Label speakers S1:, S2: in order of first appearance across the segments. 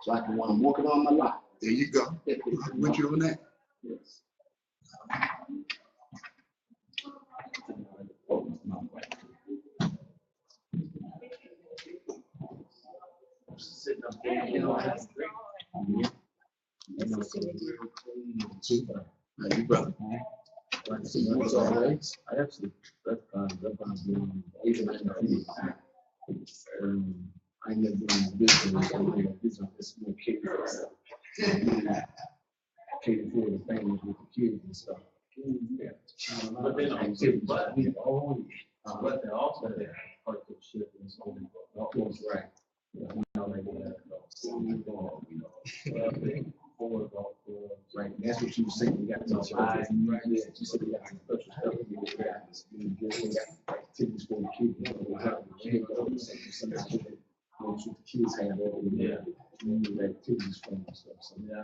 S1: so I can want to work it on my life.
S2: There you go. I'm with you on that.
S1: Yes.
S3: Sitting up there, you know, that's great.
S2: How you, brother?
S1: Like I said, it's always. I actually, that's doing even I ain't never been in business. I'm like, this is more kids. Taking care of the families with the kids and stuff. Yeah.
S3: But then also, but we always, but then also that partnership is only for
S1: That's right.
S3: you know, like
S1: Right, that's what you were saying. You got to talk about it. Right, yeah. You said you got some special stuff. You got activities for the kids. You know, how the kids go. Sometimes what the kids have over there. You need activities for them and stuff. So
S3: yeah,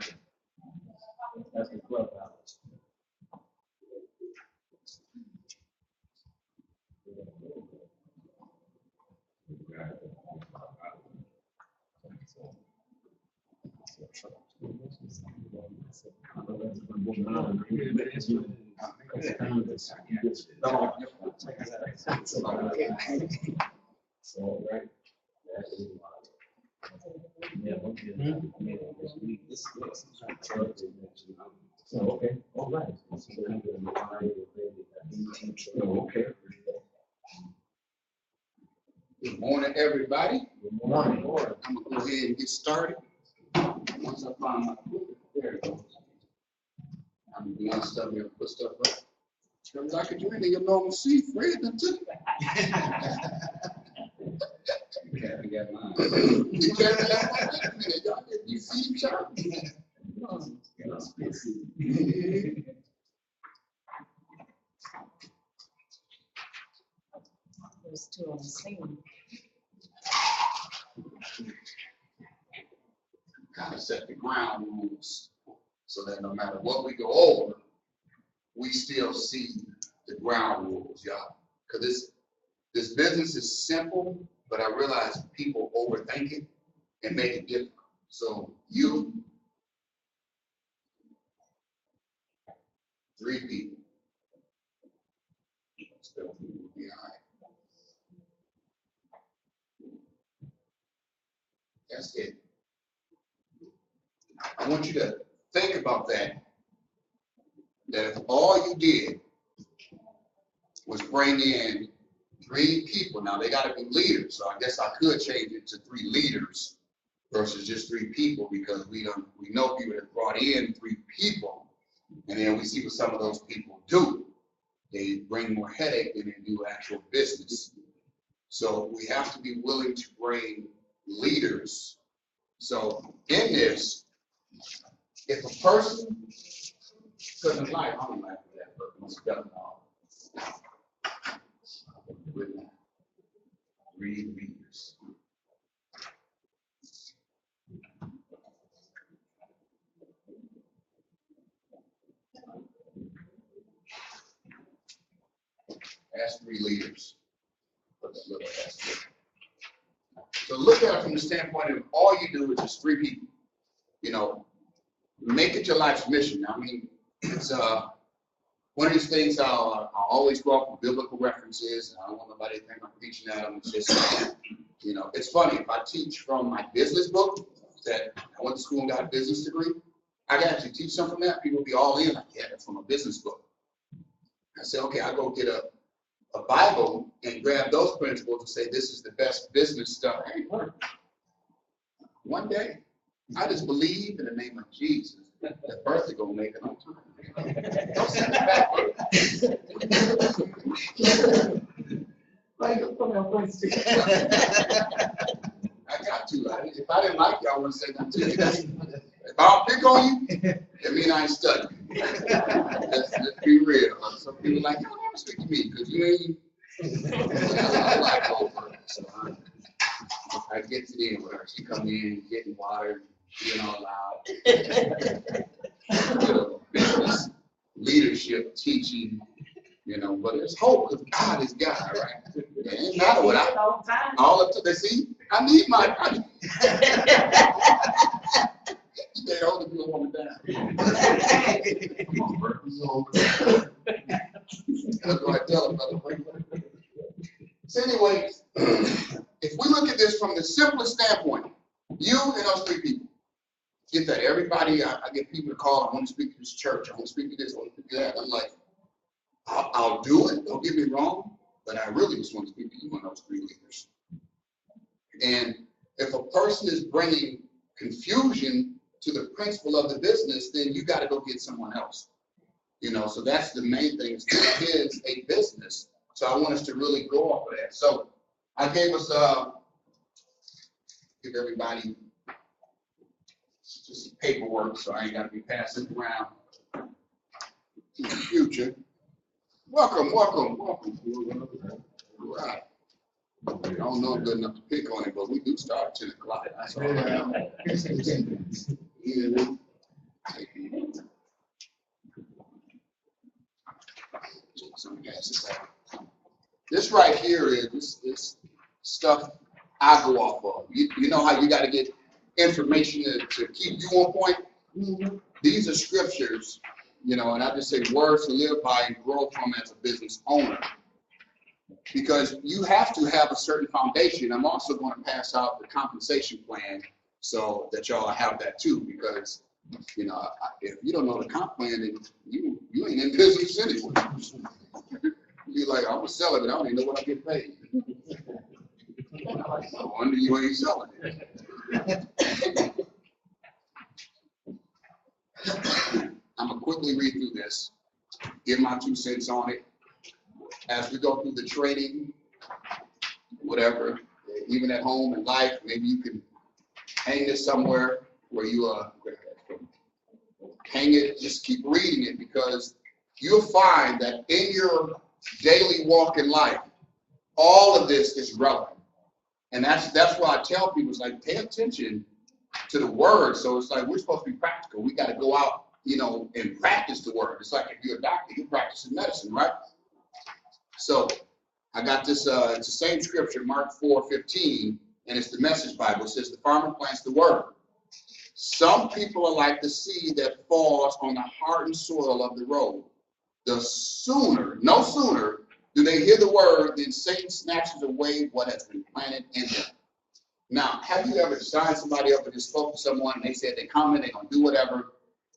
S3: that's the clubhouse.
S1: So, right.
S3: Yeah,
S1: So, okay, all right. Okay.
S2: Good morning, everybody.
S1: Good morning.
S2: I'm gonna go ahead and get started. Once I find my book, there it goes. I'm doing stuff here, put stuff up. Turns like you're in your normal seat, Fred, done took it.
S3: I got mine.
S2: You can't y'all get you see sharp.
S4: There's two on the scene.
S2: Kind of set the ground rules so that no matter what we go over, we still see the ground rules, y'all. Because this business is simple, but I realize people overthink it and make it difficult. So you, 3 people, still behind. That's it. I want you to think about that if all you did was bring in 3 people, now they got to be leaders, so I guess I could change it to 3 leaders versus just 3 people, because we know people that brought in 3 people, and then we see what some of those people do. They bring more headache than they do actual business. So we have to be willing to bring leaders. So in this, if a person couldn't like, I don't like that, but most definitely read leaders. Ask 3 leaders. Put that little asterisk. So look at it from the standpoint of all you do is just 3 people. You know, make it your life's mission. I mean, it's one of these things I'll always go off with biblical references, and I don't want nobody to think I'm preaching at them. It's just, you know, it's funny, if I teach from my business book, that I went to school and got a business degree, I can actually teach something from that. People will be all in, like, yeah, that's from a business book. I say, okay, I go get a Bible and grab those principles and say, this is the best business stuff. Hey, work. One day, I just believe in the name of Jesus that birthday gonna make it on time. Don't send it back. I got to. If I didn't like you, I wouldn't say nothing to you. If I don't pick on you, that means I ain't studying. Let's be real. Some people like, you don't ever speak to me because you ain't. I like over. So I get to the end with her. She come in, getting water, being all loud. Business, leadership, teaching, you know, but there's hope because God is God, right? It ain't matter what all up to they see. I need my over. That's what I tell them, brother. So anyway, if we look at this from the simplest standpoint, you and those three people, get that. Everybody, I get people to call, I want to speak to this church, I want to speak to this, I want to speak to that. I'm like, I'll do it, don't get me wrong, but I really just want to speak to you and those three leaders. And if a person is bringing confusion to the principle of the business, then you got to go get someone else. You know, so that's the main thing. It is a business. So I want us to really go off of that. So I gave us, give everybody just paperwork, so I ain't got to be passing around in the future. Welcome. Right. I don't know I'm good enough to pick on it, but we do start at 10 o'clock. That's all right. Yeah. This right here is this stuff I go off of. You know how you got to get information to keep you on point? Mm-hmm. These are scriptures, you know, and I just say words to live by and grow from as a business owner. Because you have to have a certain foundation. I'm also going to pass out the compensation plan so that y'all have that too, because, you know, if you don't know the comp plan, then you ain't in business anyway. You're like, I'm selling it, I don't even know what I get paid. No wonder you ain't selling it. I'm going to quickly read through this, give my 2 cents on it. As we go through the trading, whatever, even at home in life, maybe you can hang this somewhere where you hang it, just keep reading it, because you'll find that in your daily walk in life, all of this is relevant. And that's why I tell people, it's like, pay attention to the word. So it's like, we're supposed to be practical. We got to go out, you know, and practice the word. It's like if you're a doctor, you practice medicine, right? So I got this, it's the same scripture, Mark 4:15, and it's the Message Bible. It says, the farmer plants the word. Some people are like the seed that falls on the hardened soil of the road. No sooner do they hear the word than Satan snatches away what has been planted in them. Now, have you ever signed somebody up and just spoke to someone and they said they come in, they're going to do whatever,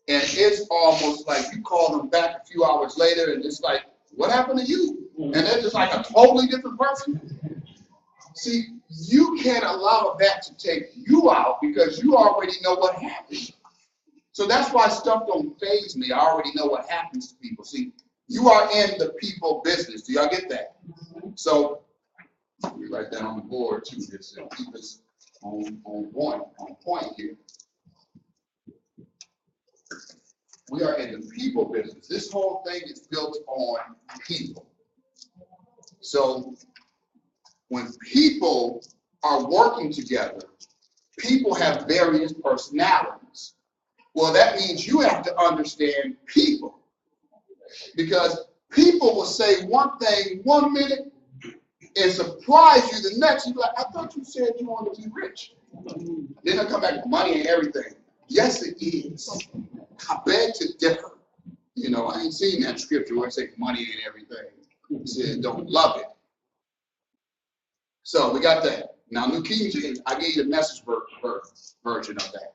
S2: and it's almost like you call them back a few hours later and it's like, what happened to you? And they're just like a totally different person. See, you can't allow that to take you out because you already know what happened. So that's why stuff don't faze me. I already know what happens to people. See, you are in the people business. Do y'all get that? So we write that on the board too. Just to keep us on point here. We are in the people business. This whole thing is built on people. So when people are working together, people have various personalities. Well, that means you have to understand people, because people will say one thing 1 minute and surprise you the next. You're like, I thought you said you wanted to be rich. Then they'll come back with money and everything. Yes, it is. I beg to differ. You know, I ain't seen that scripture where it says money and everything. It says don't love it. So we got that. Now, New King James, I gave you the Message version of that.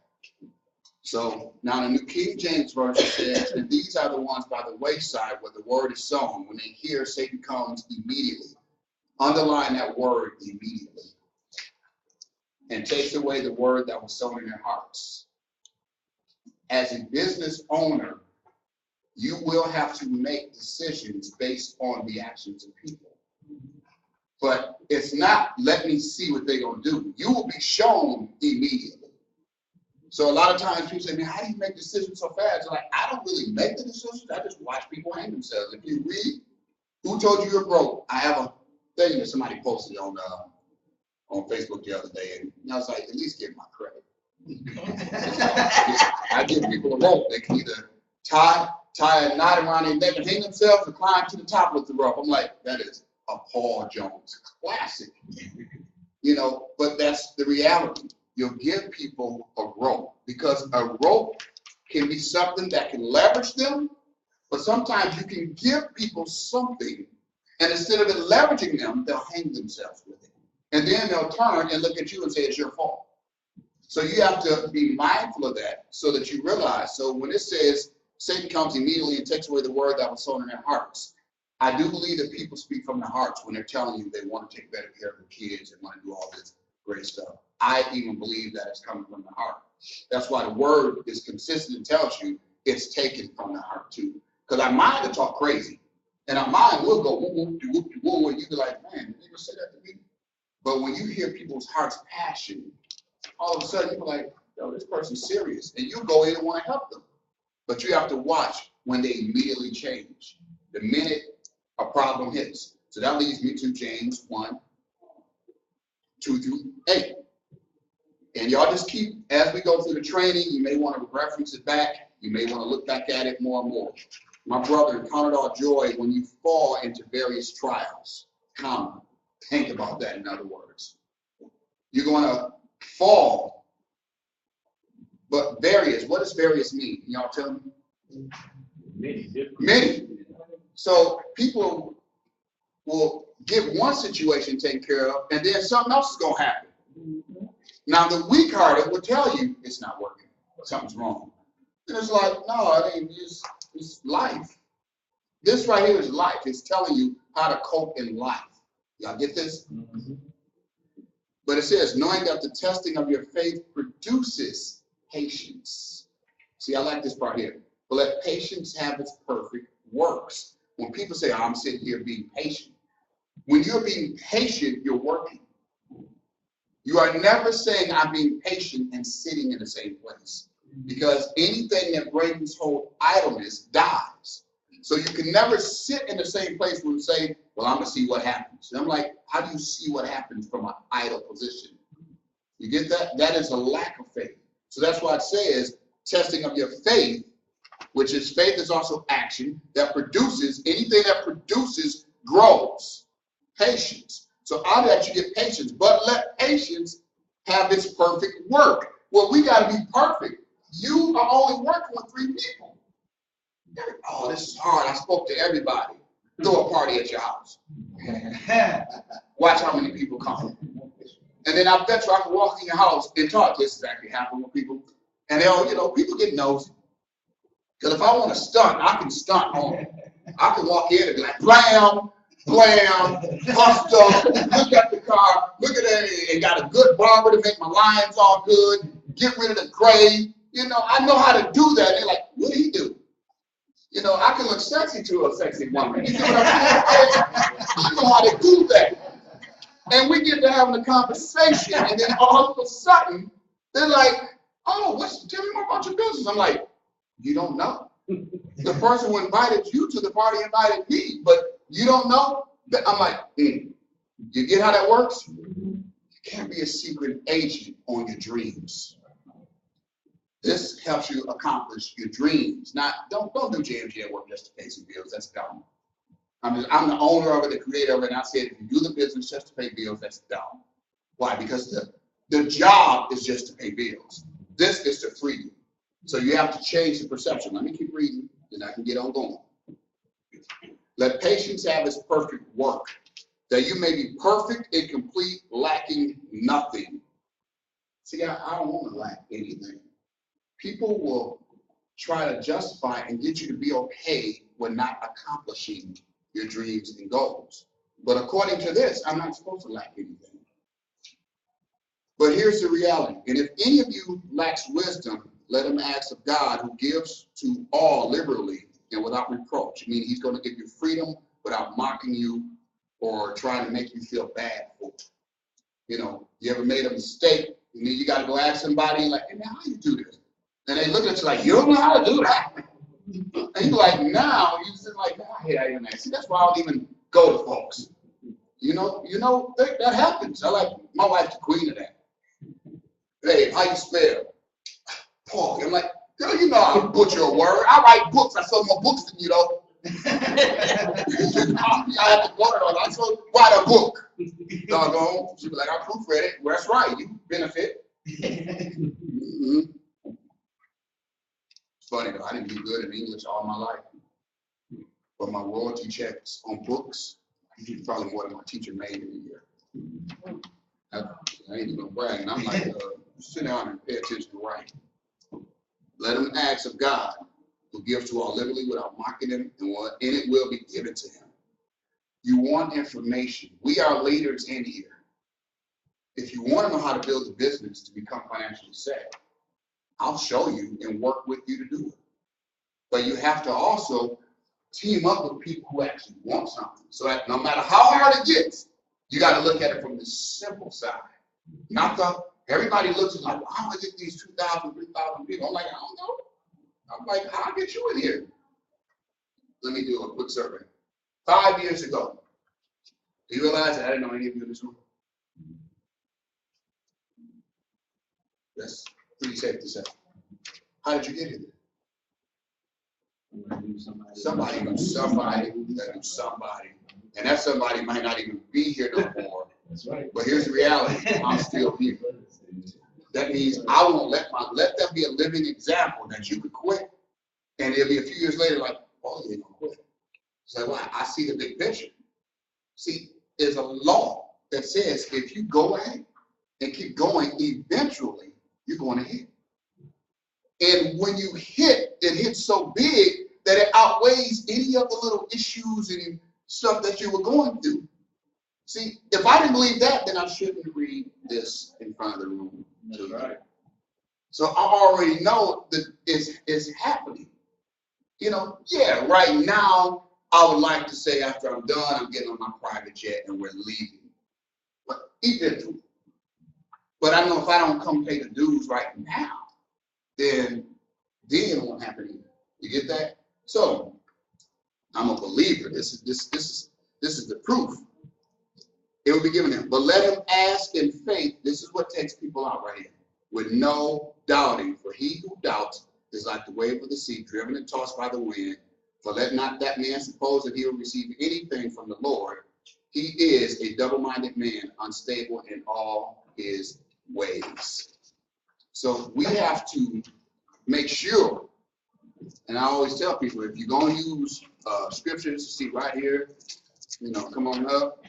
S2: So now the New King James version says, and these are the ones by the wayside where the word is sown. When they hear, Satan comes immediately. Underline that word immediately. And takes away the word that was sown in their hearts. As a business owner, you will have to make decisions based on the actions of people. But it's not, let me see what they're going to do. You will be shown immediately. So a lot of times people say, man, how do you make decisions so fast? Like, I don't really make the decisions. I just watch people hang themselves. If you read, who told you you're broke? I have a thing that somebody posted on Facebook the other day, and I was like, at least give my credit. I give people a rope. They can either tie a knot around their neck and hang themselves or climb to the top with the rope. I'm like, that is a Paul Jones classic. You know, but that's the reality. You'll give people a rope, because a rope can be something that can leverage them, But sometimes you can give people something, and instead of it leveraging them, they'll hang themselves with it. And then they'll turn and look at you and say it's your fault. So you have to be mindful of that so that you realize. So when it says Satan comes immediately and takes away the word that was sown in their hearts, I do believe that people speak from their hearts when they're telling you they want to take better care of their kids and want to do all this great stuff. I even believe that it's coming from the heart. That's why the word is consistent and tells you it's taken from the heart too. Because our mind will talk crazy. And our mind will go whoop, whoop, whoop, whoop, and you be like, man, you never say that to me. But when you hear people's heart's passion, all of a sudden you're like, yo, this person's serious. And you go in and want to help them. But you have to watch when they immediately change. The minute a problem hits. So that leads me to James 1, 2 through 8. And y'all just keep, as we go through the training, you may want to reference it back. You may want to look back at it more and more. My brother, count it all joy when you fall into various trials. Come, think about that in other words. You're going to fall, but various, what does various mean? Y'all tell me? Many. So people will get one situation taken care of, and then something else is going to happen. Now, the weak-hearted will tell you it's not working. Something's wrong. And it's like, no, it ain't. It's life. This right here is life. It's telling you how to cope in life. Y'all get this? Mm-hmm. But it says, knowing that the testing of your faith produces patience. See, I like this part here. But let patience have its perfect works. When people say, oh, I'm sitting here being patient. When you're being patient, you're working. You are never saying I'm being patient and sitting in the same place. Because anything that brings whole idleness dies. So you can never sit in the same place where you say, well, I'm going to see what happens. And I'm like, how do you see what happens from an idle position? You get that? That is a lack of faith. So that's why it says testing of your faith, which is faith is also action that produces, anything that produces grows. Patience. So out of that you get patience. But let patience have its perfect work. Well, we got to be perfect. You are only working with 3 people. Oh, this is hard. I spoke to everybody. Throw a party at your house. Watch how many people come. And then I bet you I can walk in your house and talk. This has actually happened with people. And they'll, people get nosy. Because if I want to stunt, I can stunt on it. I can walk in and be like, blam, blam, bust up, look at the car, look at that, and got a good barber to make my lines all good, get rid of the gray. I know how to do that. They're like, what did he do? I can look sexy to a sexy woman. You know what I'm saying? I know how to do that. And we get to having a conversation, and then all of a sudden, they're like, oh, tell me more about your business. I'm like, you don't know. The person who invited you to the party invited me, but you don't know? I'm like, You get how that works? You can't be a secret agent on your dreams. This helps you accomplish your dreams. Not don't do JMG at work just to pay some bills. That's dumb. I'm the owner of it, the creator of it, and I said if you do the business just to pay bills, that's dumb. Why? Because the job is just to pay bills. This is to free you. So you have to change the perception. Let me keep reading, then I can get on going. Let patience have its perfect work, that you may be perfect and complete, lacking nothing. See, I don't want to lack anything. People will try to justify and get you to be okay when not accomplishing your dreams and goals. But according to this, I'm not supposed to lack anything. But here's the reality. And if any of you lacks wisdom, let him ask of God, who gives to all liberally and without reproach. I mean, he's going to give you freedom without mocking you or trying to make you feel bad for it. You ever made a mistake, and then you got to go ask somebody, like, hey, man, how you do this? And they look at you like, you don't know how to do that. And you're like, now, you just like, I hate even that. See, that's why I don't even go to folks. That happens. I like, my wife's the queen of that. Hey, how you spell? Paul. I'm like, girl, you know I butcher a word. I write books. I sell more books than you, though. I have to go to I told write a book. Doggone. She'd be like, I proofread it. Well, that's right. You benefit. Mm-hmm. It's funny, though. I didn't do good in English all my life. but my royalty checks on books, probably more than my teacher made in a year. I ain't even gonna brag, and I'm like, sit down and pay attention to writing. Let him ask of God, who gives to all liberally without mocking him, and it will be given to him. You want information. We are leaders in here. If you want to know how to build a business to become financially set, I'll show you and work with you to do it. But you have to also team up with people who actually want something. So that no matter how hard it gets, you got to look at it from the simple side. Not the, everybody looks at like, well, how am I get these 2,000, 3,000 people? I'm like, I don't know. I'm like, I'll get you in here. Let me do a quick survey. 5 years ago, do you realize that I didn't know any of you in this room? That's pretty safe to say. How did you get here? Somebody knew somebody that knew somebody. And that somebody might not even be here no more.
S1: That's right.
S2: But here's the reality. I'm still here. That means I won't let that be a living example that you could quit. And it'll be a few years later like, oh, you don't quit. So why? I see the big picture. See, there's a law that says if you go ahead and keep going, eventually you're going to hit. And when you hit, it hits so big that it outweighs any of the little issues and stuff that you were going through. See, if I didn't believe that, then I shouldn't read this in front of the room.
S3: That's right.
S2: So I already know that it's happening. You know, yeah, right now, I would like to say after I'm done, I'm getting on my private jet and we're leaving. But eventually. But I know if I don't come pay the dues right now, then it won't happen either. You get that? So I'm a believer. This is the proof. It will be given him. But let him ask in faith. This is what takes people out right here. With no doubting. For he who doubts is like the wave of the sea, driven and tossed by the wind. For let not that man suppose that he will receive anything from the Lord. He is a double-minded man, unstable in all his ways. So we have to make sure, and I always tell people, if you're going to use scriptures, see right here, you know, come on up.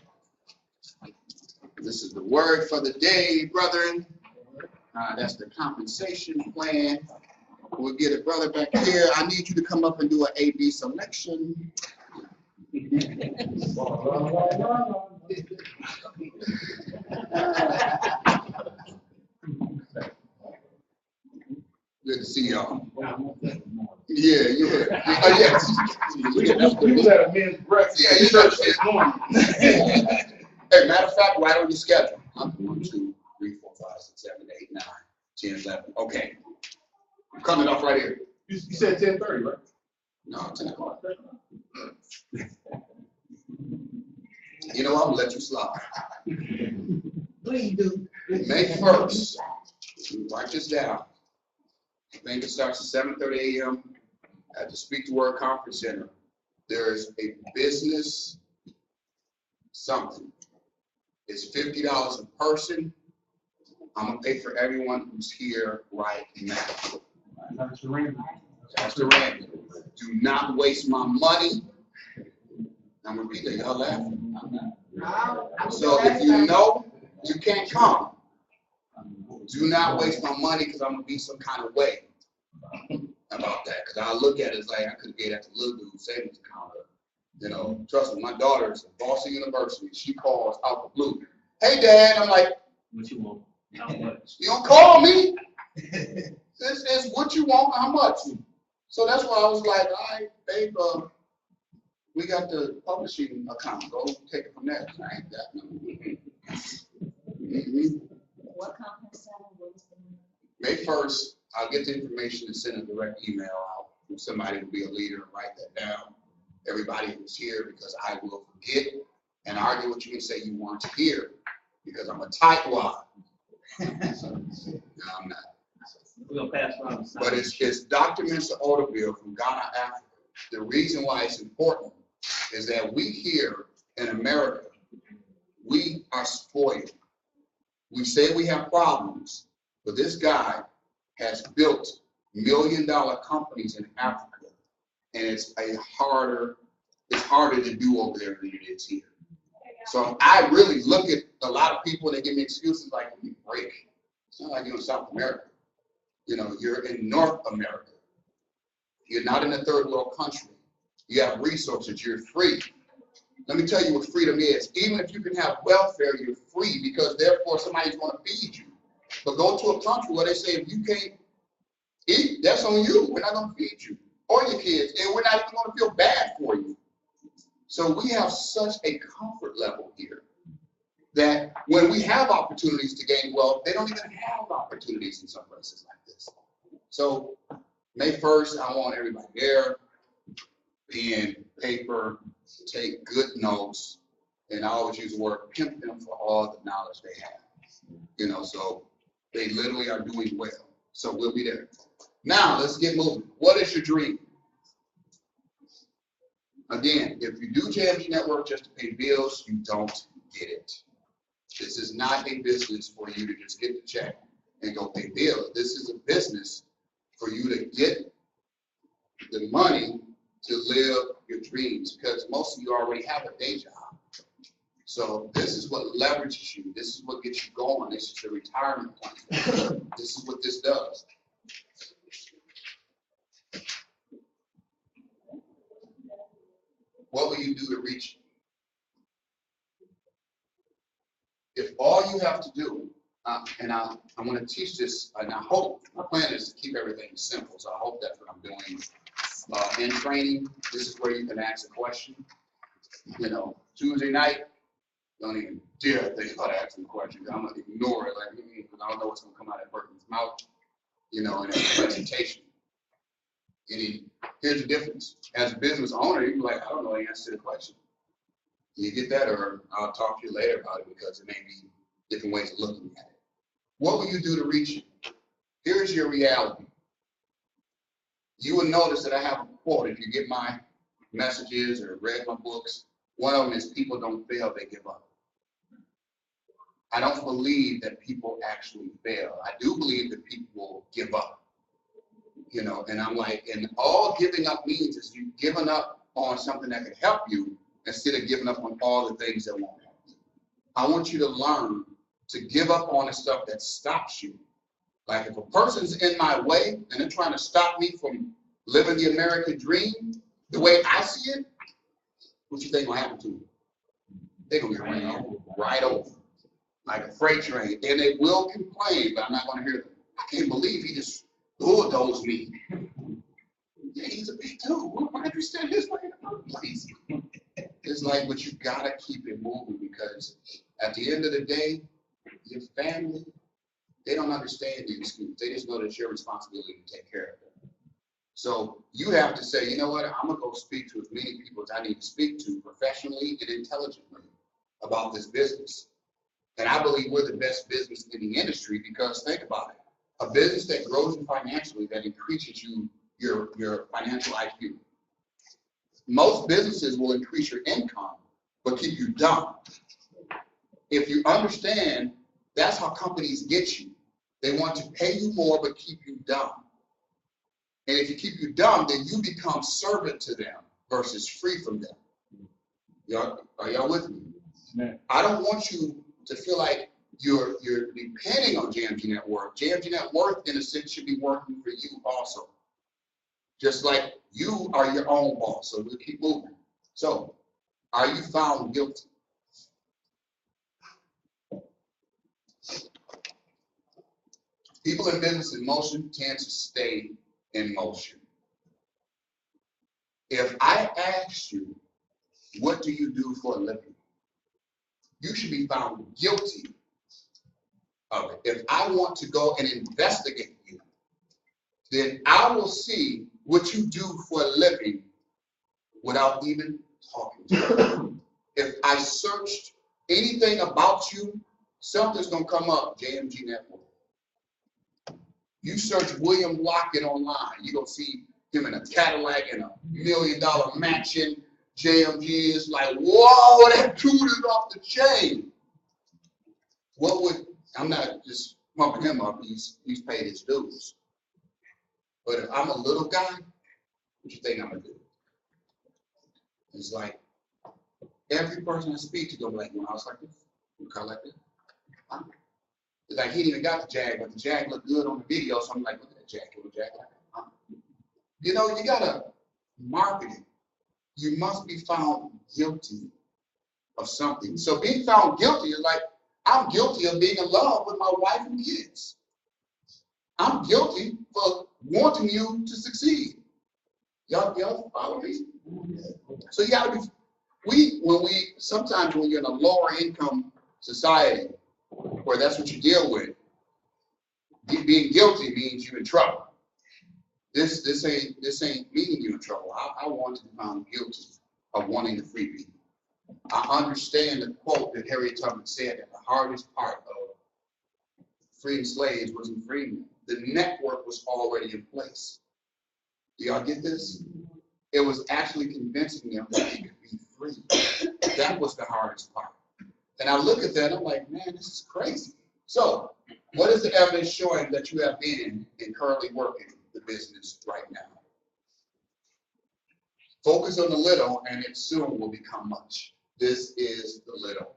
S2: This is the word for the day, brethren. That's the compensation plan. We'll get a brother back here. I need you to come up and do an A-B selection. Good to see y'all. Yeah. Yes.
S1: You was at a men's breakfast.
S2: Yeah, you know this morning. Hey, matter of fact, right on your schedule. 1, 2, 3, 4, 5, 6, 7, 8, 9, 10, 11. Okay. I'm coming off right here.
S1: You said 10:30, right?
S2: No, 10 o'clock. You know what? I'm gonna let you slide.
S1: Please do.
S2: May 1st. Write this down. I think it starts at 7:30 a.m. at the Speak the Word Conference Center. There's a business something. It's $50 a person. I'm gonna pay for everyone who's here right now. That's the Randy. Do not waste my money. I'm gonna repeat that. Y'all laughing? So if you know you can't come, do not waste my money because I'm gonna be some kind of way about that. Because I look at it as like I could get at the little dude savings account. You know, trust me, my daughter's at Boston University. She calls out the blue. Hey, Dad. I'm like,
S3: What you want? How much?
S2: You don't call me. It's what you want, how much. So that's why I was like, all right, babe, we got the publishing account. Go take it from there. I ain't got no.
S4: What conference center was the
S2: May 1st, I'll get the information and send a direct email out. If somebody will be a leader and write that down. Everybody who's here, because I will forget and argue what you can say you want to hear, because I'm a tightwad. No, I'm not.
S3: We're gonna pass around.
S2: But it's Dr. Mr. Odeville from Ghana, Africa. The reason why it's important is that we here in America, we are spoiled. We say we have problems, but this guy has built $1 million companies in Africa, and it's a harder it's harder to do over there than it is here. So I really look at a lot of people and they give me excuses like, you break. It's not like you're in South America. You know, you're in North America. You're not in a third world country. You have resources. You're free. Let me tell you what freedom is. Even if you can have welfare, you're free because therefore somebody's going to feed you. But go to a country where they say if you can't eat, that's on you. We're not going to feed you or your kids, and we're not even going to feel bad for you. So we have such a comfort level here that when we have opportunities to gain wealth, they don't even have opportunities in some places like this. So May 1st, I want everybody there, pen, paper, take good notes, and I always use the word pimp them for all the knowledge they have. You know, so they literally are doing well. So we'll be there. Now let's get moving. What is your dream? Again, if you do JMG Network just to pay bills, you don't get it. This is not a business for you to just get the check and go pay bills. This is a business for you to get the money to live your dreams, because most of you already have a day job. So this is what leverages you. This is what gets you going. This is your retirement plan. This is what this does. What will you do to reach it? If all you have to do, and I'm going to teach this, and I hope, my plan is to keep everything simple, so I hope that's what I'm doing. In training, this is where you can ask a question. You know, Tuesday night, don't even dare think about asking a question. I'm going to ignore it, like, because I don't know what's going to come out of that person's mouth, you know, in a presentation. And here's the difference. As a business owner, you're like, I don't know the answer to the question. You get that, or I'll talk to you later about it because it may be different ways of looking at it. What will you do to reach it? Here's your reality. You will notice that I have a quote. If you get my messages or read my books, one of them is people don't fail, they give up. I don't believe that people actually fail. I do believe that people give up. You know, and I'm like, and all giving up means is you giving up on something that can help you instead of giving up on all the things that won't help you. I want you to learn to give up on the stuff that stops you. Like if a person's in my way and they're trying to stop me from living the American dream the way I see it, what you think will happen to them? They're gonna get ran right over, like a freight train, and they will complain, but I'm not gonna hear them. I can't believe he just bulldozed me. Yeah, he's a big dude. Why did you stand his way in the first place? It's like, but you gotta keep it moving, because at the end of the day, your family, they don't understand the excuse. They just know that it's your responsibility to take care of them. So you have to say, you know what, I'm gonna go speak to as many people as I need to speak to professionally and intelligently about this business. And I believe we're the best business in the industry, because think about it. A business that grows you financially, that increases your financial IQ. Most businesses will increase your income, but keep you dumb. If you understand, that's how companies get you. They want to pay you more, but keep you dumb. And if you keep you dumb, then you become servant to them versus free from them. Y'all, are y'all with me?
S1: Man.
S2: I don't want you to feel like you're depending on JMG Network. JMG Network, in a sense, should be working for you also. Just like you are your own boss. So we'll keep moving. So, are you found guilty? People in business in motion tend to stay in motion. If I ask you, what do you do for a living? You should be found guilty of it. If I want to go and investigate you, then I will see what you do for a living without even talking to you. If I searched anything about you, something's gonna come up, JMG Network. You search William Lockett online, you're gonna see him in a Cadillac and $1 million mansion. JMG is like, whoa, that dude is off the chain. What would, I'm not just pumping him up, he's paid his dues. But if I'm a little guy, what you think I'm gonna do? It's like every person I speak to go like, when I was like this, you car like this. Huh? It's like he didn't even got the Jag, but the Jag looked good on the video, so I'm like, look at that Jag, look at the Jag like that. Huh? You know, you gotta market it. You must be found guilty of something. So being found guilty is like, I'm guilty of being in love with my wife and kids. I'm guilty for wanting you to succeed. Y'all follow me? So you gotta be, sometimes when you're in a lower income society, where that's what you deal with, being guilty means you're in trouble. This ain't meaning you're in trouble. I want to be found guilty of wanting to free people. I understand the quote that Harriet Tubman said that the hardest part of freeing slaves wasn't freeing them. The network was already in place. Do y'all get this? It was actually convincing them that they could be free. That was the hardest part. And I look at that, I'm like, man, this is crazy. So, what is the evidence showing that you have been and currently working the business right now? Focus on the little, and it soon will become much. This is the little.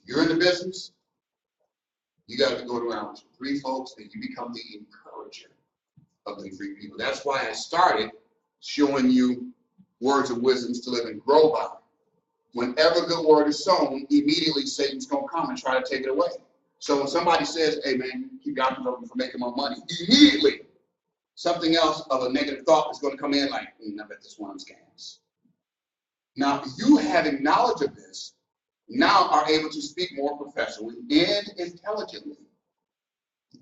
S2: You're in the business, you got to go around with 3 folks, and you become the encourager of the 3 people. That's why I started showing you words of wisdom to live and grow by. Whenever a good word is sown, immediately Satan's going to come and try to take it away. So when somebody says, hey man, you got me for making more money, immediately something else of a negative thought is going to come in like, I bet this one scams. Now, you having knowledge of this, now are able to speak more professionally and intelligently.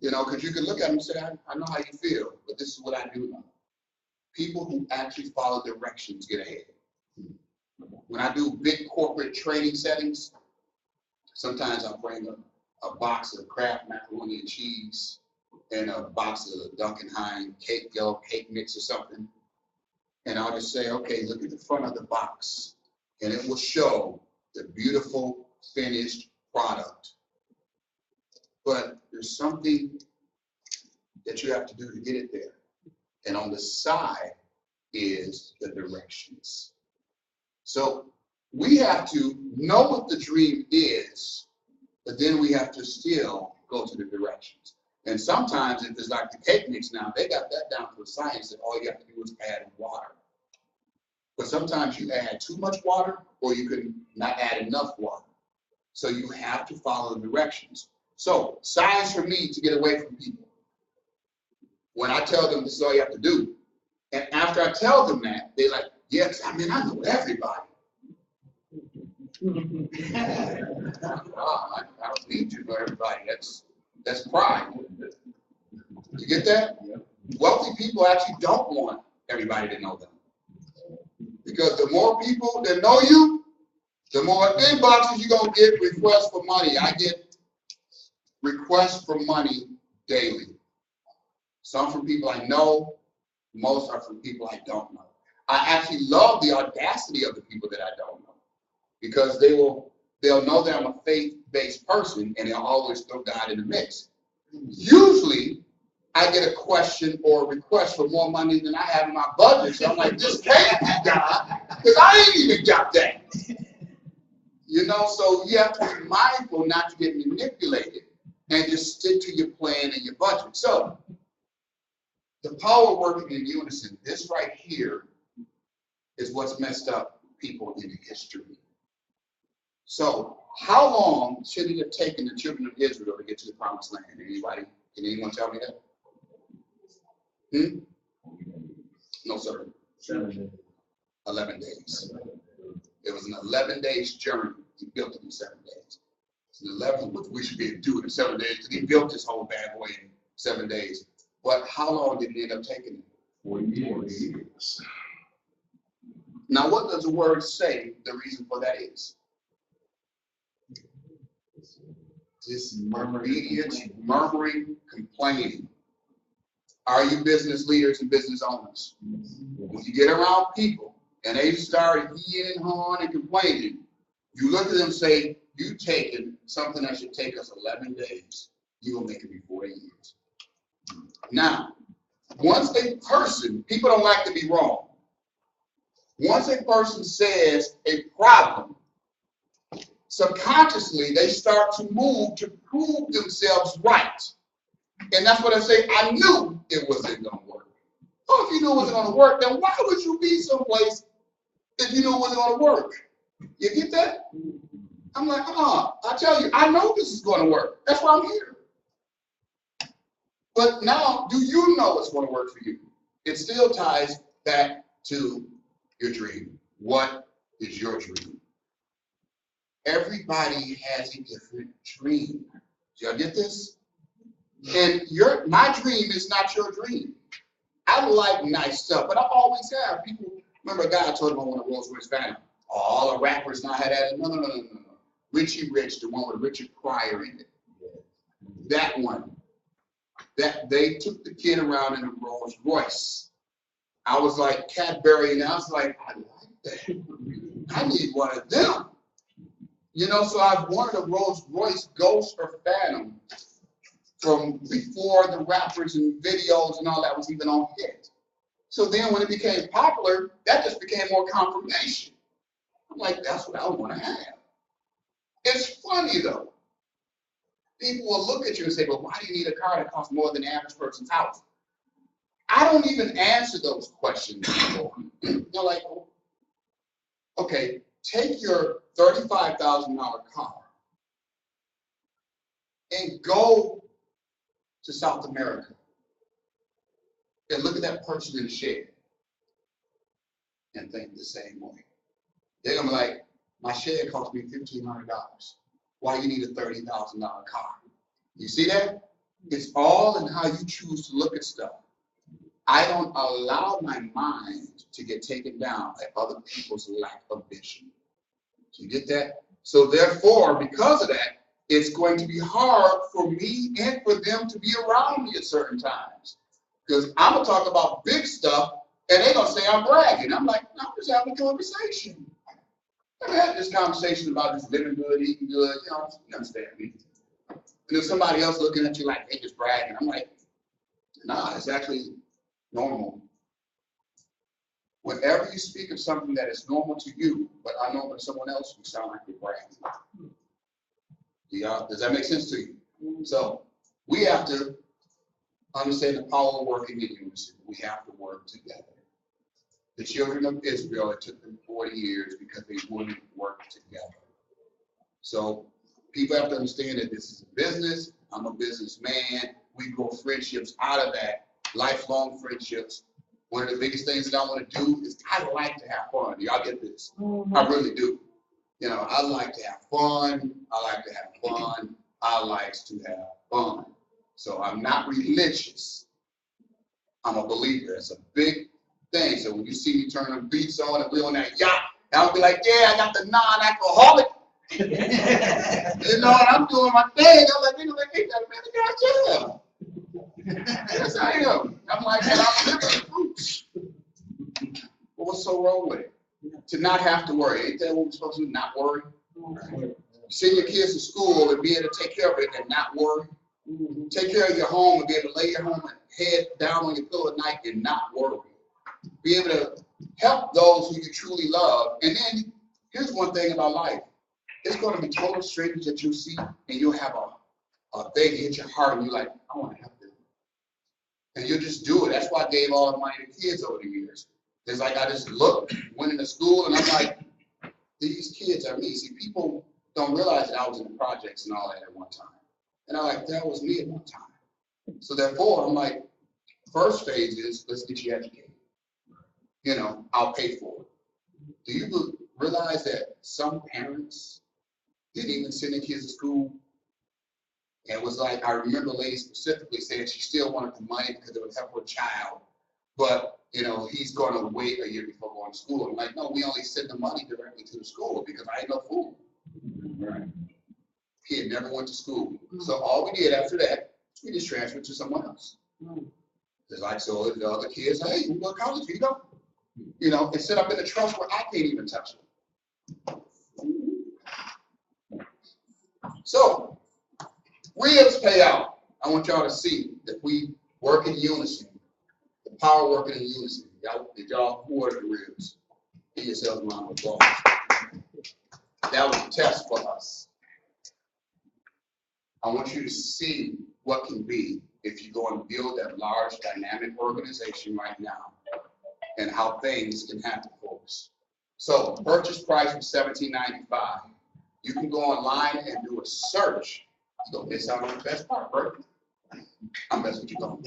S2: You know, because you can look at them and say, I know how you feel, but this is what I do know. People who actually follow directions get ahead. When I do big corporate training settings, sometimes I'll bring a box of Kraft macaroni and cheese and a box of Duncan Hines yellow cake mix or something. And I'll just say, okay, look at the front of the box, and it will show the beautiful finished product. But there's something that you have to do to get it there. And on the side is the directions. So we have to know what the dream is, but then we have to still go to the directions. And sometimes if it's like the cake mix now, they got that down to a science that all you have to do is add water. But sometimes you add too much water or you can not add enough water. So you have to follow the directions. So signs for me to get away from people. When I tell them this is all you have to do, and after I tell them that, they're like, yes, I mean, I know everybody. I don't need to know everybody. That's pride. You get that? Wealthy people actually don't want everybody to know them. Because the more people that know you, the more inboxes you're going to get requests for money. I get requests for money daily. Some from people I know, most are from people I don't know. I actually love the audacity of the people that I don't know, because they'll know that I'm a faith-based person and they'll always throw God in the mix. Usually, I get a question or a request for more money than I have in my budget. So I'm like, this can't be God, because I ain't even got that. You know, so you have to be mindful not to get manipulated and just stick to your plan and your budget. So the power of working in unison, this right here is what's messed up people in history. So how long should it have taken the children of Israel to get to the promised land? Anybody? Can anyone tell me that? No, sir. 11 days. It was an 11 days journey. He built it in 7 days. It's an 11, which we should be able to do it in 7 days, because he built this whole bad boy in 7 days. But how long did it end up taking?
S1: 40 years.
S2: Now, what does the word say the reason for that is? Disobedience, murmuring, complaining. Are you business leaders and business owners? When you get around people and they start heeing and hawing and complaining, you look at them and say, you taking something that should take us 11 days, you will make it before 8 years. Now, once a person, people don't like to be wrong. Once a person says a problem, subconsciously they start to move to prove themselves right. And that's what I say, I knew it wasn't going to work. Oh, if you knew it wasn't going to work, then why would you be someplace if you knew it wasn't going to work? You get that? I'm like, I tell you, I know this is going to work. That's why I'm here. But now, do you know it's going to work for you? It still ties back to your dream. What is your dream? Everybody has a different dream. Do y'all get this? And my dream is not your dream. I like nice stuff, but I always have. People, remember a guy I told him I want a Rolls-Royce fan. All the rappers now had that. No. Richie Rich, the one with Richard Pryor in it. That one. That they took the kid around in a Rolls Royce. I was like Cadbury, and I was like, I like that. I need one of them. You know, so I've wanted a Rolls Royce Ghost or Phantom from before the rappers and videos and all that was even on hit. So then when it became popular, that just became more confirmation. I'm like, that's what I want to have. It's funny though. People will look at you and say, well, why do you need a car that costs more than the average person's house? I don't even answer those questions anymore. They're like, okay, take your $35,000 car and go to South America and look at that person in the shed and think the same way. They're gonna be like, my shed cost me $1,500. Why you need a $30,000 car? You see that? It's all in how you choose to look at stuff. I don't allow my mind to get taken down by other people's lack of vision. Do you get that? So therefore, because of that, it's going to be hard for me and for them to be around me at certain times. Because I'm going to talk about big stuff, and they're going to say I'm bragging. I'm like, I'm just having a conversation. I've had this conversation about this living good, eating good, you understand me. And then somebody else looking at you like, they just bragging. I'm like, nah, it's actually normal. Whenever you speak of something that is normal to you, but unknown to someone else, you sound like you're bragging. Does that make sense to you? So we have to understand the power of working in unison. We have to work together. The children of Israel, it took them 40 years because they wouldn't work together. So people have to understand that this is a business. I'm a businessman. We grow friendships out of that, lifelong friendships. One of the biggest things that I want to do is I like to have fun. Y'all get this? I really do. I like to have fun. I like to have fun. I like to have fun. So I'm not religious. I'm a believer. It's a big thing. So when you see me turn the beats on and we on that yacht, I'll be like, yeah, I got the non-alcoholic. And I'm doing my thing. I'm like, hey, yeah. Yes, I am. I'm like, and I'm living the fruits. Well, what's so wrong with it? To not have to worry. Ain't that what we're supposed to do? Not worry. Send your kids to school and be able to take care of it and not worry. Take care of your home and be able to lay your home and head down on your pillow at night and not worry. Be able to help those who you truly love. And then here's one thing about life. It's going to be total strangers that you'll see, and you'll have a thing hit your heart, and you're like, I want to help them. And you'll just do it. That's why I gave all the money to kids over the years. It's like I just looked, went into school, and I'm like, these kids are me. See, people don't realize that I was in the projects and all that at one time. And I'm like, that was me at one time. So therefore, I'm like, first phase is, let's get you educated. I'll pay for it. Do you realize that some parents didn't even send their kids to school? And it was like, I remember a lady specifically saying she still wanted the money because it would help her child. But, he's going to wait a year before going to school. I'm like, no, we only send the money directly to the school because I ain't no fool. Right. He had never went to school. So all we did after that, we just transferred to someone else. It's like, so the other kids, hey, you go to college, here you go. And set up in a trust where I can't even touch it. So, ribs pay out. I want y'all to see that we work in unison. The power working in unison. Did y'all order the ribs? Give yourselves a round of applause. That was a test for us. I want you to see what can be if you go and build that large dynamic organization right now and how things can happen, folks. So purchase price was $17.95. You can go online and do a search. You don't miss out on the best part, right? I'm messing with you going.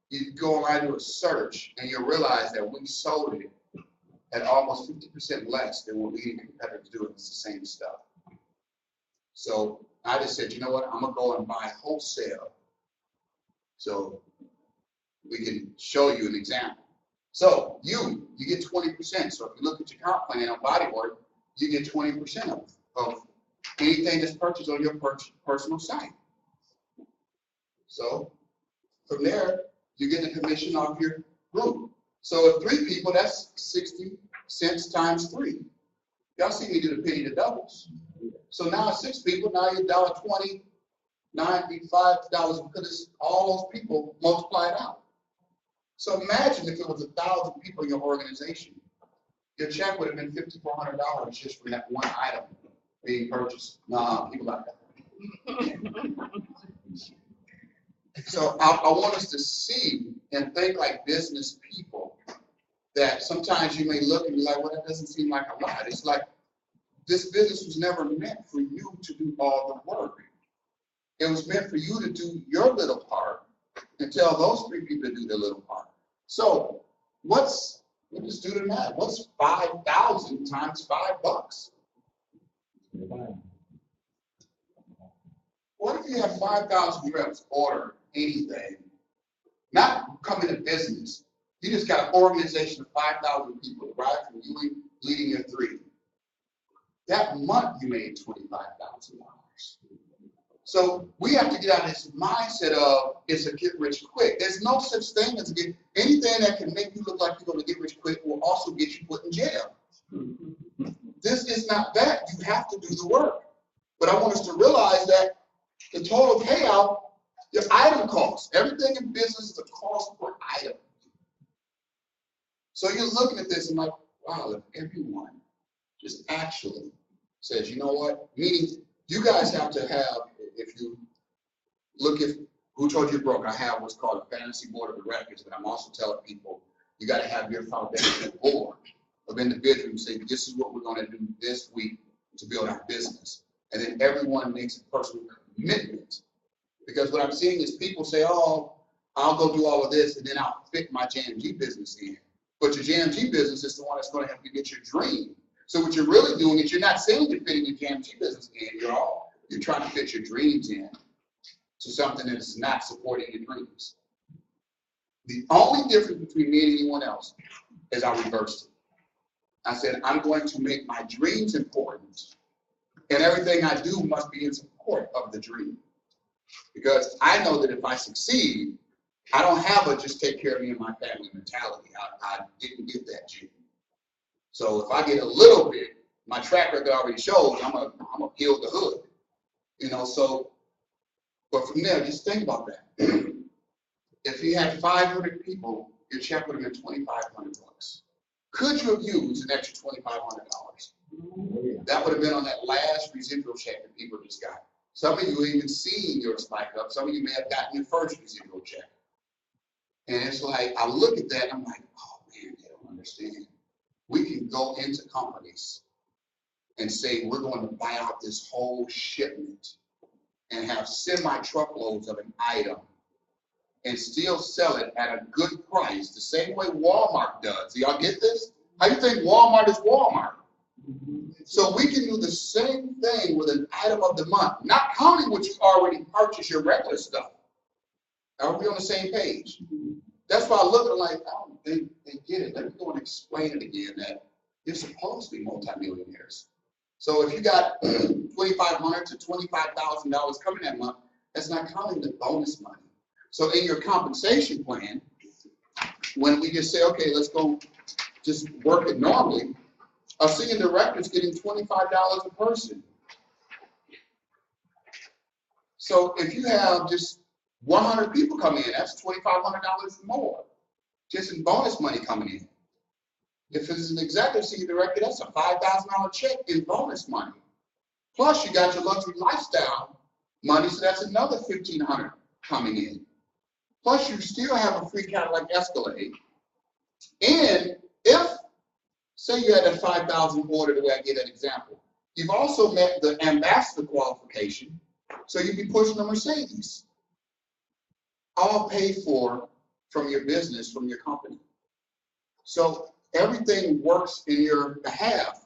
S2: You go online and do a search and you'll realize that we sold it at almost 50% less than what leading competitors do. It's the same stuff. So I just said, you know what, I'm gonna go and buy wholesale. So we can show you an example. So you get 20%. So if you look at your comp plan on bodywork, you get 20% of anything that's purchased on your personal site. So from there, you get the commission off your group. So if 3 people, that's 60 cents times 3. Y'all see me do the penny to doubles. So now 6 people, now you're $1.20, $95 because it's all those people multiplied out. So imagine if it was 1,000 people in your organization, your check would have been $5,400 just for that one item being purchased. Nah, people like that. So I want us to see and think like business people, that sometimes you may look and be like, well, that doesn't seem like a lot. It's like, this business was never meant for you to do all the work. It was meant for you to do your little part and tell those 3 people to do their little part. So let's do the math. What's 5,000 times $5? What if you have 5,000 reps order anything, not come into business? You just got an organization of 5,000 people, right? From you leading your 3. That month you made $25,000. So we have to get out of this mindset of it's a get rich quick. There's no such thing as anything that can make you look like you're going to get rich quick will also get you put in jail. This is not that. You have to do the work. But I want us to realize that the total payout, your item cost, everything in business is a cost per item. So you're looking at this and like, wow, if everyone just actually says, you know what, meaning you guys have to have, if you look at who told you broke, I have what's called a fantasy board of directors, but I'm also telling people you got to have your foundation board of individuals say, this is what we're going to do this week to build our business. And then everyone makes a personal commitment. Because what I'm seeing is people say, oh, I'll go do all of this and then I'll fit my JMG business in. But your JMG business is the one that's going to help you get your dream. So what you're really doing is you're not saying you're fitting your JMG business in, you're trying to fit your dreams in to something that's not supporting your dreams. The only difference between me and anyone else is I reversed it. I said, I'm going to make my dreams important, and everything I do must be in support of the dream. Because I know that if I succeed, I don't have a just take care of me and my family mentality. I didn't get that gene. So if I get a little bit, my track record already shows I'm gonna heal the hood. You know, so, but from there, just think about that. If you had 500 people, your check would have been $2,500. Could you have used an extra $2,500? That would have been on that last residual check that people just got. Some of you even seen your spike up. Some of you may have gotten your first residual check. And it's like, I look at that and I'm like, oh man, they don't understand. We can go into companies and say, we're going to buy out this whole shipment and have semi-truckloads of an item and still sell it at a good price, the same way Walmart does. Do y'all get this? How do you think Walmart is Walmart? So we can do the same thing with an item of the month, not counting what you already purchased, your regular stuff. Are we on the same page? That's why I look at it like, oh, they get it. Let me go and explain it again that you're supposed to be multimillionaires. So if you got $2,500 to $25,000 coming that month, that's not counting the bonus money. So in your compensation plan, when we just say, okay, let's go just work it normally, a senior director is getting $25 a person. So if you have just 100 people come in, that's $2,500 more. just in bonus money coming in. If it's an executive senior director, that's a $5,000 check in bonus money. Plus, you got your luxury lifestyle money, so that's another $1,500 coming in. Plus, you still have a free Cadillac Escalade. And if, say you had that 5,000 order, the way I gave that example, you've also met the ambassador qualification, so you'd be pushing a Mercedes. All paid for from your business, from your company. So everything works in your behalf.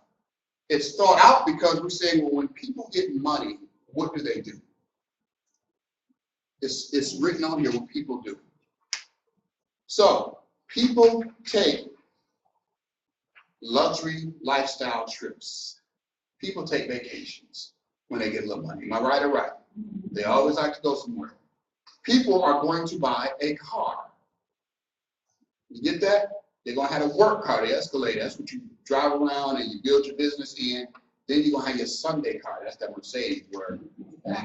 S2: It's thought out because we're saying, well, when people get money, what do they do? It's written on here what people do. So people take luxury lifestyle trips. People take vacations when they get a little money. Am I right or right? They always like to go somewhere. People are going to buy a car. You get that? They're going to have a work car, the Escalade. That's what you drive around and you build your business in. Then you're going to have your Sunday car. That's that Mercedes where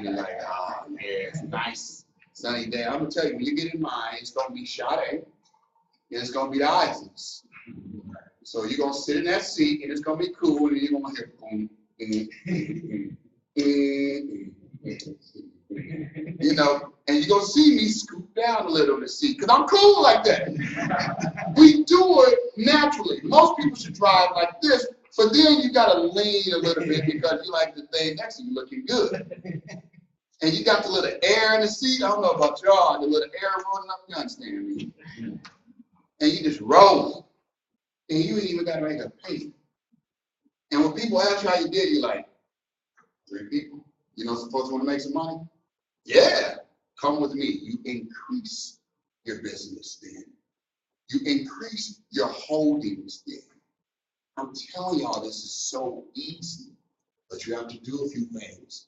S2: you're like, oh, yeah, it's nice, sunny day. I'm going to tell you, when you get in mine, it's going to be Sade and it's going to be the Isaacs. So you're going to sit in that seat and it's going to be cool and you're going to hear boom, you know, and you're going to see me scoot down a little in the seat because I'm cool like that. We do it naturally. Most people should drive like this, but then you got to lean a little bit because you like the thing next to you looking good. And you got the little air in the seat. I don't know about y'all, the little air rolling up, you understand me? And you just roll. And you ain't even got to make a pay. And when people ask you how you did, you're like, 3 people. You know, supposed to want to make some money? Yeah, come with me. You increase your business then. You increase your holdings then. I'm telling y'all, this is so easy, but you have to do a few things.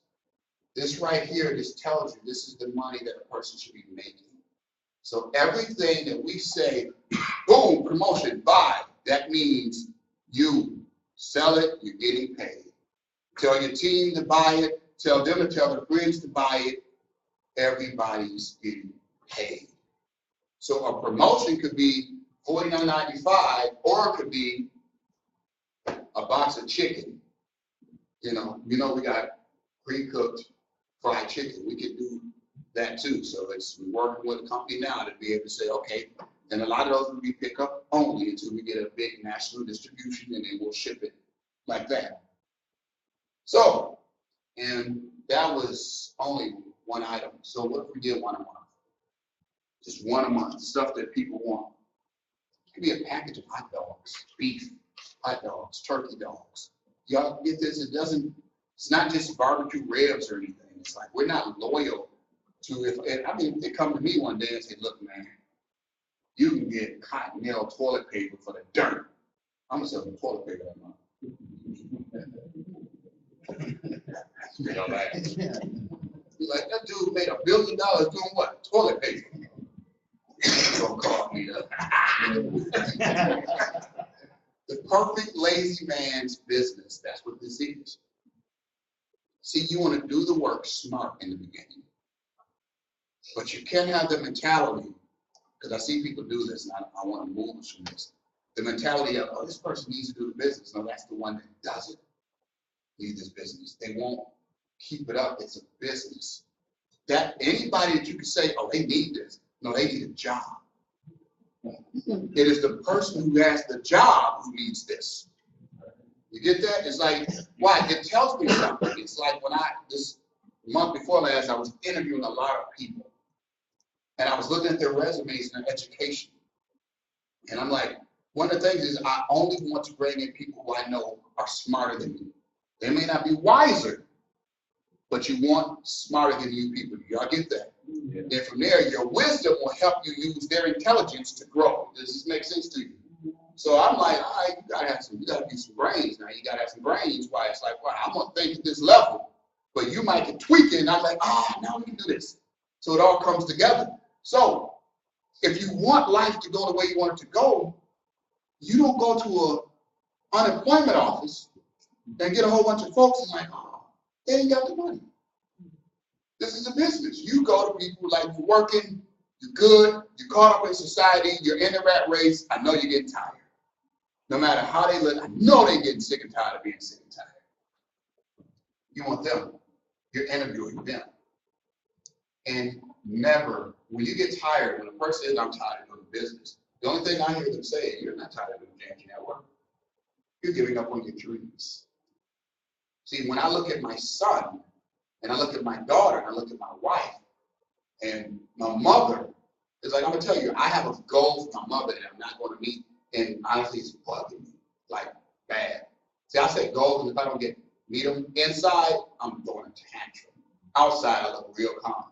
S2: This right here, this tells you this is the money that a person should be making. So everything that we say, boom, promotion, buy, that means you sell it, you're getting paid. Tell your team to buy it, tell them to tell their friends to buy it, everybody's getting paid. So a promotion could be $49.95 or it could be a box of chicken. You know, we got pre-cooked fried chicken. We could do that too. So we're working with a company now to be able to say, okay, and a lot of those will be pick up only until we get a big national distribution and then we'll ship it like that. So, and that was only one item. So what if we did one a month? Just one a month, stuff that people want. It could be a package of hot dogs, beef, hot dogs, turkey dogs. Y'all get this? It's not just barbecue ribs or anything. It's like we're not loyal to it. I mean, they come to me one day and say, look, man, you can get cotton nail toilet paper for the dirt. I'm gonna sell some toilet paper that month. Like that dude made $1 billion doing what? Toilet paper. Don't call me up. The perfect lazy man's business. That's what this is. See, you want to do the work smart in the beginning, but you can't have the mentality. Because I see people do this, and I want to move from this. The mentality of, oh, this person needs to do the business. No, that's the one that doesn't need this business. They won't keep it up. It's a business. That anybody that you can say, oh, they need this. No, they need a job. It is the person who has the job who needs this. You get that? It's like, why? It tells me something. It's like when this month before last, I was interviewing a lot of people. And I was looking at their resumes and their education. And I'm like, one of the things is I only want to bring in people who I know are smarter than me. They may not be wiser, but you want smarter than you people. Y'all get that? Yeah. Then from there, your wisdom will help you use their intelligence to grow. Does this make sense to you? So I'm like, all right, you gotta be some brains now. You gotta have some brains. Why? It's like, well, I'm gonna think at this level, but you might get tweaked and I'm like, now we can do this. So it all comes together. So if you want life to go the way you want it to go, you don't go to an unemployment office and get a whole bunch of folks and like, oh, they ain't got the money. This is a business. You go to people like you're working you're good, you're caught up in society, you're in the rat race, I know you're getting tired. No matter how they look, I know they're getting sick and tired of being sick and tired. You want them. You're interviewing them. And never, when you get tired, when a person says, I'm tired of doing business, the only thing I hear them say is, you're not tired of doing JMG Network. You're giving up on your dreams. See, when I look at my son, and I look at my daughter, and I look at my wife, and my mother, it's like, I'm going to tell you, I have a goal for my mother that I'm not going to meet, and honestly, it's bugging me, like, bad. See, I say goals, and if I don't meet them inside, I'm throwing a tantrum. Outside, I look real calm.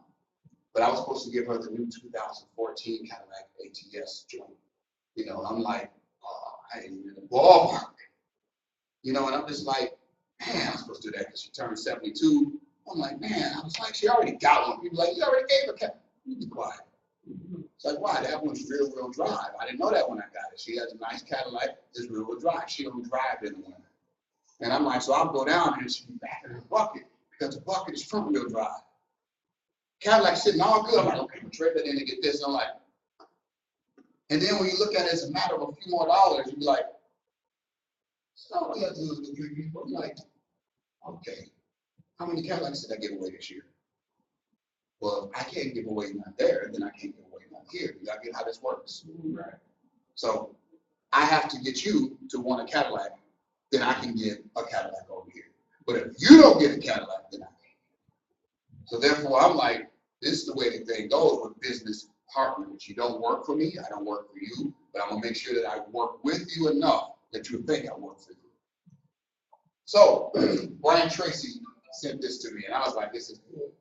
S2: But I was supposed to give her the new 2014 Cadillac ATS joint. You know, I'm like, oh, I ain't even in the ballpark. You know, and I'm just like, man, I'm supposed to do that because she turned 72. I'm like, man, I was like, she already got one. People like, you already gave her Cadillac. You be quiet. It's like, why? That one's rear-wheel drive. I didn't know that when I got it. She has a nice Cadillac, it's rear-wheel drive. She don't drive in the winter. And I'm like, so I'll go down and she'll be back in her bucket because the bucket is front-wheel drive. Cadillac sitting all good. I'm like, okay, I'm trade that in to get this. And I'm like, and then when you look at it as a matter of a few more dollars, you be like, so all we have to do is get 3 people. I'm like, okay, how many Cadillacs did I give away this year? Well, if I can't give away none there, then I can't give away none here. You gotta get how this works. Right. So I have to get you to want a Cadillac, then I can get a Cadillac over here. But if you don't get a Cadillac, then I can't. So therefore, I'm like, this is the way the thing goes with business partners. You don't work for me, I don't work for you, but I'm gonna make sure that I work with you enough that you think I work for you. So Brian Tracy sent this to me, and I was like, this is good.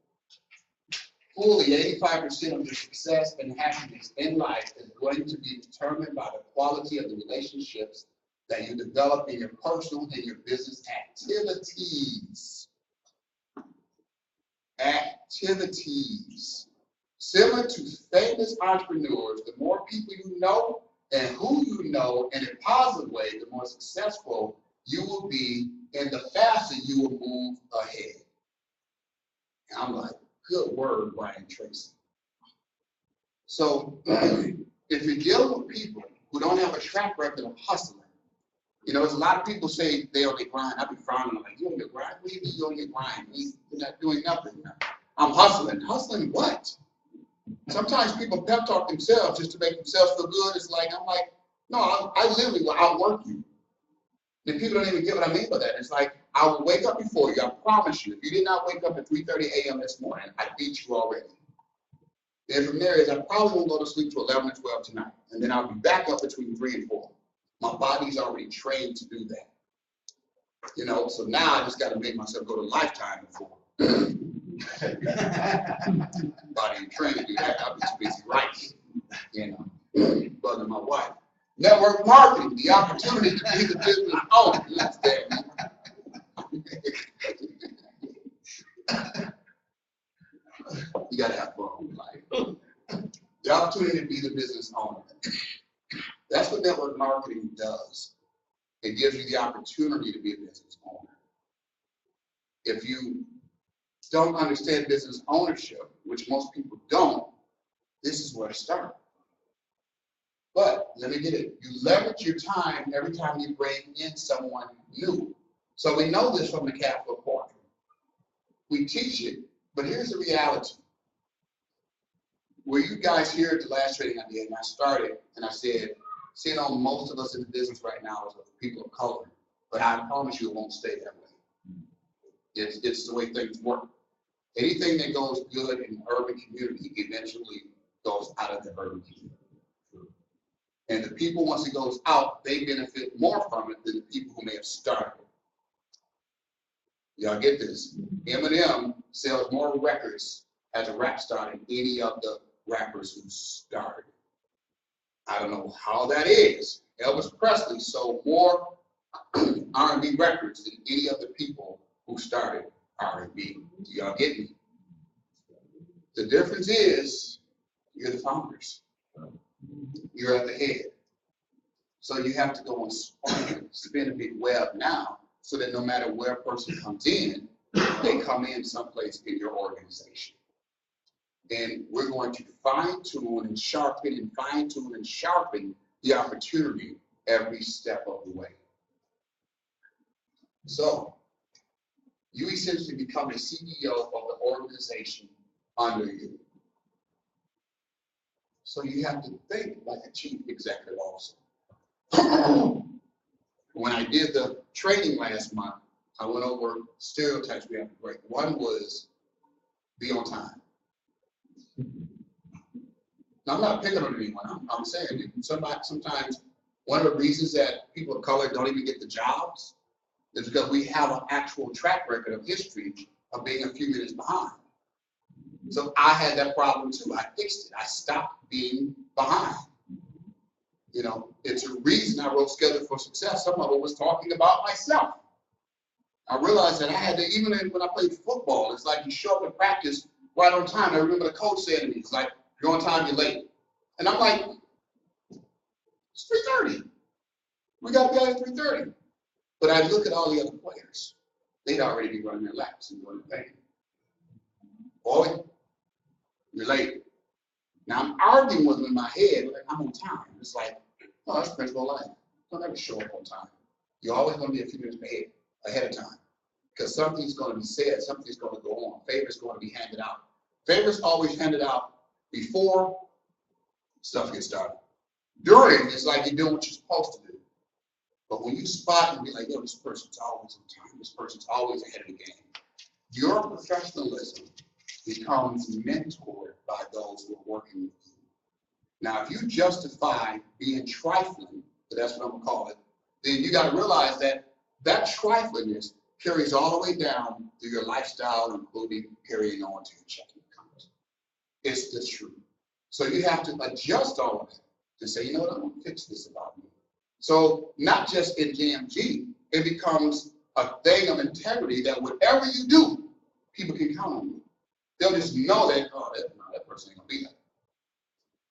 S2: Fully 85% of your success and happiness in life is going to be determined by the quality of the relationships that you develop in your personal and your business activities. Activities. Similar to famous entrepreneurs, the more people you know and who you know in a positive way, the more successful you will be and the faster you will move ahead. And I'm like, good word, Brian Tracy. So if you're dealing with people who don't have a track record of hustling, you know, there's a lot of people say they on their grind. I be frowning, I'm like, you on your grind? What do you mean you on your grind? You're not doing nothing. I'm hustling. Hustling what? Sometimes people pep talk themselves just to make themselves feel good. It's like, I'm like, no, I literally will outwork you. And people don't even get what I mean by that. It's like, I will wake up before you. I promise you. If you did not wake up at 3:30 a.m. this morning, I beat you already. Then from there is I probably won't go to sleep till 11 or 12 tonight. And then I'll be back up between 3 and 4. My body's already trained to do that. You know, so now I just got to make myself go to Lifetime before. Body ain't trained to do that. I'll be too busy writing. You know, bugging my wife. Network marketing, the opportunity to be the business owner. That's that. You gotta have fun with life. The opportunity to be the business owner. That's what network marketing does. It gives you the opportunity to be a business owner. If you don't understand business ownership, which most people don't, this is where to start. But let me get it. You leverage your time every time you bring in someone new. So we know this from the Capital Quadrant. We teach it, but here's the reality. Were you guys here at the last training I did, and I started, and I said, seeing on most of us in the business right now is people of color, but I promise you it won't stay that way. It's the way things work. Anything that goes good in the urban community eventually goes out of the urban community. And the people, once it goes out, they benefit more from it than the people who may have started. Y'all get this? Eminem sells more records as a rap star than any of the rappers who started. I don't know how that is. Elvis Presley sold more R&B records than any of the people who started R&B. Do y'all get me? The difference is you're the founders. You're at the head. So you have to go and spin a big web now so that no matter where a person comes in, they come in someplace in your organization. And we're going to fine-tune and sharpen and fine-tune and sharpen the opportunity every step of the way. So you essentially become a CEO of the organization under you. So you have to think like a chief executive also. When I did the training last month, I went over stereotypes we have to break. One was be on time. Now, I'm not picking on anyone. I'm saying sometimes one of the reasons that people of color don't even get the jobs is because we have an actual track record of history of being a few minutes behind. So I had that problem too. I fixed it. I stopped being behind. You know, it's a reason I wrote Schedule for Success. Some of it was talking about myself. I realized that I had to, even when I played football, it's like you show up in practice right on time. I remember the coach saying to me, it's like, you're on time, you're late. And I'm like, it's 3:30. We got to be out at 3:30. But I look at all the other players. They'd already be running their laps and doing the thing. Boy, you're late. Now I'm arguing with them in my head, like I'm on time. It's like, oh, that's principle life. Don't ever show up on time. You're always going to be a few minutes ahead of time. Because something's going to be said, something's going to go on. Favors going to be handed out. Favors always handed out before stuff gets started. During, it's like you're doing what you're supposed to do. But when you spot and be like, yo, this person's always on time, this person's always ahead of the game, your professionalism becomes mentored by those who are working with you. Now, if you justify being trifling, but that's what I'm gonna call it, then you gotta realize that that triflingness carries all the way down through your lifestyle, including carrying on to your checking account. It's the truth. So you have to adjust all of that to say, you know what, I'm gonna fix this about me. So not just in JMG, it becomes a thing of integrity that whatever you do, people can count on you. They'll just know that, oh, that person ain't gonna be there.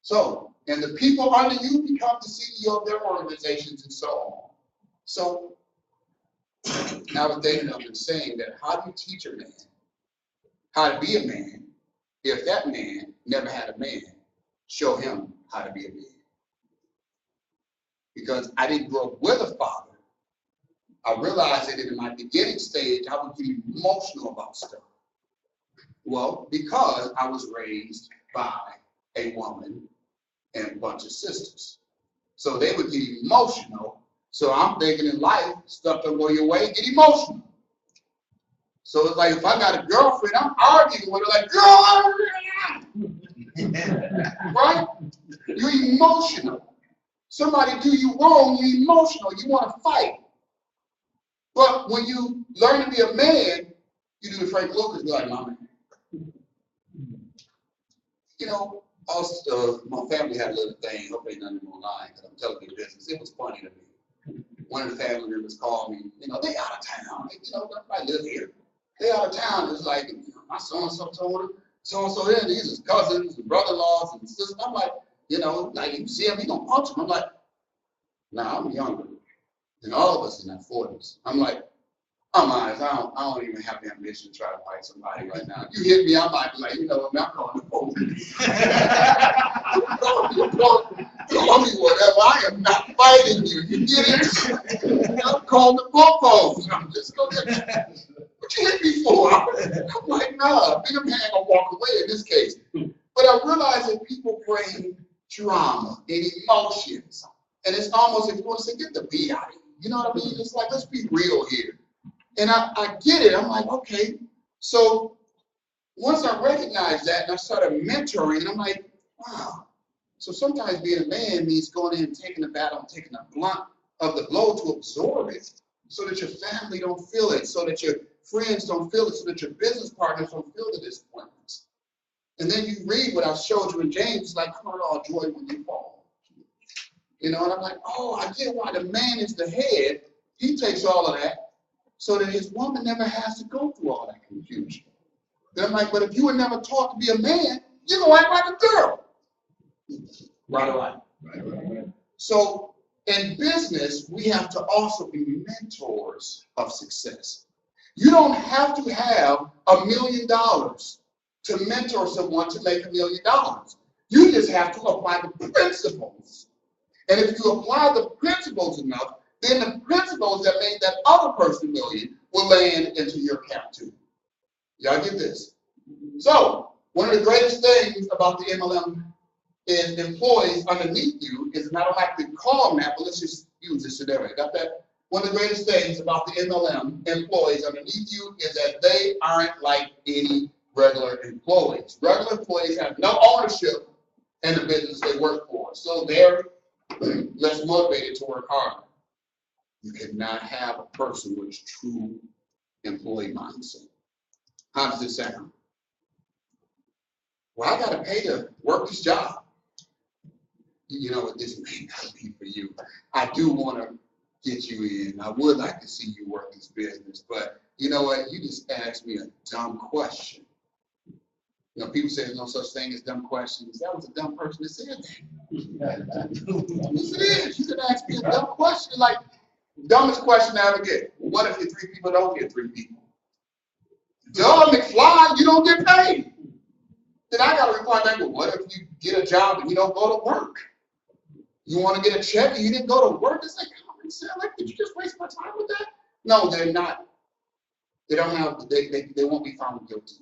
S2: So, and the people under you become the CEO of their organizations and so on. So, now the thing that I've been saying that how do you teach a man how to be a man if that man never had a man show him how to be a man? Because I didn't grow up with a father. I realized that in my beginning stage, I would be emotional about stuff. Well, because I was raised by a woman and a bunch of sisters. So they would get emotional. So I'm thinking in life, stuff don't go your way, get emotional. So it's like if I got a girlfriend, I'm arguing with her like, girl, right? You're emotional. Somebody do you wrong, you're emotional, you want to fight. But when you learn to be a man, you do the Frank Lucas, be like, mama. You know, my family had a little thing, hope ain't nothing online, because I'm telling you business. It was funny to me. One of the family members called me, you know, they out of town. You know, I live here. They out of town. It's like, you know, my so-and-so told him, so-and-so there, these is cousins and brother-in-laws and sisters. I'm like, you know, like you see him, he gonna punch him. I'm like, nah, I'm younger. And all of us in our 40s. I'm like, I'm honest, I don't even have the ambition to try to fight somebody right now. If you hit me, I might be like, you know what, I'm calling the police. Call me whatever, I am not fighting you. You get it? I'm calling the police. I'm just going to, what you hit me for? I'm like, nah, bigger man gonna walk away in this case. But I realize that people bring drama and emotions. And it's almost, if you want to say, get the B out of you. You know what I mean? It's like, let's be real here. And I get it. I'm like, okay. So once I recognized that and I started mentoring, and I'm like, wow. So sometimes being a man means going in and taking the battle and taking the blunt of the blow to absorb it so that your family don't feel it, so that your friends don't feel it, so that your business partners don't feel the disappointments. And then you read what I showed you in James, like, come on, all joy when you fall. You know, and I'm like, oh, I get why the man is the head. He takes all of that so that his woman never has to go through all that confusion. Then I'm like, but if you were never taught to be a man, you're going to act like a girl. Right. So in business, we have to also be mentors of success. You don't have to have $1 million to mentor someone to make $1 million. You just have to apply the principles. And if you apply the principles enough, then the principles that made that other person $1 million will land into your account too. Y'all get this? So, one of the greatest things about the MLM is employees underneath you is not automatically call them that, but let's just use this scenario. Got that? One of the greatest things about the MLM employees underneath you is that they aren't like any regular employees. Regular employees have no ownership in the business they work for, so they're less motivated to work hard. You cannot have a person with true employee mindset. How does it sound? Well, I got to pay to work this job. You know what, this may not be for you. I do want to get you in. I would like to see you work this business, but you know what? You just asked me a dumb question. You know, people say there's no such thing as dumb questions. That was a dumb person that said that. Yes, it is. You can ask me a dumb question, like dumbest question I ever get. What if your 3 people don't get 3 people? Duh, McFly, you don't get paid. Then I got to reply back, well, what if you get a job and you don't go to work? You want to get a check and you didn't go to work? It's like, common sense. Like, did you just waste my time with that? No, they're not. They don't have, they won't be found guilty.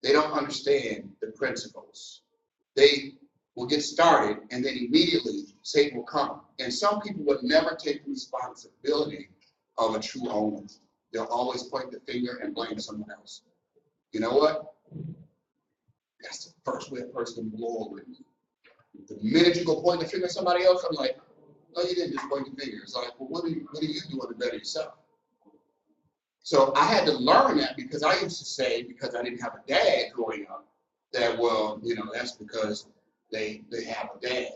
S2: They don't understand the principles. They will get started and then immediately Satan will come. And some people would never take the responsibility of a true owner. They'll always point the finger and blame someone else. You know what? That's the first way a person can blow over me. The minute you go point the finger at somebody else, I'm like, no, you didn't just point the finger. It's like, well, what are you doing to better yourself? So I had to learn that because I used to say, because I didn't have a dad growing up, that, well, you know, that's because they have a dad,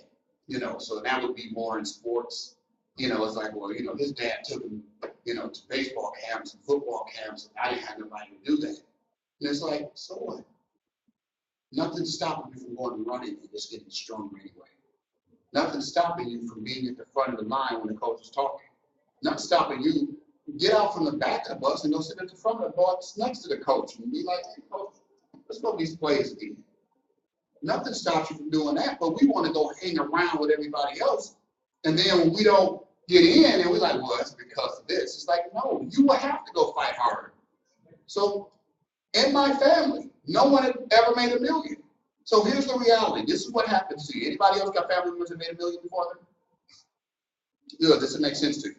S2: you know, so that would be more in sports. You know, it's like, well, you know, his dad took him, you know, to baseball camps and football camps, and I didn't have nobody to do that. And it's like, so what? Nothing's stopping you from going and running and just getting stronger anyway. Nothing's stopping you from being at the front of the line when the coach is talking. Nothing stopping you. Get out from the back of the bus and go sit at the front of the bus next to the coach and be like, hey, coach, let's go these plays again. Nothing stops you from doing that, but we want to go hang around with everybody else. And then when we don't get in and we're like, well, it's because of this. It's like, no, you will have to go fight harder. So in my family, no one had ever made $1 million. So here's the reality. This is what happens to you. Anybody else got family members that made $1 million before them? Good, this will make sense to you.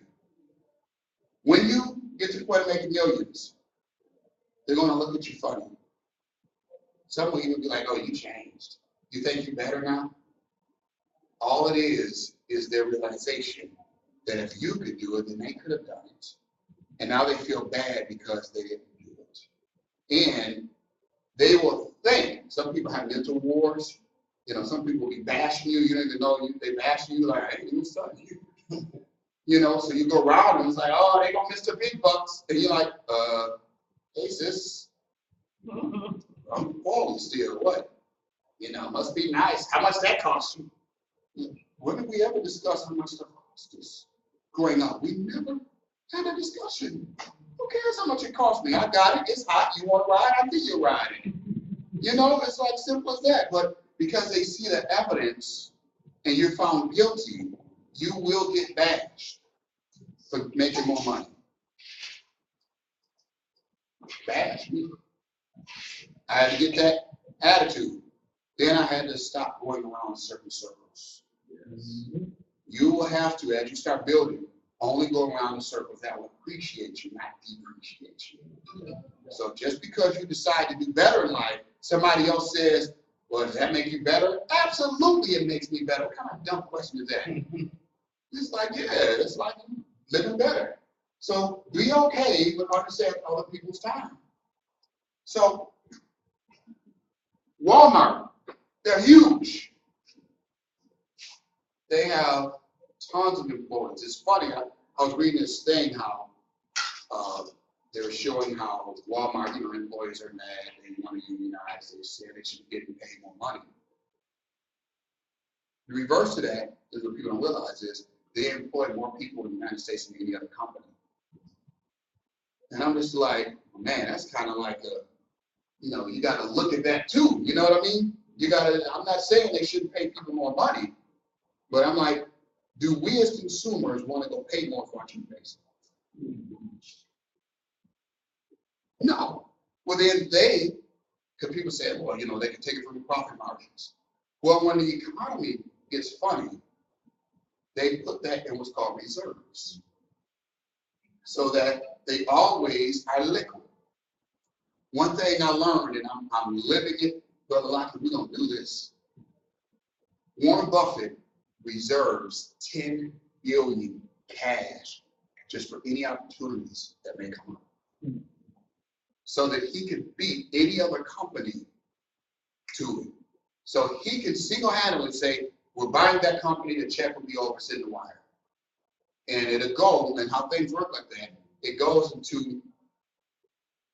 S2: When you get to the point of making millions, they're going to look at you funny. Some will even be like, oh, you changed. You think you're better now? All it is their realization that if you could do it, then they could have done it. And now they feel bad because they didn't do it. And they will think, some people have mental wars. You know, some people will be bashing you. You don't even know they bashing you like, hey, you son, you. You know, so you go around and it's like, oh, they gonna miss the big bucks. And you're like, hey sis, I'm falling still, what? You know, must be nice. How much that cost you? When did we ever discuss how much stuff cost us growing up? We never had a discussion. Who cares how much it cost me? I got it, it's hot, you wanna ride, I think you're riding. You know, it's like simple as that. But because they see the evidence and you're found guilty, you will get bashed for making more money. Bash me. I had to get that attitude. Then I had to stop going around certain circles. Yes. You will have to, as you start building, only go around in circles that will appreciate you, not depreciate you. So just because you decide to do better in life, somebody else says, well, does that make you better? Absolutely, it makes me better. What kind of dumb question is that? It's like, yeah, it's like living better. So be okay with understanding other people's time. So Walmart, they're huge. They have tons of employees. It's funny, I was reading this thing how they were showing how Walmart, you know, employees are mad, they want to unionize, they said they should be getting paid more money. The reverse to that is what people don't realize is they employ more people in the United States than any other company. And I'm just like, man, that's kind of like you got to look at that too. You know what I mean? I'm not saying they shouldn't pay people more money, but I'm like, do we as consumers want to go pay more for our toothpaste? No. Well, then because people say, well, they can take it from the profit margins. Well, when the economy gets funny, they put that in what's called reserves, so that they always are liquid. One thing I learned, and I'm living it, Brother Lockett, we're going to do this. Warren Buffett reserves $10 billion cash just for any opportunities that may come up, so that he could beat any other company to it. So he can single-handedly say, we're buying that company, the check will be over, send the wire. And it'll go, and how things work like that, it goes into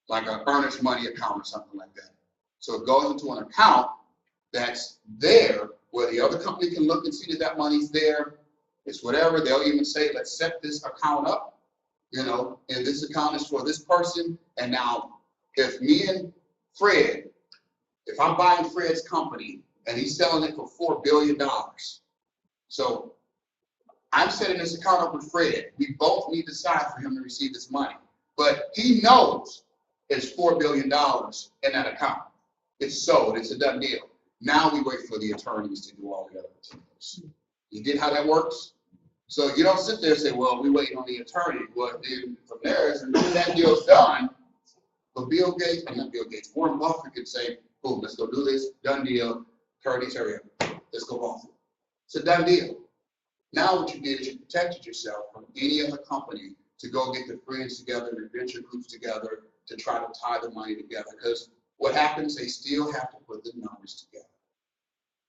S2: like an earnest money account or something like that. So it goes into an account that's there where the other company can look and see that money's there. It's whatever. They'll even say, let's set this account up, and this account is for this person. And now if me and Fred, if I'm buying Fred's company and he's selling it for $4 billion, so I'm setting this account up with Fred. We both need to sign for him to receive this money. But he knows it's $4 billion in that account. It's sold. It's a done deal. Now we wait for the attorneys to do all the other materials. You get how that works? So you don't sit there and say, well, we're waiting on the attorney. Well, then from there, as soon as that deal's done, but Warren Buffett could say, boom, let's go do this, done deal, attorneys, hurry up, let's go off. It's a done deal. Now what you did is you protected yourself from any other company to go get the friends together, the venture groups together, to try to tie the money together. Because what happens, they still have to put the numbers together.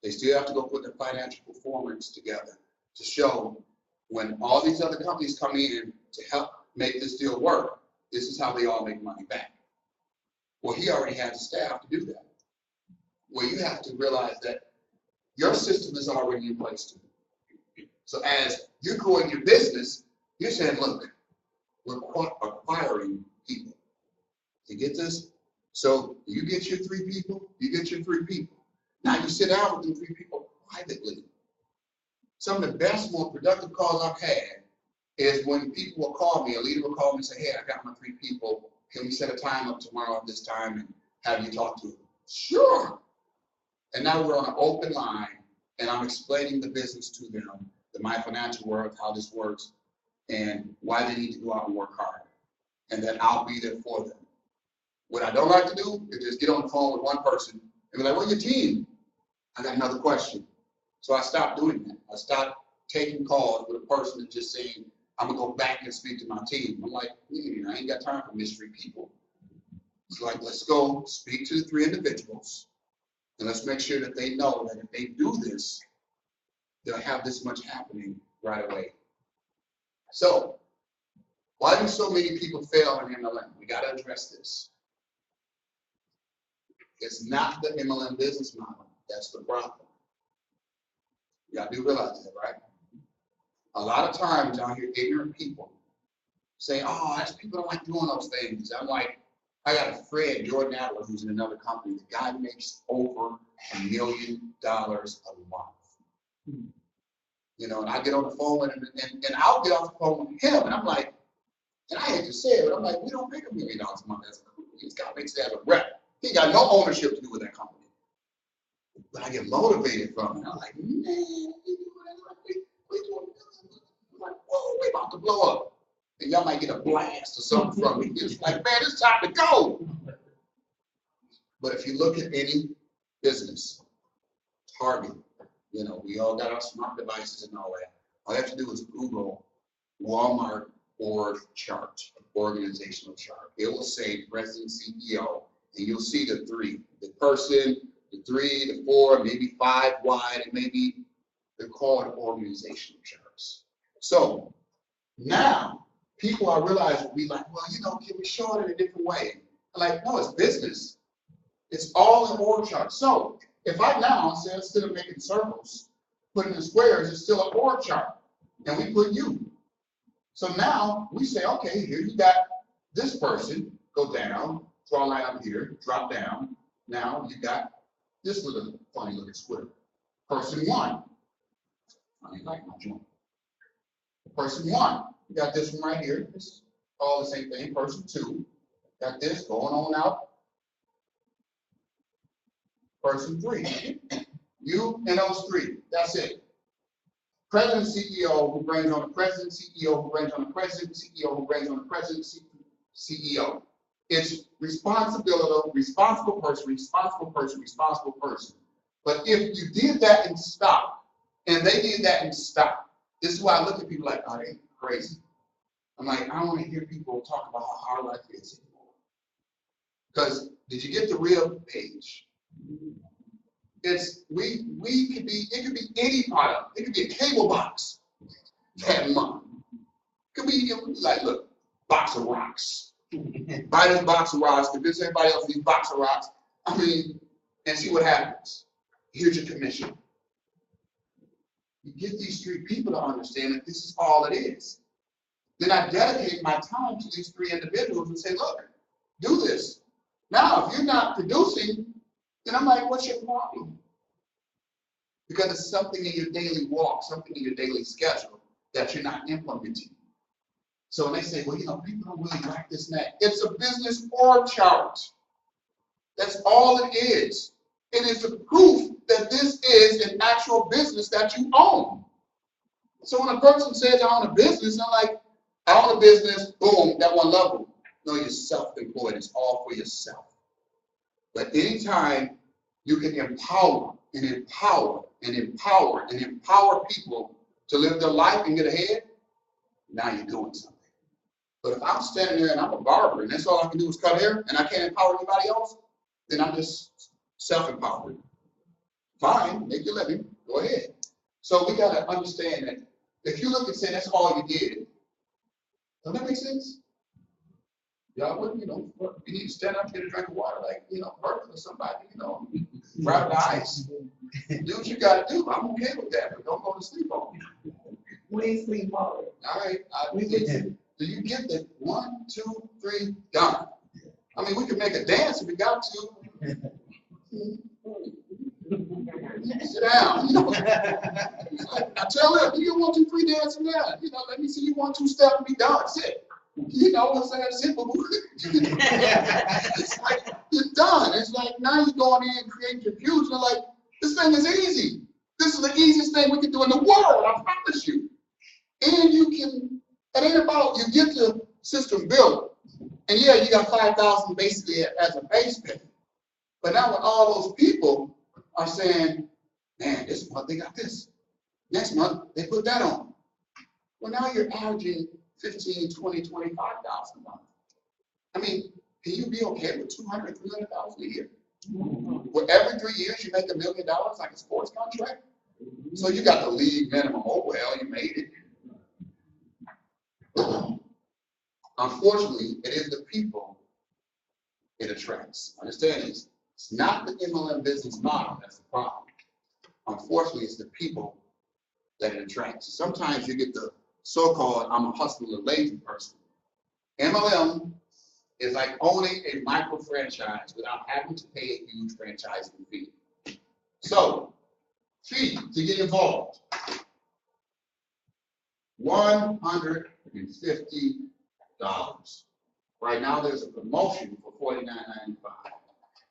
S2: They still have to go put the financial performance together to show when all these other companies come in to help make this deal work, this is how they all make money back. Well, he already had the staff to do that. Well, you have to realize that your system is already in place too. So as you're growing your business, you're saying, look, we're acquiring people. You get this? So you get your 3 people, you get your 3 people. Now you sit down with them 3 people privately. Some of the best, more productive calls I've had is when people will call me, a leader will call me and say, hey, I got my 3 people. Can we set a time up tomorrow at this time and have you talk to them? Sure. And now we're on an open line and I'm explaining the business to them, the My Financial World, how this works, and why they need to go out and work hard. And that I'll be there for them. What I don't like to do is just get on the phone with one person and be like, where's your team? I got another question. So I stopped doing that. I stopped taking calls with a person and just saying, I'm gonna go back and speak to my team. I'm like, I ain't got time for mystery people. It's like, let's go speak to the 3 individuals and let's make sure that they know that if they do this, they'll have this much happening right away. So why do so many people fail in MLM? We gotta address this. It's not the MLM business model. That's the problem. Y'all do realize that, right? A lot of times y'all hear ignorant people say, oh, that's people don't like doing those things. I'm like, I got a friend, Jordan Adler, who's in another company. The guy makes over $1 million a month. And I get on the phone with him, and I'll get off the phone with him, and I'm like, and I hate to say it, but I'm like, we don't make $1 million a month as a company. This guy makes it as a rep. He got no ownership to do with that company. But I get motivated from it. I'm like, man, I'm like, whoa, we about to blow up. And y'all might get a blast or something from me. It's like, man, it's time to go. But if you look at any business, Target, we all got our smart devices and all that. All you have to do is Google Walmart org chart, organizational chart. It will say president, CEO, and you'll see the 3, the person, the 3, the 4, maybe 5 wide, and maybe they're called organizational charts. So now people are realizing, be like, well, can we show it in a different way? I'm like, no, it's business. It's all in org charts. So if I now say, instead of making circles, putting in squares, it's still an org chart. And we put you. So now we say, okay, here you got this person, go down, draw a line up here, drop down. Now you got this little funny looking square. Person one. I ain't like my joint. Person one. You got this one right here. It's all the same thing. Person two. Got this going on out. Person three. You and those three. That's it. President, CEO who brings on the president, CEO who brings on the president, CEO who brings on the president, CEO. It's responsibility, responsible person, responsible person, responsible person. But if you did that and stopped, and they did that and stopped, this is why I look at people like, oh, they crazy. I'm like, I don't want to hear people talk about how hard life is anymore. Because did you get the real page? It's we could be, it could be any product. It could be a cable box that month. It could be like, look, box of rocks. Buy this box of rocks, convince everybody else these box of rocks. I mean, and see what happens. Here's your commission. You get these three people to understand that this is all it is. Then I dedicate my time to these three individuals and say, look, do this. Now, if you're not producing, then I'm like, what's your problem? Because it's something in your daily walk, something in your daily schedule that you're not implementing. So when they say, well, you know, people don't really like this and that, it's a business org chart. That's all it is. It is the proof that this is an actual business that you own. So when a person says, I own a business, I'm like, I own a business, boom, that one level. No, you're self-employed. It's all for yourself. But anytime you can empower and empower and empower and empower people to live their life and get ahead, now you're doing something. But if I'm standing there and I'm a barber and that's all I can do is cut hair and I can't empower anybody else, then I'm just self-empowered. Fine, make your living, go ahead. So we got to understand that if you look and say that's all you did, does that make sense? Y'all wouldn't, you know, you need to stand up, get a drink of water, like, you know, Bertha or somebody, you know, grab the ice. Do what you got to do. I'm okay with that, but don't go to sleep on me.
S3: We ain't sleep on it.
S2: All right, do you get that? 1, 2, 3, done. I mean, we can make a dance if we got to. Sit down. You know, I tell her, do you 1, 2, 3 dance now? You know, let me see you 1, 2 step and be done. Sit. You know what I'm saying? Simple. It's like you're done. It's like now you're going in and creating confusion. Like this thing is easy. This is the easiest thing we can do in the world. I promise you. And you can. It ain't about you get the system built, and yeah, you got 5,000 basically as a base pay. But now when all those people are saying, man, this month they got this. Next month they put that on. Well, now you're averaging 15, 20, 25,000 a month. I mean, can you be okay with 200, 300,000 a year? Well, every 3 years you make $1 million like a sports contract? So you got the league minimum. Oh, well, you made it. Unfortunately, it is the people it attracts. Understand this? It's not the MLM business model that's the problem. Unfortunately, it's the people that it attracts. Sometimes you get the so-called I'm a hustler, lazy person. MLM is like owning a micro franchise without having to pay a huge franchising fee. So, fee to get involved, $150. Right now, there's a promotion for $49.95.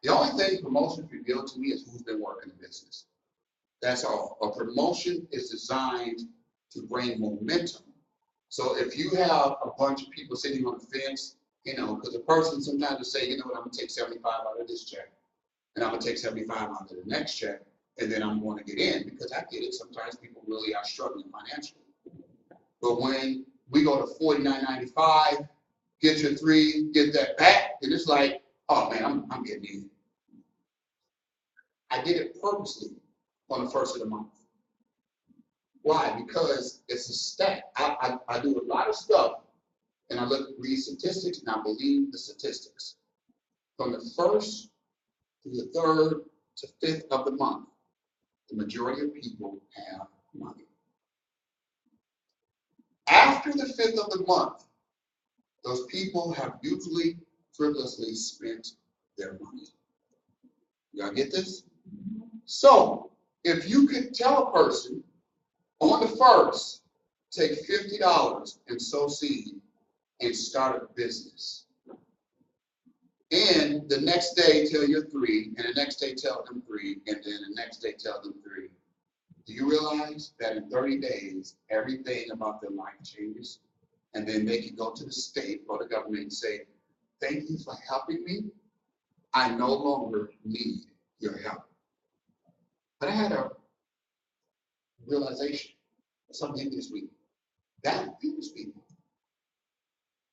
S2: The only thing promotion revealed to me is who's been working the business. That's all. A promotion is designed to bring momentum. So if you have a bunch of people sitting on the fence, you know, because a person sometimes will say, you know what, I'm going to take 75 out of this check, and I'm going to take 75 out of the next check, and then I'm going to get in, because I get it. Sometimes people really are struggling financially. But when we go to $49.95, get your 3, get that back, and it's like, oh man, I'm getting in. I did it purposely on the first of the month. Why? Because it's a stat. I do a lot of stuff, and I read statistics, and I believe the statistics. From the 1st to the 3rd to 5th of the month, the majority of people have money. After the 5th of the month, those people have usually frivolously spent their money. Y'all get this? So, if you could tell a person on the first, take $50 and sow seed and start a business. And the next day tell your 3, and the next day tell them 3, and then the next day tell them 3. Do you realize that in 30 days, everything about their life changes? And then they can go to the state or the government and say, thank you for helping me. I no longer need your help. But I had a realization of something this week. That feeds people.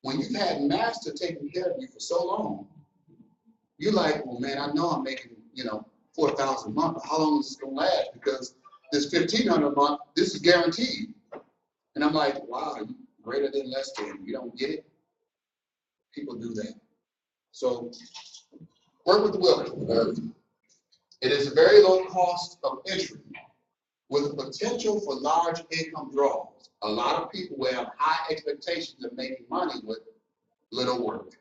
S2: When you've had master taking care of you for so long, you're like, well, man, I know I'm making, $4,000 a month. How long is this going to last? Because this $1,500 a month, this is guaranteed. And I'm like, wow, greater than, less than. You don't get it? People do that. So work with the willing. It is a very low cost of entry with the potential for large income draws. A lot of people will have high expectations of making money with little work.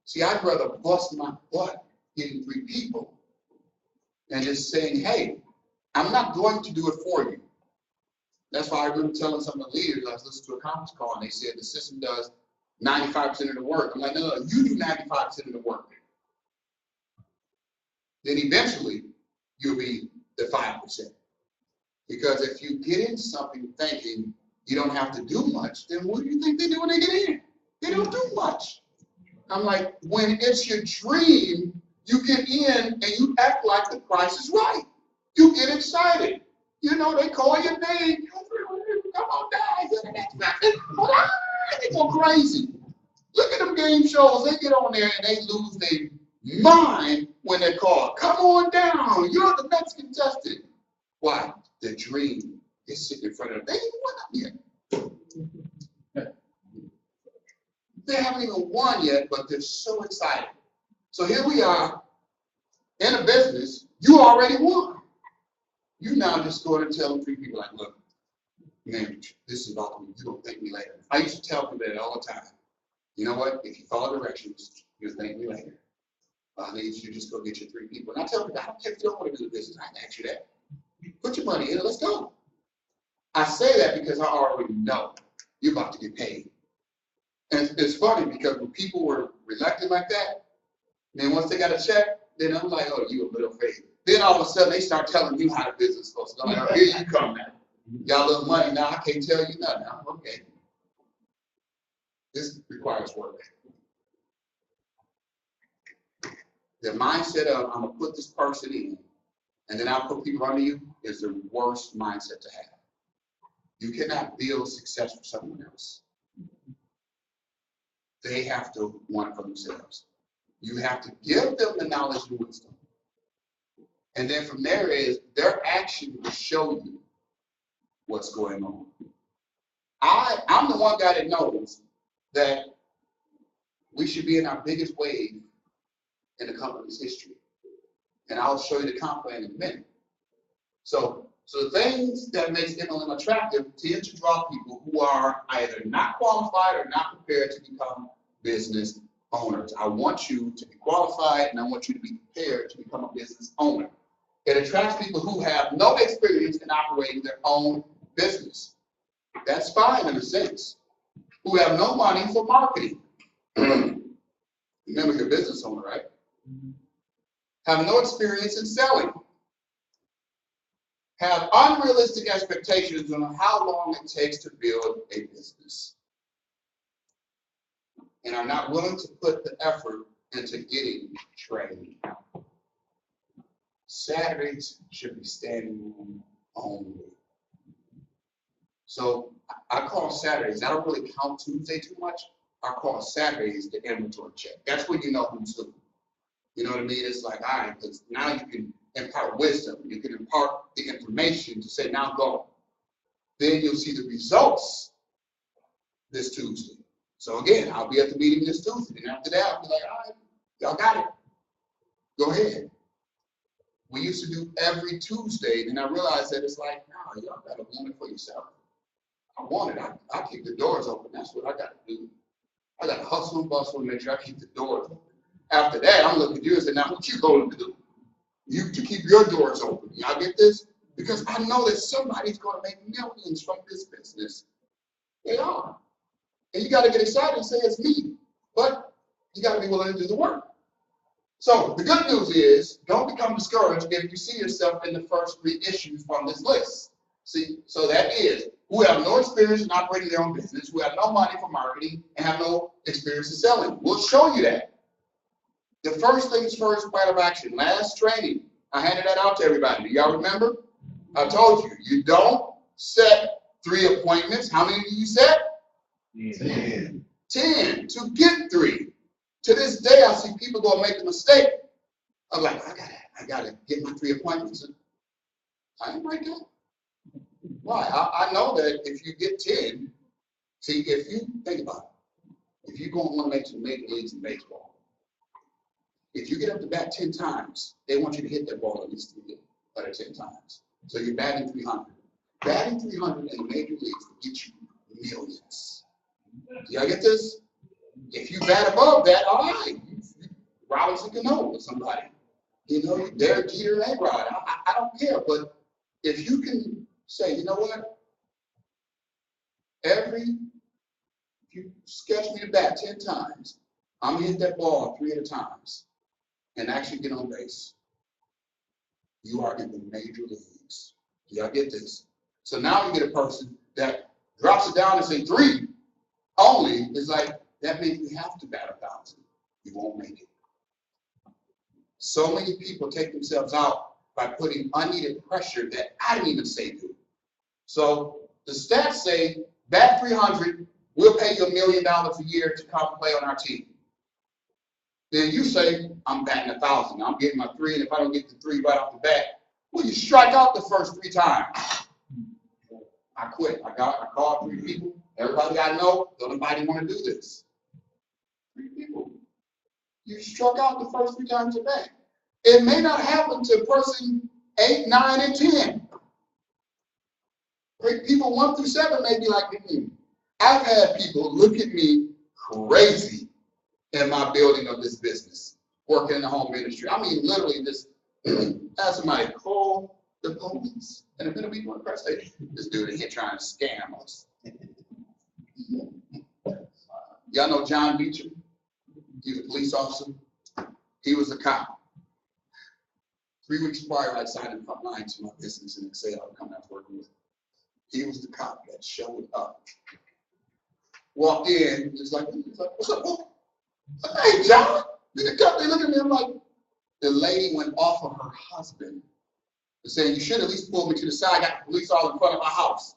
S2: See, I'd rather bust my butt getting 3 people and just saying, hey, I'm not going to do it for you. That's why I remember telling some of the leaders, I was listening to a conference call, and they said the system does 95% of the work. I'm like, no, you do 95% of the work. Then eventually, you'll be the 5%. Because if you get into something thinking you don't have to do much, then what do you think they do when they get in? They don't do much. I'm like, when it's your dream, you get in and you act like the price is right. You get excited. They call your name. Come on down. You're the next person. They go crazy. Look at them game shows. They get on there and they lose their mind when they're called. Come on down. You're the next contestant. Why? The dream is sitting in front of them. They ain't won yet. They haven't even won yet, but they're so excited. So here we are in a business. You already won. You now just go and tell 3 people, like, look, man, this is about me. You're going to thank me later. I used to tell people that all the time. You know what? If you follow directions, you'll thank me later. I need you just go get your 3 people. And I tell people, I don't care if you don't want to do the business. I can ask you that. Put your money in it. Let's go. I say that because I already know you're about to get paid. And it's funny because when people were reluctant like that, then once they got a check, then I'm like, oh, you a little fake. Then all of a sudden they start telling you how the business is supposed to go. Like, oh, here you come now. Got a little money now. I can't tell you nothing. I'm okay. This requires work. The mindset of I'm gonna put this person in, and then I'll put people under you is the worst mindset to have. You cannot build success for someone else. They have to want it for themselves. You have to give them the knowledge and wisdom. And then from there is their action will show you what's going on. I'm the one guy that knows that we should be in our biggest wave in the company's history. And I'll show you the comp plan in a minute. So the things that makes MLM attractive tend to draw people who are either not qualified or not prepared to become business owners. I want you to be qualified and I want you to be prepared to become a business owner. It attracts people who have no experience in operating their own business. That's fine in a sense. Who have no money for marketing. Remember, you're a business owner, right? Have no experience in selling. Have unrealistic expectations on how long it takes to build a business. And are not willing to put the effort into getting trained. Saturdays should be standing room only. So I call Saturdays, I don't really count Tuesday too much. I call Saturdays the inventory check. That's when you know who's who. You know what I mean? It's like, all right, because now you can impart wisdom. You can impart the information to say, now go. Then you'll see the results this Tuesday. So again, I'll be at the meeting this Tuesday. And after that, I'll be like, all right, y'all got it. Go ahead. We used to do every Tuesday, and I realized that it's like, no, y'all got to want it for yourself. I want it. I keep the doors open. That's what I got to do. I got to hustle and bustle and make sure I keep the doors open. After that, I'm looking at you and say, now what you going to do? You to keep your doors open. Y'all get this? Because I know that somebody's going to make millions from this business. They are. And you got to get excited and say it's me. But you got to be willing to do the work. So the good news is, don't become discouraged if you see yourself in the first 3 issues from this list. See, so that is, who have no experience in operating their own business, who have no money for marketing, and have no experience in selling. We'll show you that. The first things first, plan of action. Last training, I handed that out to everybody. Do y'all remember? I told you, you don't set 3 appointments. How many do you set? 10. 10 to get 3. To this day, I see people go and make a mistake. I'm like, I gotta get my 3 appointments. I ain't right there. Why? I know that if you get 10, see, if you think about it, if you go and want to make some major leagues in baseball, if you get up to bat 10 times, they want you to hit that ball at least 3 out of 10 times. So you're batting 300. Batting 300 in the major leagues will get you millions. Do y'all get this? If you bat above that, all right. Robinson Cano with somebody. You know, Derek Jeter and A-Rod. I don't care. But if you can say, you know what? If you sketch me to bat 10 times, I'm going to hit that ball 3 at a time and actually get on base. You are in the major leagues. Do y'all get this? So now you get a person that drops it down and say 3 only. Is like, that means we have to bat 1,000. You won't make it. So many people take themselves out by putting unneeded pressure that I didn't even say do. So the stats say, bat 300, we'll pay you $1 million a year to come play on our team. Then you say, I'm batting 1,000. I'm getting my 3, and if I don't get the 3 right off the bat, well, you strike out the first 3 times. I quit. I called 3 people. Everybody I know, don't nobody want to do this. 3 people. You struck out the first 3 times at bat. It may not happen to person 8, 9, and 10. People 1 through 7 may be like, I've had people look at me crazy in my building of this business, working in the home industry. I mean, literally just have somebody call the police. And if it'll be one press station, this dude in here trying to scam us. Y'all know John Beecham? He's a police officer. He was a cop. 3 weeks prior, I signed him front line to my business in Excel to come out working with him. He was the cop that showed up. Walked in, just like, what's up? Oh, hey, John. They look at me, I'm like, the lady went off of her husband, saying, you should at least pull me to the side. I got the police all in front of my house.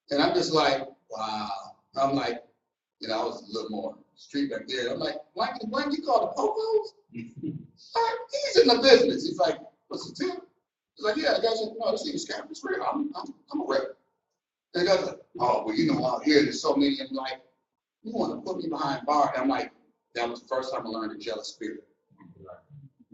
S2: And I'm just like, wow. I'm like, you know, I was a little more street back there. I'm like, why you call the Popos? He's in the business. He's like, what's the tip? He's like, yeah, the guy said, no, this thing is scam. It's real. I'm a rep. And the guy's like, oh, well, you know, out here, there's so many. I'm like, you want to put me behind bar? And I'm like, that was the first time I learned a jealous spirit.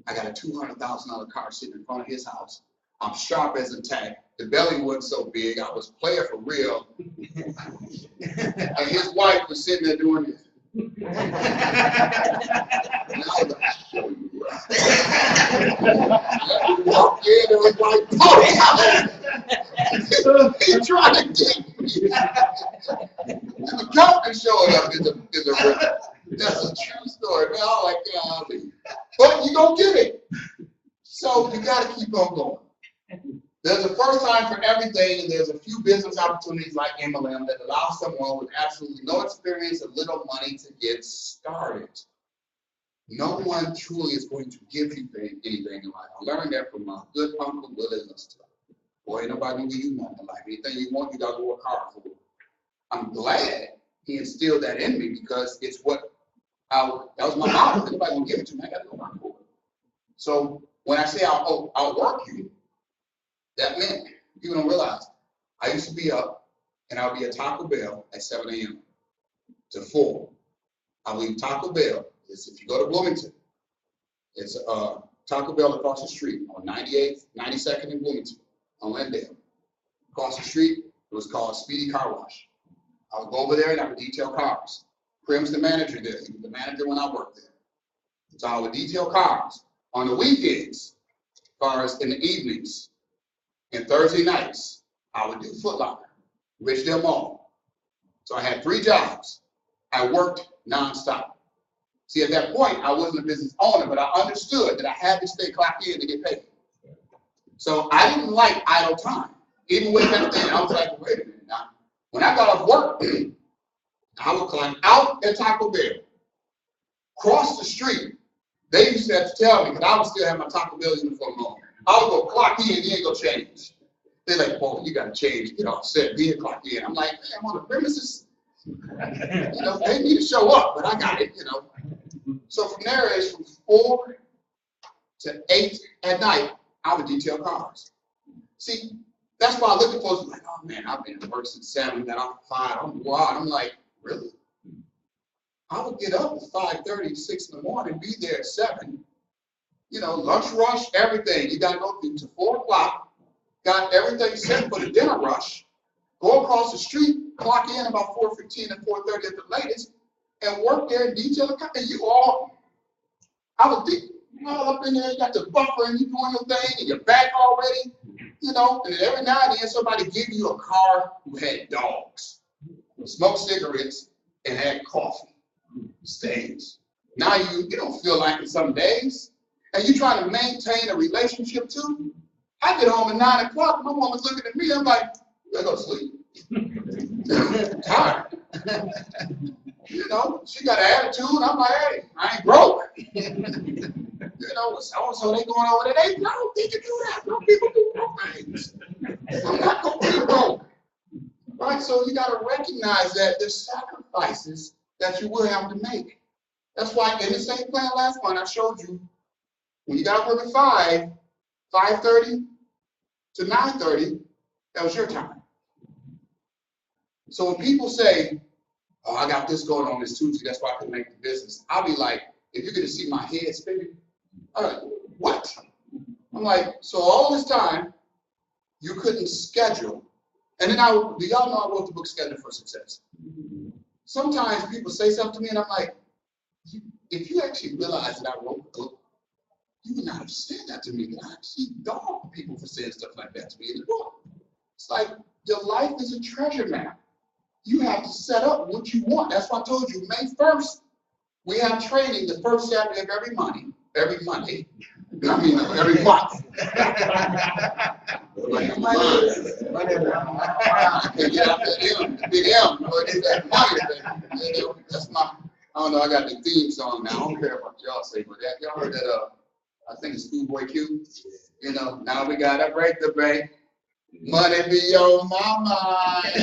S2: I got a $200,000 car sitting in front of his house. I'm sharp as a tack. The belly wasn't so big. I was player for real. And his wife was sitting there doing this. And I was like, show you. Walked in, it was like, he tried to get me. The company showing up is a real. That's a true story, man. I'm like, golly. But you don't get it. So you got to keep on going. There's a first time for everything, and there's a few business opportunities like MLM that allow someone with absolutely no experience and little money to get started. No one truly is going to give you anything in life. I learned that from my good uncle, Willie Lister. Boy, ain't nobody gonna give you nothing in life. Anything you want, you got to work hard for. I'm glad he instilled that in me because it's what that was my motto. Anybody gonna give it to me, I got to go work for it. So when I say I'll work you, that meant, you don't realize, I used to be up and I'll be at Taco Bell at 7 a.m. to 4. I leave Taco Bell. If you go to Bloomington, it's Taco Bell across the street on 98th, 92nd in Bloomington, on Lindale. Across the street, it was called Speedy Car Wash. I would go over there and I would detail cars. Prim's the manager there. He was the manager when I worked there. So I would detail cars on the weekends, cars in the evenings, and Thursday nights. I would do Foot Locker, Richdale Mall. So I had 3 jobs. I worked nonstop. See, at that point, I wasn't a business owner, but I understood that I had to stay clocked in to get paid. So I didn't like idle time. Even way back then, I was like, wait a minute now. When I got off work, I would climb out at Taco Bell, cross the street. They used to have to tell me, because I would still have my Taco Bell uniform on. I would go clock in, then go change. They're like, "Whoa, you got to change, get off set, then clock in." I'm like, "I'm on the premises." You know, they need to show up, but I got it, you know. So from there, it's from 4 to 8 at night, I would detail cars. See, that's why I look at folks like, "Oh man, I've been at work since 7, got off at 5, I'm wild." I'm like, really? I would get up at 5:30, 6 in the morning, be there at 7. You know, lunch rush, everything. You got to go through to 4 o'clock. Got everything set for the dinner rush. Go across the street, clock in about 4:15 and 4:30 at the latest, and work there and detail the car. And you all, I would think, you all up in there, you got the buffer and you doing your thing and you're back already, you know. And every now and then somebody give you a car who had dogs, smoked cigarettes, and had coffee stains. Now you don't feel like it some days, and you trying to maintain a relationship too. I get home at 9 o'clock, my woman's looking at me, I'm like, you gotta go to sleep. I'm tired. You know, she got an attitude, I'm like, hey, I ain't broke. You know, so they going over there, no, they can do that. No, people do wrong things. I'm not gonna be broke. Right, so you gotta recognize that there's sacrifices that you will have to make. That's why in the same plan last month, I showed you, when you got up at 5:30 to 9:30, that was your time. So when people say, "Oh, I got this going on this Tuesday, that's why I couldn't make the business," I'll be like, if you're gonna see my head spinning, all right, what? I'm like, so all this time, you couldn't schedule. And then do y'all know I wrote the book Schedule for Success? Sometimes people say something to me and I'm like, if you actually realize that I wrote the book, you would not have said that to me. I actually dog people for saying stuff like that to me in the book. It's like your life is a treasure map. You have to set up what you want. That's why I told you May 1st, we have training the first Saturday of every Monday. Every month. Like, I can't get out the big M, but it's that money thing. You know, that's my, I don't know, I got the theme song now. I don't care what y'all say, but that, y'all heard that, I think it's Schoolboy Q. You know, now we gotta break the bank. Money be on my mind.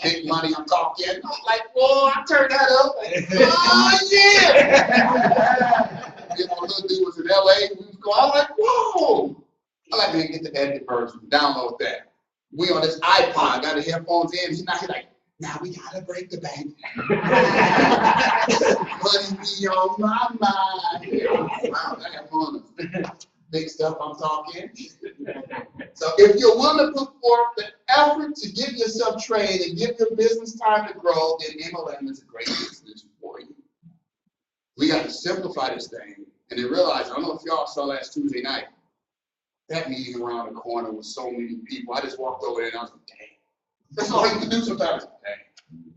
S2: Big money I'm talking. I'm like, whoa, I turned that up. Oh, yeah. You know, little dude was in LA. We was going, I was like, whoa. I like to get the edited version, download that. We on this iPod, got the headphones in. He's like, now we gotta break the bank. Money be on my mind. Wow, I have fun. Big stuff I'm talking. So if you're willing to put forth the effort to give yourself trained and give your business time to grow, then MLM is a great business for you. We got to simplify this thing and then realize, I don't know if y'all saw last Tuesday night, that meeting around the corner with so many people. I just walked over there and I was like, dang. That's all you can do sometimes. Dang.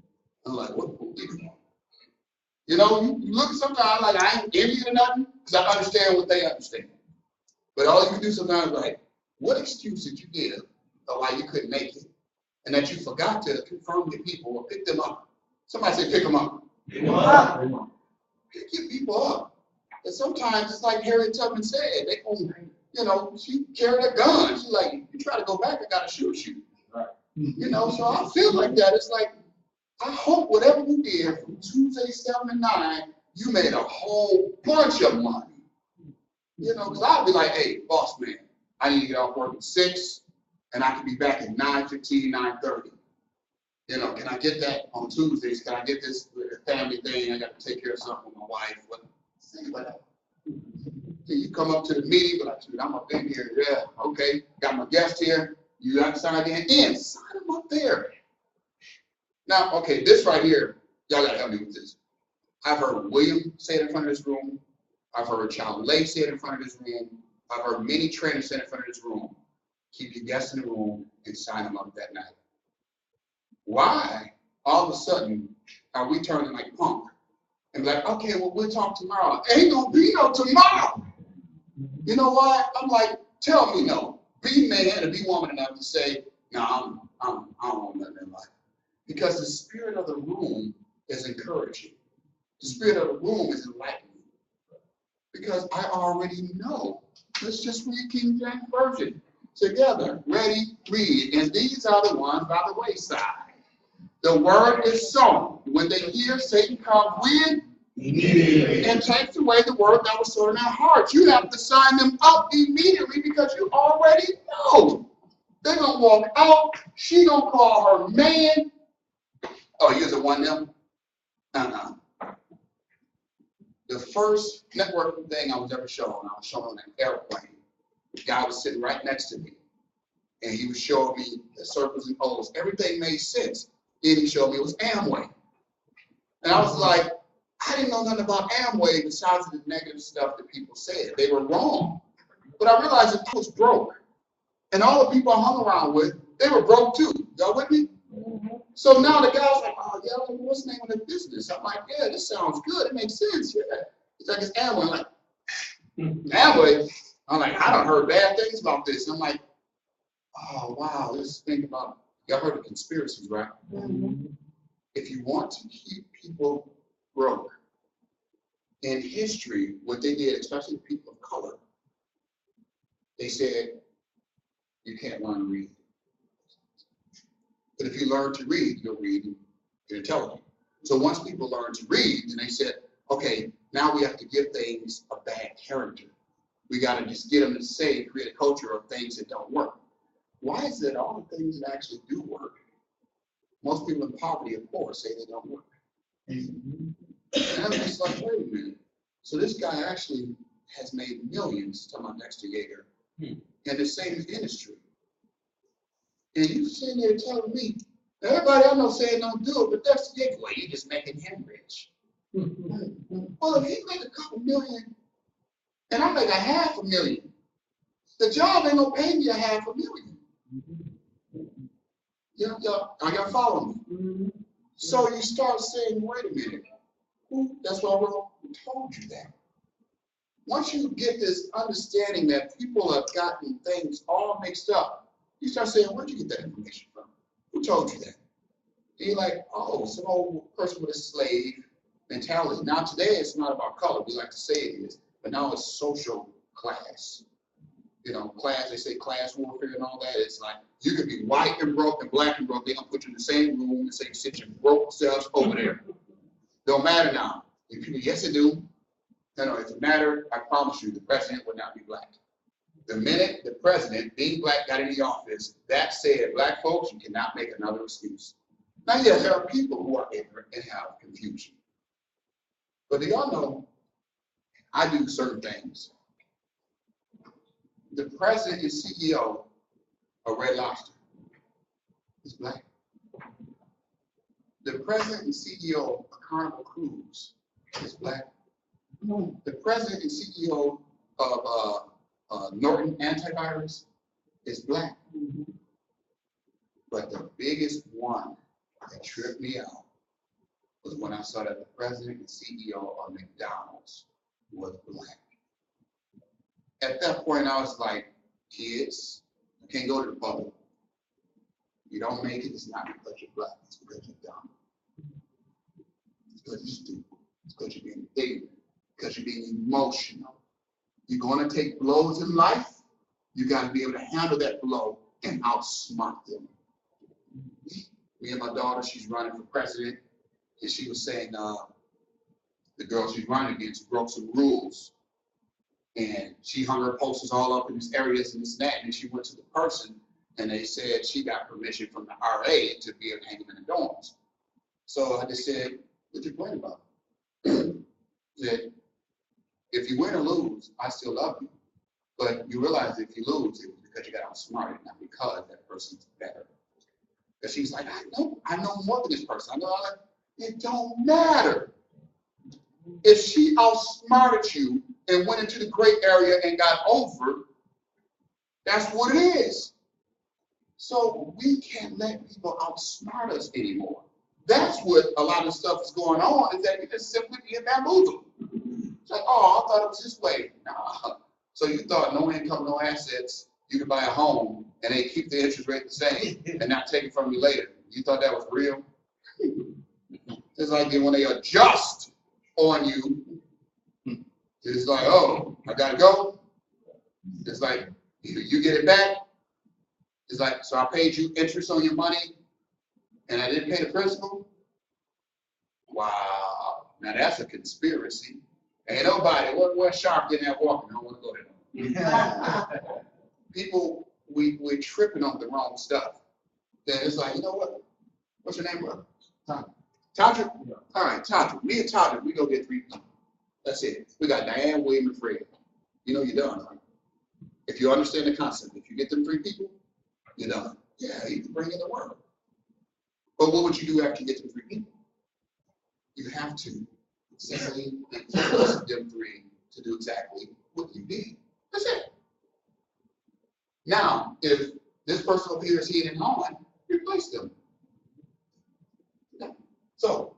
S2: I'm like, what? You know, you look sometimes like I ain't envious or nothing because I understand what they understand. But all you can do sometimes is like, what excuse did you give of why you couldn't make it? And that you forgot to confirm with people or pick them up. Somebody say, pick them up. Pick them up. Pick your people up. And sometimes it's like Harriet Tubman said, they gonna, you know, she carried a gun. She's like, you try to go back, I gotta shoot you. Right. You know, so I feel like that. It's like, I hope whatever you did from Tuesday 7 to 9, you made a whole bunch of money. You know, because I'd be like, hey, boss man, I need to get off work at 6, and I can be back at 9:15, 9:30. You know, can I get that on Tuesdays? Can I get this family thing? I got to take care of something with my wife. What? Think about that. Can you come up to the meeting? But I'm up in here. Yeah, okay. Got my guest here. You got to sign in. Sign them up there. Now, okay, this right here, y'all gotta help me with this. I've heard William say it in front of this room. I've heard Child Lay say it in front of this room. I've heard many trainers say it in front of this room. Keep your guests in the room and sign them up that night. Why, all of a sudden, are we turning like punk? And be like, okay, well, we'll talk tomorrow. Ain't gonna be no tomorrow. You know why? I'm like, tell me no. Be man and be woman enough to say, no, I don't want nothing in life. Because the spirit of the room is encouraging. The spirit of the room is enlightening. Because I already know. Let's just read King James Version together. Ready, read. And these are the ones by the wayside. The word is sown. When they hear, Satan comes with and takes away the word that was sown in our hearts. You have to sign them up immediately because you already know. They're going to walk out. She going to call her man. Oh, you're the one them? The first networking thing I was ever shown, I was shown on an airplane. The guy was sitting right next to me. And he was showing me the circles and O's. Everything made sense. Then he showed me it was Amway. And I was like, I didn't know nothing about Amway besides the negative stuff that people said. They were wrong. But I realized that I was broke. And all the people I hung around with, they were broke too. Y'all with me? So now the guy's like, oh, yeah, what's the name of the business? I'm like, yeah, this sounds good. It makes sense. Yeah. It's like, it's Amway. I'm like, Amway? I'm like, I done heard bad things about this. I'm like, oh, wow, let's think about, y'all heard of conspiracies, right? If you want to keep people broke, in history, what they did, especially people of color, they said, you can't learn to read. But if you learn to read, you'll read and you're intelligent. So once people learn to read, then they said, okay, now we have to give things a bad character. We got to just get them to say, create a culture of things that don't work. Why is it all the things that actually do work? Most people in poverty, of course, say they don't work. And I'm just like, wait a minute. So this guy actually has made millions, talking about Dexter Yeager, in the same industry. And you sitting there telling me, everybody I know saying don't do it, but Dexter Yeager, well, you're just making him rich. Well, if he make a couple million, and I make $500,000, the job ain't gonna pay me $500,000. Are y'all following me? So you start saying, wait a minute. That's what I wrote. Who told you that? Once you get this understanding that people have gotten things all mixed up, you start saying, where'd you get that information from? Who told you that? And you're like, oh, some old person with a slave mentality. Now today it's not about color. We like to say it is, but now it's social class. You know, class, they say class warfare and all that. It's like, you could be white and broke and black and broke. They're gonna put you in the same room and say, sit your broke selves over there. Don't matter now. If people, yes, it do. No, if it mattered, I promise you, the president would not be black. The minute the president, being black, got in the office, that said, black folks, you cannot make another excuse. Now, yes, there are people who are ignorant and have confusion. But do y'all know, I do certain things. The president and CEO of Red Lobster is black. The president and CEO of Carnival Cruise is black. The president and CEO of Norton Antivirus is black. But the biggest one that tripped me out was when I saw that the president and CEO of McDonald's was black. At that point, I was like, kids, you can't go to the public. You don't make it, it's not because you're black, it's because you're dumb. It's because you're stupid. It's because you're being ignorant. Because you're being emotional. You're going to take blows in life. You got to be able to handle that blow and outsmart them. Me and my daughter, she's running for president, and she was saying the girl she's running against broke some rules. And she hung her posters all up in these areas and this and that. And she went to the person, and they said she got permission from the RA to be able to hang them in the dorms. So I just said, what'd you complain about? That if you win or lose, I still love you. But you realize if you lose, it was because you got outsmarted, not because that person's better. And she's like, I know more than this person. I know all that. It don't matter. If she outsmarted you and went into the gray area and got over, that's what it is. So we can't let people outsmart us anymore. That's what a lot of stuff is going on, is that you just simply being bamboozled. It's like, oh, I thought it was this way. Nah. So you thought no income, no assets, you could buy a home and they keep the interest rate the same and not take it from you later. You thought that was real? It's like when they adjust on you, it's like, oh, I gotta go. It's like, you get it back. It's like, so I paid you interest on your money and I didn't pay the principal? Wow, now that's a conspiracy. Ain't nobody, where's Sharp getting that walking? I don't want to go there. People, we're tripping on the wrong stuff. Then it's like, you know what? What's your name, brother? Todrick? Yeah. All right, Todrick. Me and Todrick, we go get 3 people. That's it. We got Diane, William, and Fred. You know you're done, right? If you understand the concept, if you get them 3 people, you're done. Yeah, you can bring in the world. But what would you do after you get them 3 people? You have to simply influence them 3 to do exactly what you need. That's it. Now, if this person over here is here and on, replace them. So,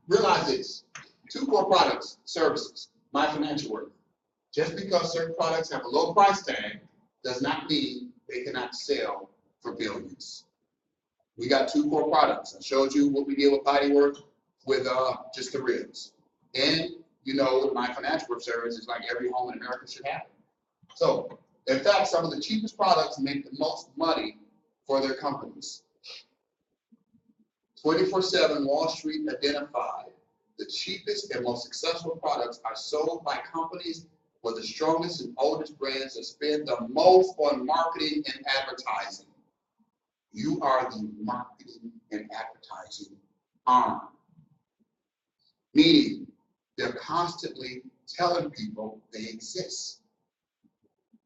S2: realize this. 2 core products, services, my financial worth. Just because certain products have a low price tag does not mean they cannot sell for billions. We got 2 core products. I showed you what we did with bodywork with just the ribs. And you know, my financial worth service is like every home in America should have it. So, in fact, some of the cheapest products make the most money for their companies. 24/7 Wall Street identified the cheapest and most successful products are sold by companies with the strongest and oldest brands that spend the most on marketing and advertising. You are the marketing and advertising arm. Meaning, they're constantly telling people they exist.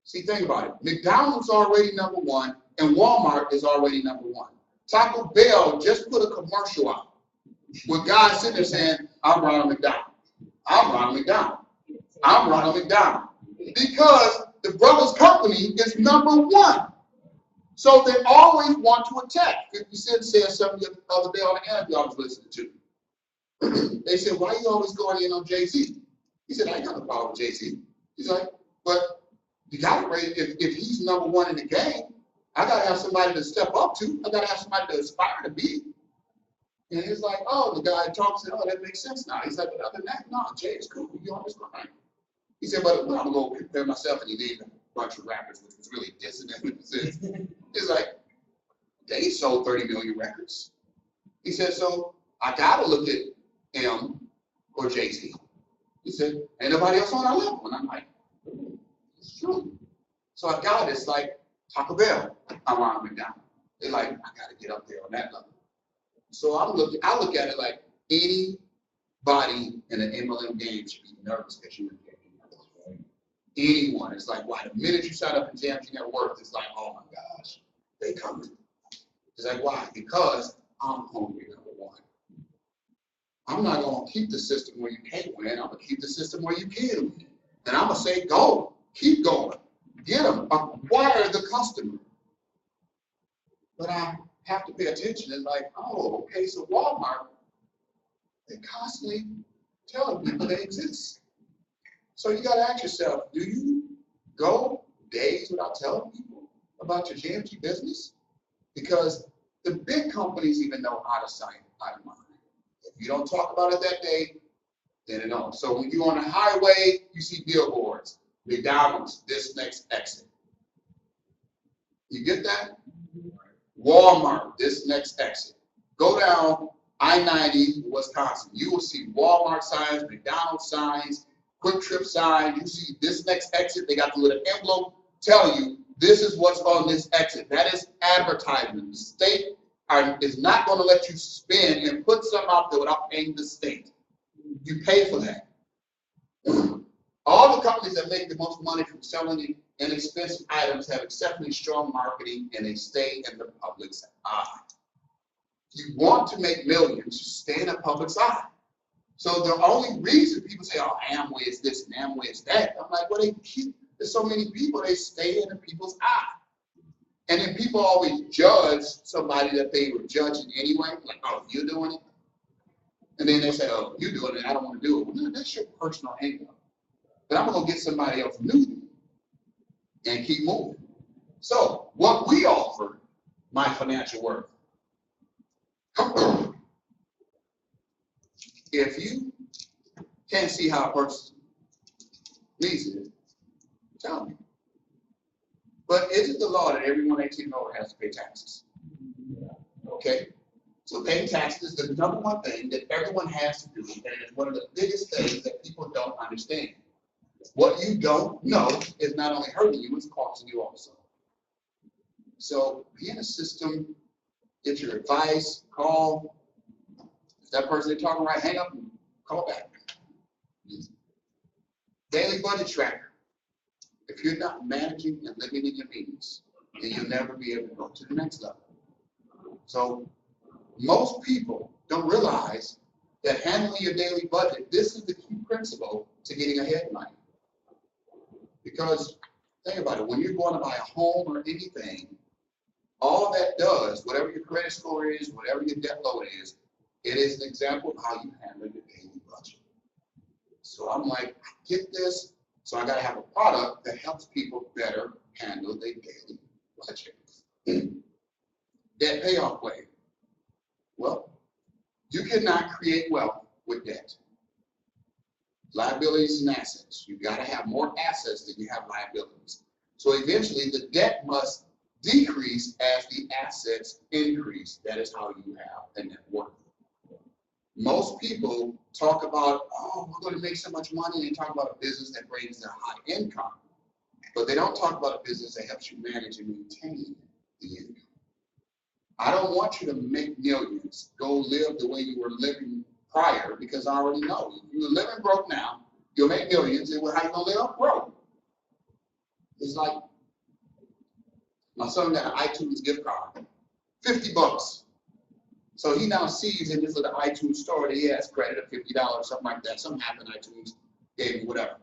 S2: See, think about it. McDonald's already #1 and Walmart is already #1. Taco Bell just put a commercial out with guys sitting there saying, I'm Ronald McDonald. I'm Ronald McDonald. I'm Ronald McDonald. Because the brothers' company is #1. So they always want to attack. 50 Cent said something the other day on the interview I was listening to. They said, why are you always going in on Jay-Z? He said, I ain't got no problem with Jay-Z. He's like, but you got to rate, if he's #1 in the game, I got to have somebody to step up to. I got to have somebody to aspire to be. And he's like, oh, the guy talks and, oh, that makes sense now. He's like, but other than that, no, Jay is cool. You on this line. He said, but I'm going to go compare myself, and he named a bunch of rappers, which was really dissonant. He's like, they sold 30 million records. He said, so I got to look at M or Jay-Z. He said, ain't nobody else on our level. And I'm like, it's true. So I got it. It's like Taco Bell. I'm Ronald McDonald. They're like, I got to get up there on that level. So I look at it like anybody in an MLM game should be nervous that you're in the game. Anyone. It's like, why? The minute you sign up in JMG Network, it's like, oh my gosh, they coming. It's like, why? Because I'm hungry, #1. I'm not going to keep the system where you can't win. I'm going to keep the system where you can win. And I'm going to say, go. Keep going. Get them. Acquire the customer. But I have to pay attention. It's like, oh, okay, so Walmart, they constantly telling people they exist. So you got to ask yourself, do you go days without telling people about your JMG business? Because the big companies even know out of sight, out of mind. If you don't talk about it that day, then it don't. So when you're on the highway, you see billboards, McDonald's, this next exit. You get that? Walmart, this next exit. Go down I-90, Wisconsin. You will see Walmart signs, McDonald's signs, Quick Trip signs. You see this next exit. They got the little emblem telling you this is what's on this exit. That is advertisement. The state is not going to let you spend and put something out there without paying the state. You pay for that. All the companies that make the most money from selling inexpensive items have exceptionally strong marketing and they stay in the public's eye. If you want to make millions, stay in the public's eye. So the only reason people say, oh, Amway is this and Amway is that, I'm like, well, there's so many people, they stay in the people's eye. And then people always judge somebody that they were judging anyway, like, oh, you're doing it? And then they say, oh, you're doing it, I don't want to do it. Well, no, that's your personal income. But I'm going to get somebody else new and keep moving. So what we offer, My Financial Worth. If you can't see how a person needs it, tell me. But is it the law that everyone 18 and over has to pay taxes? Okay? So paying taxes is the number one thing that everyone has to do, and it's one of the biggest things that people don't understand. What you don't know is not only hurting you, it's costing you also. So be in a system, get your advice, call. If that person they're talking right, hang up and call back. Daily budget tracker. If you're not managing and living in your means, then you'll never be able to go to the next level. So most people don't realize that handling your daily budget, this is the key principle to getting ahead in life. Because think about it, when you're going to buy a home or anything, all that does, whatever your credit score is, whatever your debt load is, it is an example of how you handle your daily budget. So I'm like, I get this, so I got to have a product that helps people better handle their daily budget. Debt payoff plan. Well, you cannot create wealth with debt. Liabilities and assets. You've got to have more assets than you have liabilities. So eventually the debt must decrease as the assets increase. That is how you have a net worth. Most people talk about, oh, we're going to make so much money, and they talk about a business that brings a high income. But they don't talk about a business that helps you manage and maintain the income. I don't want you to make millions, go live the way you were living prior, because I already know. If you're living broke now, you'll make millions, and how you going to live? Broke. It's like, my son got an iTunes gift card, $50. So he now sees in this little iTunes store that he has credit of $50, something like that. Something happened, iTunes gave him whatever.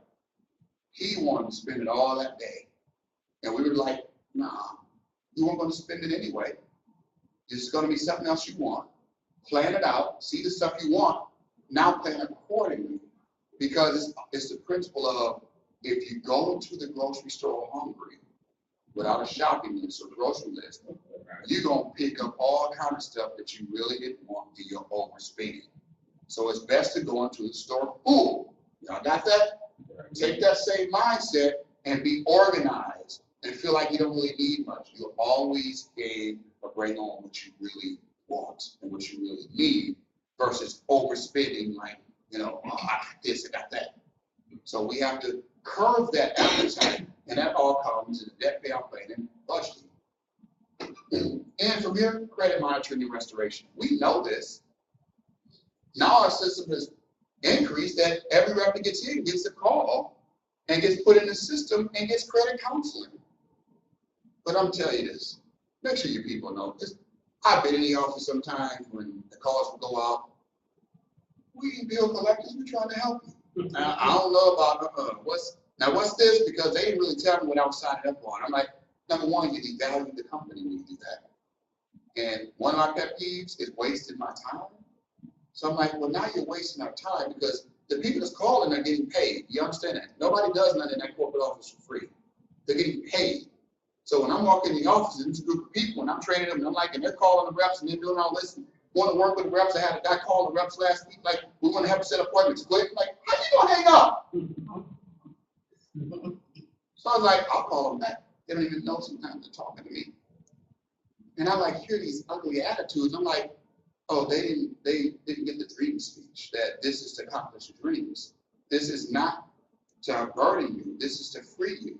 S2: He wanted to spend it all that day. And we were like, nah, you weren't going to spend it anyway. It's going to be something else you want. Plan it out, see the stuff you want, now plan accordingly. Because it's the principle of, if you go to the grocery store hungry, without a shopping list or grocery list, you're going to pick up all kind of stuff that you really didn't want to your overspending. So it's best to go into the store full. Y'all got that? Take that same mindset and be organized and feel like you don't really need much. You'll always gain or bring on what you really want and what you really need versus overspending like, you know, oh, I got this, I got that. So we have to curve that appetite, and that all comes in the debt payoff plan and budgeting. And from here, credit monitoring and restoration. We know this. Now our system has increased that every rep that gets in gets a call and gets put in the system and gets credit counseling. But I'm telling you this, make sure you people know this. I've been in the office sometimes when the calls will go out. We bill collectors, we're trying to help you. Now, I don't know about what's this, because they didn't really tell me what I was signing up on. I'm like, number one, you devalue the company when you do that. And one of my pet peeves is wasting my time. So I'm like, well, now you're wasting our time, because the people that's calling are getting paid. You understand that? Nobody does nothing in that corporate office for free. They're getting paid. So when I'm walking in the office and it's a group of people and I'm training them, and I'm like, and they're calling the reps and they're doing all this and want to work with the reps. I had a guy call the reps last week, like, we want to have to set appointments quick. Like, how you gonna hang up? So I was like, I'll call them back. They don't even know sometimes they're talking to me. And I like hear these ugly attitudes. I'm like, oh, they didn't get the dream speech, that this is to accomplish your dreams. This is not to burden you. This is to free you.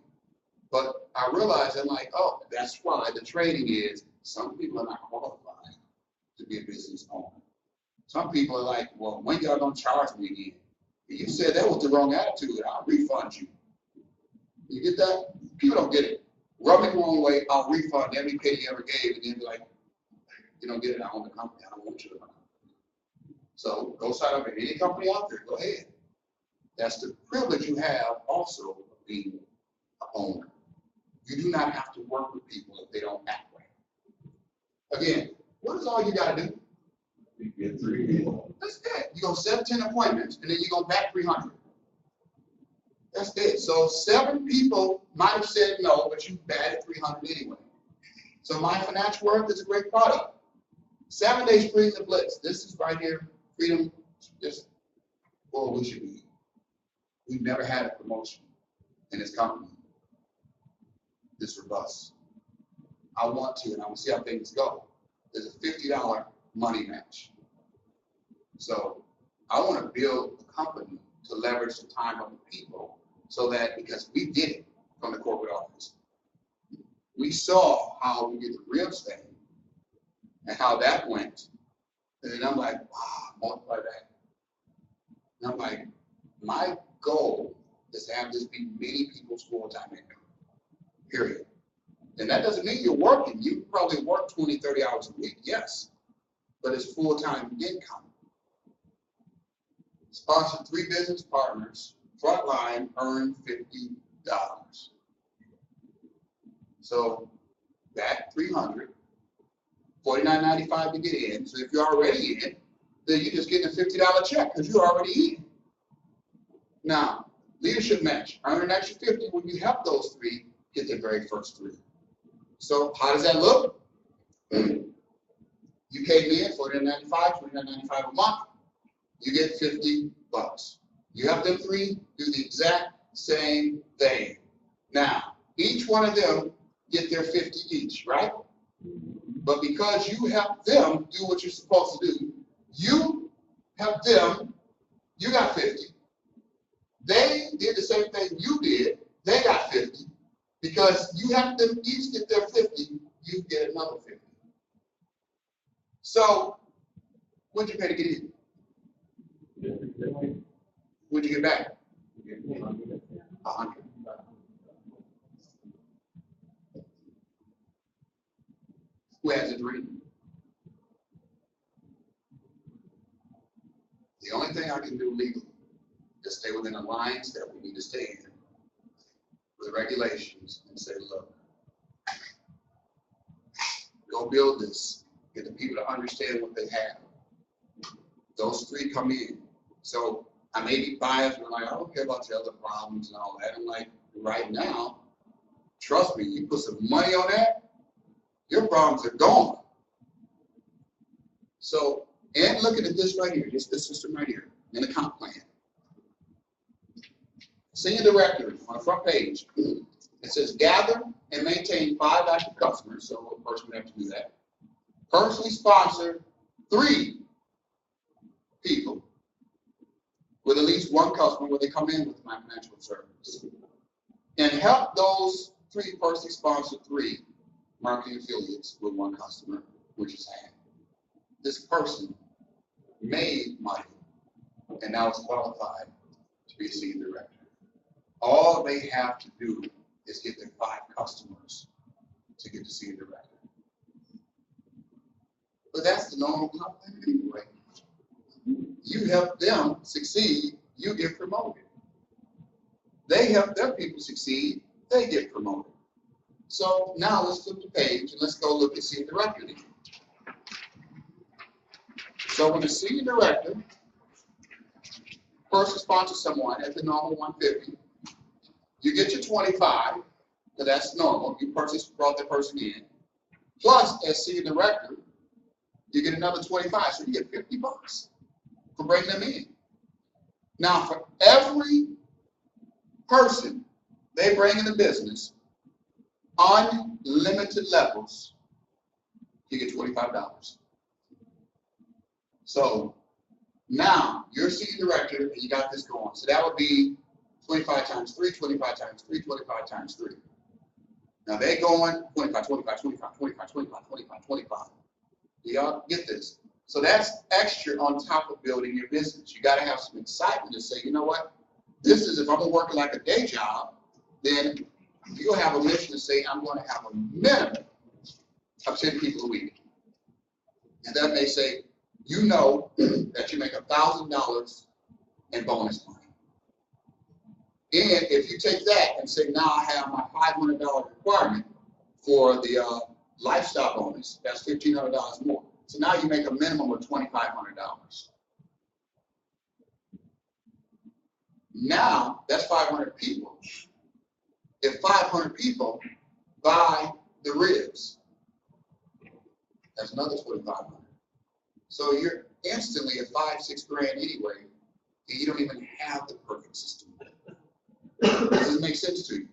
S2: But I realized, I'm like, oh, that's why the training is, some people are not qualified to be a business owner. Some people are like, well, when y'all gonna charge me again? You said that was the wrong attitude, I'll refund you. You get that? People don't get it. Rub me the wrong way, I'll refund every penny you ever gave, and then be like, you don't get it, I own the company, I don't want you to own it. So go sign up in any company out there, go ahead. That's the privilege you have also of being an owner. You do not have to work with people if they don't act right. Again, what is all you got to do?
S3: You get 3 people.
S2: That's it. You're going to set 10 appointments, and then you're going to back 300. That's it. So 7 people might have said no, but you batted 300 anyway. So my financial worth is a great product. 7 days free to blitz. This is right here. Freedom. Just, well, we should be. We've never had a promotion in this company this robust. I want to, and I want to see how things go. There's a $50 money match. So I want to build a company to leverage the time of the people so that, because we did it from the corporate office, we saw how we did the real estate and how that went. And then I'm like, wow, multiply that. And I'm like, my goal is to have this be many people's full-time income, period. And that doesn't mean you're working. You probably work 20, 30 hours a week, yes, but it's full-time income. Sponsored 3 business partners, frontline, earn $50. So back 300, $49.95 to get in. So if you're already in, then you're just getting a $50 check because you're already in. Now, leadership match, earn an extra 50 when you help those 3 get their very first 3. So how does that look? You came in $49.95, $49.95 a month. You get $50. You have them 3 do the exact same thing. Now, each one of them get their 50 each, right? But because you help them do what you're supposed to do, you help them, you got 50. They did the same thing you did, they got 50. Because you help them each get their 50, you get another 50. So, what'd you pay to get in? What'd you get back? 100. Who has a dream? The only thing I can do legally is stay within the lines that we need to stay in with regulations and say, look, go build this, get the people to understand what they have. Those 3 come in. So I may be biased and like, I don't care about the other problems and all that. I'm like, right now, trust me, you put some money on that, your problems are gone. So, and looking at this right here, just this system right here, in the comp plan. Senior director on the front page, it says gather and maintain 5 active customers, so a person would have to do that. Personally sponsor 3 people with at least 1 customer where they come in with my financial service. And help those 3 personally sponsored 3 marketing affiliates with 1 customer, which is half. This person made money and now is qualified to be a senior director. All they have to do is get their 5 customers to get to senior director. But that's the normal company anyway. You help them succeed, you get promoted. They help their people succeed, they get promoted. So now let's flip the page and let's go look at senior director. So when the senior director first sponsors someone at the normal 150, you get your 25, because that's normal. You brought that person in. Plus, as senior director, you get another 25, so you get $50 for bringing them in. Now, for every person they bring in the business, unlimited levels, you get $25. So now you're senior director and you got this going. So that would be 25 times 3, 25 times 3, 25 times 3. Now they're going 25, 25, 25, 25, 25, 25, 25. Do y'all get this? So that's extra on top of building your business. You got to have some excitement to say, you know what? This is, if I'm working like a day job, then you'll have a mission to say, I'm going to have a minimum of 10 people a week. And that may say, you know that you make $1,000 in bonus money. And if you take that and say, now I have my $500 requirement for the lifestyle bonus, that's $1,500 more. So now you make a minimum of $2,500. Now that's 500 people. If 500 people buy the ribs, that's another 2,500. So you're instantly at $5-6 grand anyway, and you don't even have the perfect system. Does it make sense to you?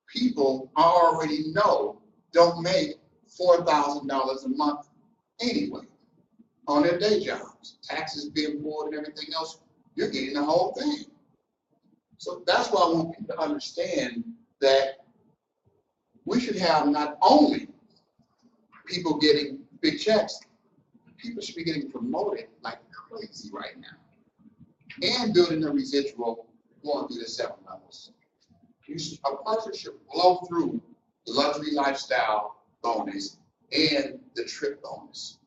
S2: People already know don't make $4,000 a month anyway on their day jobs. Taxes being poured and everything else, you're getting the whole thing. So that's why I want people to understand that we should have not only people getting big checks, people should be getting promoted like crazy right now and building a residual going through the 7 levels. A person should blow through the luxury lifestyle bonus and the trip bonus.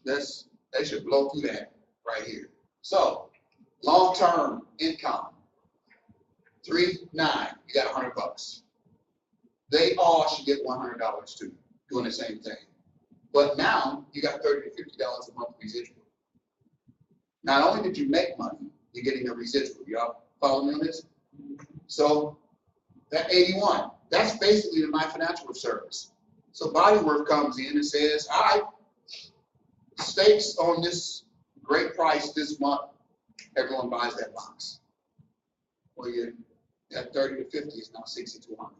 S2: They should blow through that right here. So long-term income, 3-9, you got $100. They all should get $100 too, doing the same thing. But now you got $30 to $50 a month residual. Not only did you make money, you're getting a residual. Y'all follow me on this? So that 81, that's basically my financial service. So Bodyworth comes in and says, all right, stakes on this great price this month, everyone buys that box. Well, that 30 to 50 is now 60 to 100.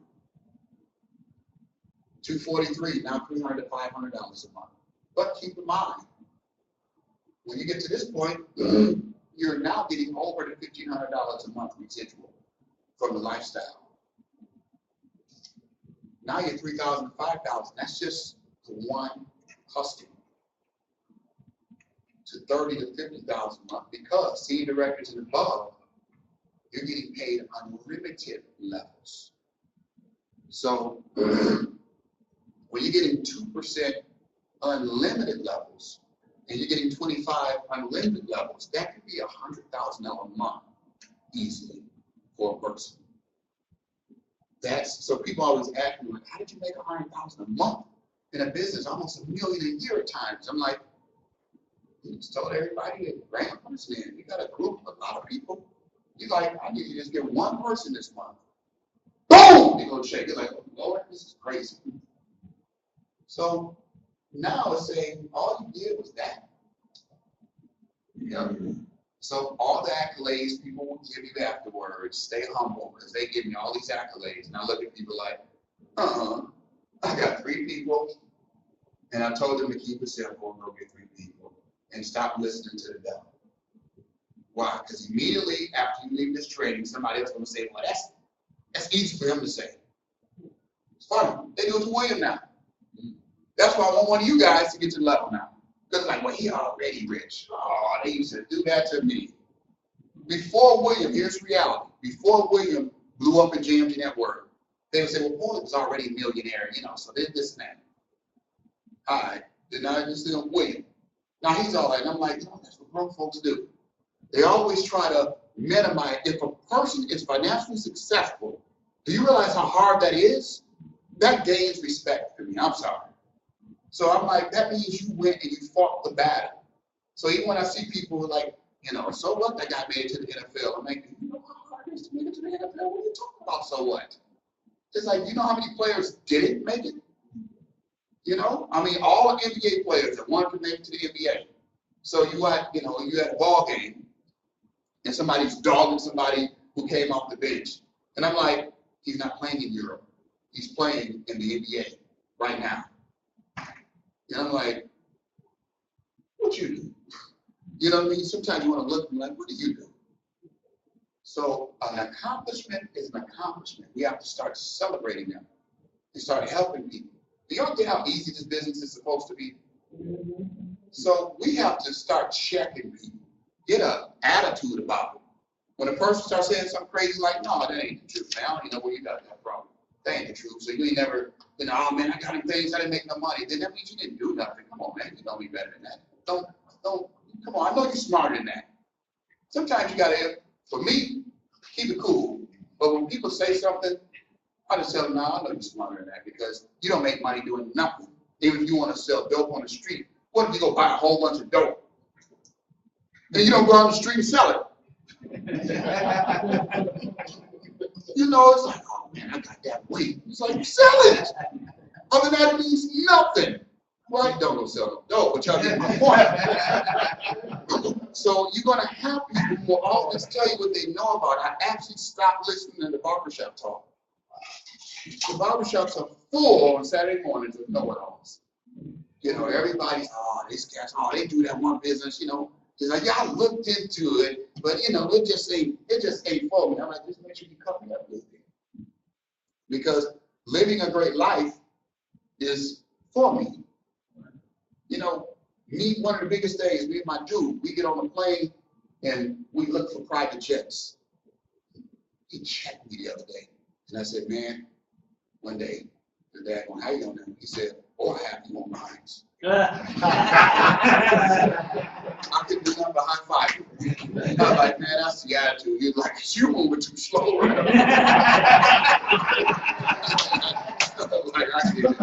S2: 243, now $300 to $500 a month. But keep in mind, when you get to this point, you're now getting over the $1,500 a month residual from the lifestyle. Now you're $3,000 to $5,000. That's just one customer. To $30,000 to $50,000 a month, because senior directors and above, you're getting paid unlimited levels. So when you're getting 2% unlimited levels and you're getting 25 unlimited levels, that could be $100,000 a month easily for a person. So people always ask me, like, how did you make $100,000 a month in a business, almost $1 million a year at times? I'm like, you just told everybody that grant person in. You got a group of a lot of people. You're like, I need you to just get one person this month. Boom! They're going to shake it like, oh, Lord, this is crazy. So now it's saying all you did was that. So all the accolades people will give you afterwards, stay humble, because they give me all these accolades. And I look at people like, I got 3 people, and I told them to keep it simple and go get 3 people and stop listening to the devil. Why? Because immediately after you leave this training, somebody else is going to say, well, that's easy for him to say. It's funny. They do it to William now. That's why I want one of you guys to get to the level now. Because like, well, he already rich. Oh, they used to do that to me. Before William, here's reality. Before William blew up in JMG Network, they would say, well, Paul was already a millionaire, so this and that. All right. Then I just say, William. Now he's all right. And I'm like, that's what broke folks do. They always try to minimize. If a person is financially successful, do you realize how hard that is? That gains respect for me. I'm sorry. So I'm like, that means you went and you fought the battle. So even when I see people like, so what, that guy made it to the NFL, I'm like, you know how hard it is to make it to the NFL? What are you talking about, so what? It's like, you know how many players didn't make it? All NBA players that wanted to make it to the NBA. So you had a ball game and somebody's dogging somebody who came off the bench. And I'm like, he's not playing in Europe. He's playing in the NBA right now. And I'm like, what you do? You know what I mean? Sometimes you want to look and be like, what do you do? So an accomplishment is an accomplishment. We have to start celebrating them and start helping people. Do you get how easy this business is supposed to be? So we have to start checking people, get an attitude about it. When a person starts saying something crazy like, no, that ain't the truth, man. I don't even know where you got that from. That ain't the truth. So you ain't never, oh man, I got him things, I didn't make no money. Then that means you didn't do nothing. Come on, man, you know me better than that. Don't, come on, I know you're smarter than that. Sometimes you gotta, for me, keep it cool. But when people say something, I just tell them, no, I know you're smarter than that because you don't make money doing nothing. Even if you want to sell dope on the street, what if you go buy a whole bunch of dope? And you don't go out on the street and sell it. You know, it's like, oh man, I got that weight. It's like, sell it. Other than that, it means nothing. Right? Don't go sell no dope, but y'all get my point. So you're going to have people who will always tell you what they know about. I actually stopped listening to the barbershop talk. The barbershops are full on Saturday mornings with know-it-alls. You know, everybody's, oh, these cats, oh, they do that one business, you know. It's like, yeah, I looked into it, but you know, it just ain't for me. I'm like, just make sure you cover that with it. Because living a great life is for me. You know, one of the biggest days, me and my dude, we get on the plane and we look for private jets. He checked me the other day. And I said, man, one day, the dad going, how you gonna do? He said, oh, I have you on mines. I couldn't remember high five. I was like, man, that's the attitude. He's like, you moving too slow. Like, I get it.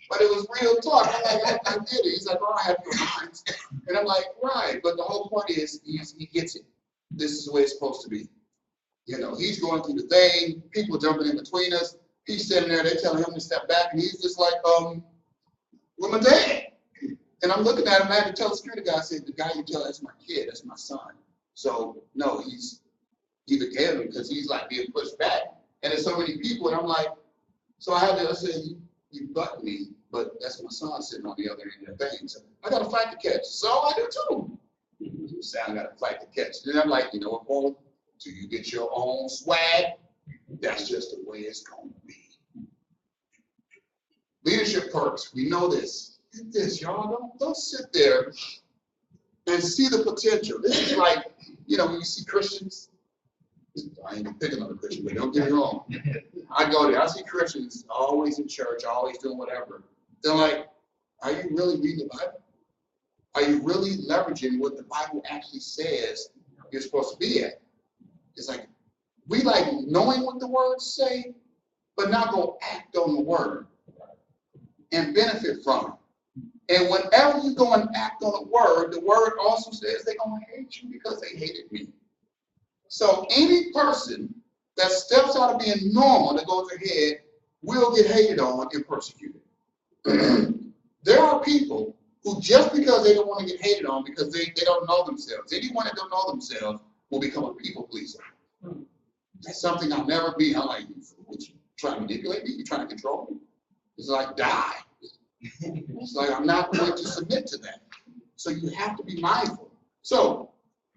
S2: But it was real talk. I'm like, I did it. He's like, oh, I have your minds. And I'm like, right. But the whole point is, he gets it. This is the way it's supposed to be. You know, he's going through the thing. People jumping in between us. He's sitting there. They're telling him to step back. And he's just like, with my dad. And I'm looking at him. I had to tell the security guy, I said, the guy you tell, that's my kid. That's my son. So, no, he's either him because he's like being pushed back. And there's so many people. And I'm like, so I said, you butt me, but that's my son sitting on the other end of the thing. So I got a fight to catch. So I do too. You say I got a fight to catch. And I'm like, you know what, Paul? Do you get your own swag? That's just the way it's going to be. Leadership perks. We know this. Get this, y'all. Don't sit there and see the potential. This is like, you know, when you see Christians. I ain't picking on a Christian, but don't get me wrong. I go there. I see Christians always in church, always doing whatever. They're like, are you really reading the Bible? Are you really leveraging what the Bible actually says you're supposed to be at? It's like, we like knowing what the words say, but not go act on the word and benefit from it. And whenever you go and act on the word also says they're going to hate you because they hated me. So any person that steps out of being normal that goes ahead will get hated on and persecuted. There are people who just because they don't want to get hated on because they don't know themselves. Anyone that don't know themselves will become a people pleaser. That's something I'll never be. I'm like, you trying to manipulate me? You trying to control me? It's like, die. It's like, I'm not going to submit to that. So you have to be mindful. So,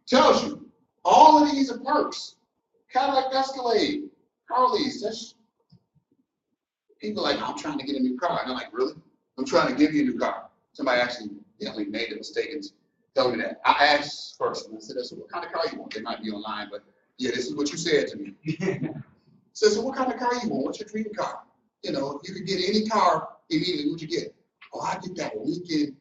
S2: tells you, all of these are perks. Cadillac Escalade, Harleys, that's, people are like, I'm trying to get a new car. And I'm like, really? I'm trying to give you a new car. Somebody actually made the mistake and told me that. I asked first, and I said, what kind of car you want? They might be online, but yeah, this is what you said to me. So what kind of car you want? What's your dream car? You know, you could get any car immediately. What'd you get? Oh, I get that Lincoln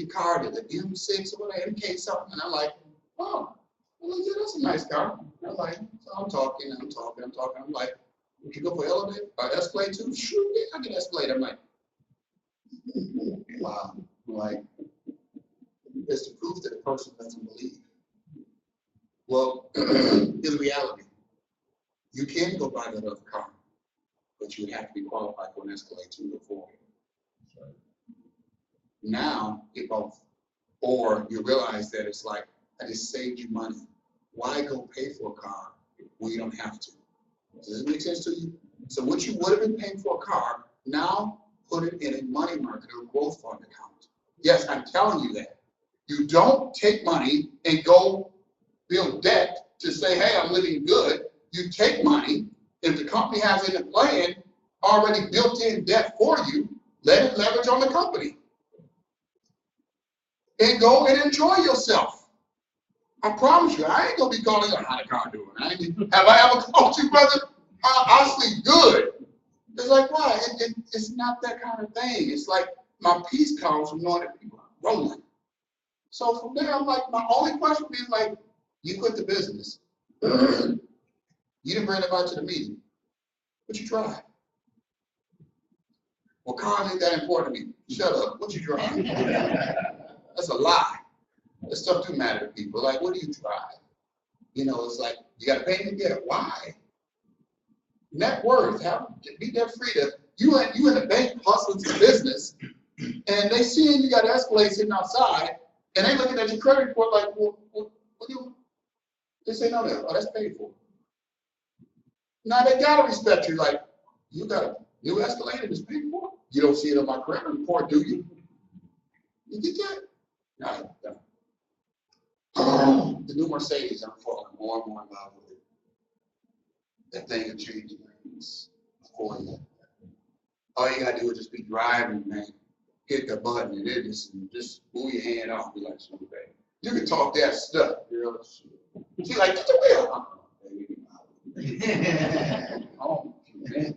S2: car, the M6 or whatever, MK something. And I'm like, oh, well, yeah, that's a nice car. And I'm like, so I'm talking. I'm like, would you go for Escalade too? Sure, yeah, I get Escalade. I'm like, wow. I'm like, it's the proof that a person doesn't believe. Well, in reality, you can go buy that other car, but you would have to be qualified for an Escalade 2 or 4. Now, or you realize that it's like, I just saved you money. Why go pay for a car when you don't have to? Does it make sense to you? So what you would have been paying for a car, now put it in a money market or growth fund account. Yes, I'm telling you that. You don't take money and go build debt to say, hey, I'm living good. You take money, if the company has in a plan already built in debt for you, let it leverage on the company. And go and enjoy yourself. I promise you, I ain't gonna be calling you, how the car doing? Have I ever called you, brother? I sleep good. It's like, why? It's not that kind of thing. It's like my peace comes from knowing that people are rolling. So from there, I'm like, my only question is like, you quit the business. You didn't bring anybody to the meeting, but you tried. Well, car ain't that important to me. Shut up. What you trying? That's a lie. That stuff do matter to people. Like, what do you try? You know, it's like, you got to pay me? Yeah. Why? Net worth. Be debt free. You in the bank hustling to business, and they seeing you got Escalade sitting outside, and they looking at your credit report like, well, what do you? They say, no, that's paid for. Now they got to respect you. Like, you got a new Escalade and it's paid for? You don't see it on my credit report, do you? You get that? No. The new Mercedes, I'm falling more and more in love with it. That thing will change things for you. All you gotta do is just be driving, man. Hit the button and it just move your hand off. Be like, so bad. You can talk that stuff, girl. She's like, get the wheel. Oh, man.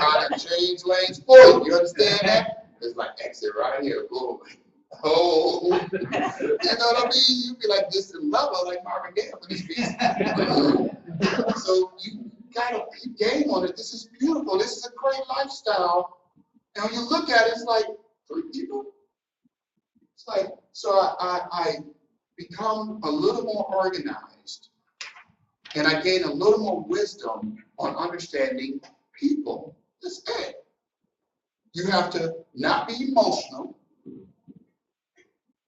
S2: I change lanes for you. You understand that? It's like exit right here. Boom. Oh, you know what I mean? You be like this in level, like Marvin Gaye for these pieces. So you gotta keep game on it. This is beautiful. This is a great lifestyle. And when you look at it, it's like 3 people. It's like, so I become a little more organized, and I gain a little more wisdom on understanding people. That's it. You have to not be emotional.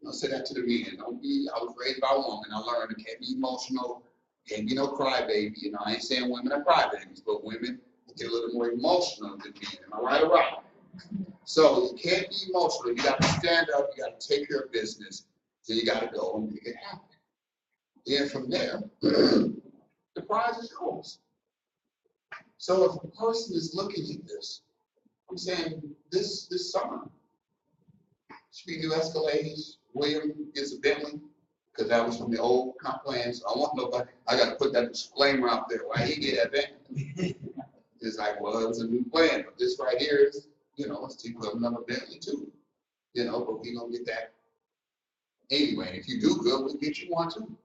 S2: I'll say that to the men. I was raised by a woman. I learned I can't be emotional, can't be no crybaby. You know, I ain't saying women are crybabies, but women get a little more emotional than men. Am I right or right? So you can't be emotional. You got to stand up. You got to take care of business. Then you got to go and make it happen. Then from there, the prize is yours. So if a person is looking at this, I'm saying this summer should be new Escalades. William gets a Bentley, because that was from the old comp plan. So I want nobody. I got to put that disclaimer out there. Why he get that Bentley? It's like, well, it was a new plan, but this right here is, you know, it's the equivalent of a Bentley too. You know, but we gonna get that anyway. If you do good, we'll get you one too.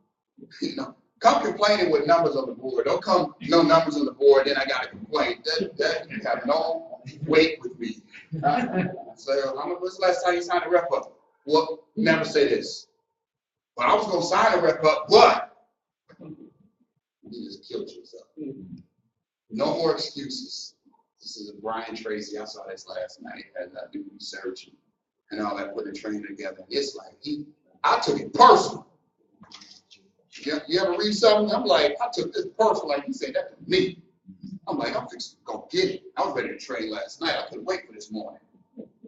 S2: You know, come complaining with numbers on the board. Don't come no numbers on the board, then I gotta complain. That you have no weight with me. So when's the last time you signed a rep up? Well, never say this. But I was gonna sign a rep up, but you just killed yourself. No more excuses. This is a Brian Tracy. I saw this last night as I do research and all that, putting the training together. It's like I took it personal. You ever read something? I'm like, I took this personal, like you said that to me. I'm like, I'm fixing to go get it. I was ready to train last night. I couldn't wait for this morning.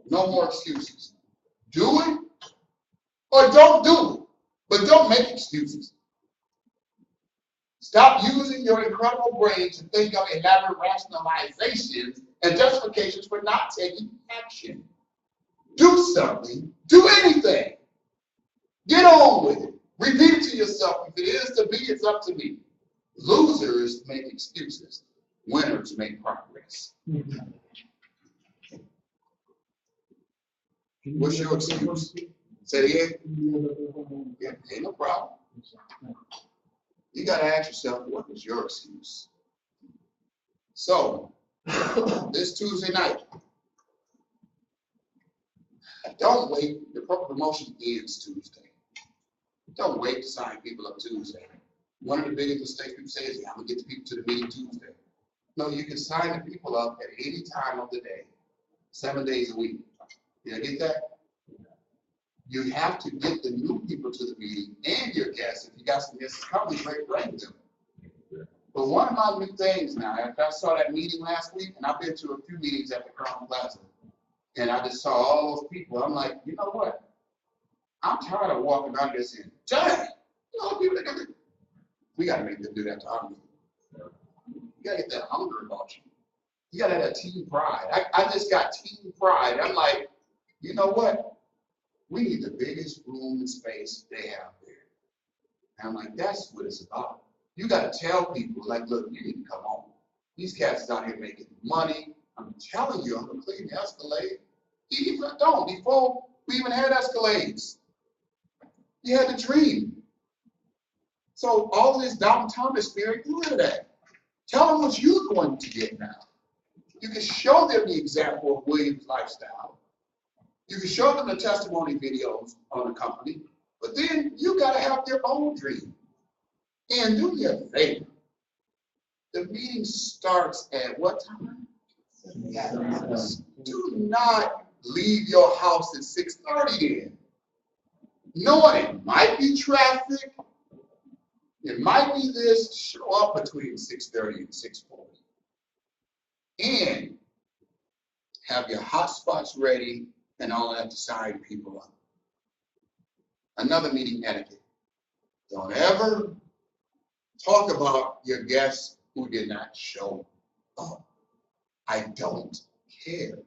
S2: No more excuses. Do it or don't do it. But don't make excuses. Stop using your incredible brain to think of elaborate rationalizations and justifications for not taking action. Do something. Do anything. Get on with it. Repeat it to yourself. If it is to be, it's up to me. Losers make excuses. Winners make progress. What's your excuse? Say it again. Yeah, ain't no problem. You got to ask yourself, what was your excuse? So, this Tuesday night, don't wait. The promotion ends Tuesday. Don't wait to sign people up Tuesday. One of the biggest mistakes people say is, yeah, I'm going to get the people to the meeting Tuesday. No, you can sign the people up at any time of the day, 7 days a week. Did I get that? You have to get the new people to the meeting and your guests. If you got some guests coming, bring them. But one of my new things now, after I saw that meeting last week, and I've been to a few meetings at the Crown Plaza, and I just saw all those people, I'm like, you know what? I'm tired of walking around there saying, Johnny, you know, people that come in. We got to make them do that to our meeting. You got to get that hunger about you. You got to have that team pride. I just got team pride. I'm like, you know what? We need the biggest room and space they have there. And I'm like, that's what it's about. You got to tell people, like, look, you need to come on. These cats is out here making money. I'm telling you, I'm completing the Escalade. Before we even had Escalades. You had the dream. So all of this Down Thomas spirit, get rid of that. Tell them what you're going to get now. You can show them the example of Williams' lifestyle. You can show them the testimony videos on the company, but then you got to have their own dream. And do me a favor. The meeting starts at what time? Do not leave your house at 6:30 then. Knowing it might be traffic, it might be this, show up between 6:30 and 6:40. And have your hot spots ready and all that to sign people up. Another meeting etiquette. Don't ever talk about your guests who did not show up. I don't care.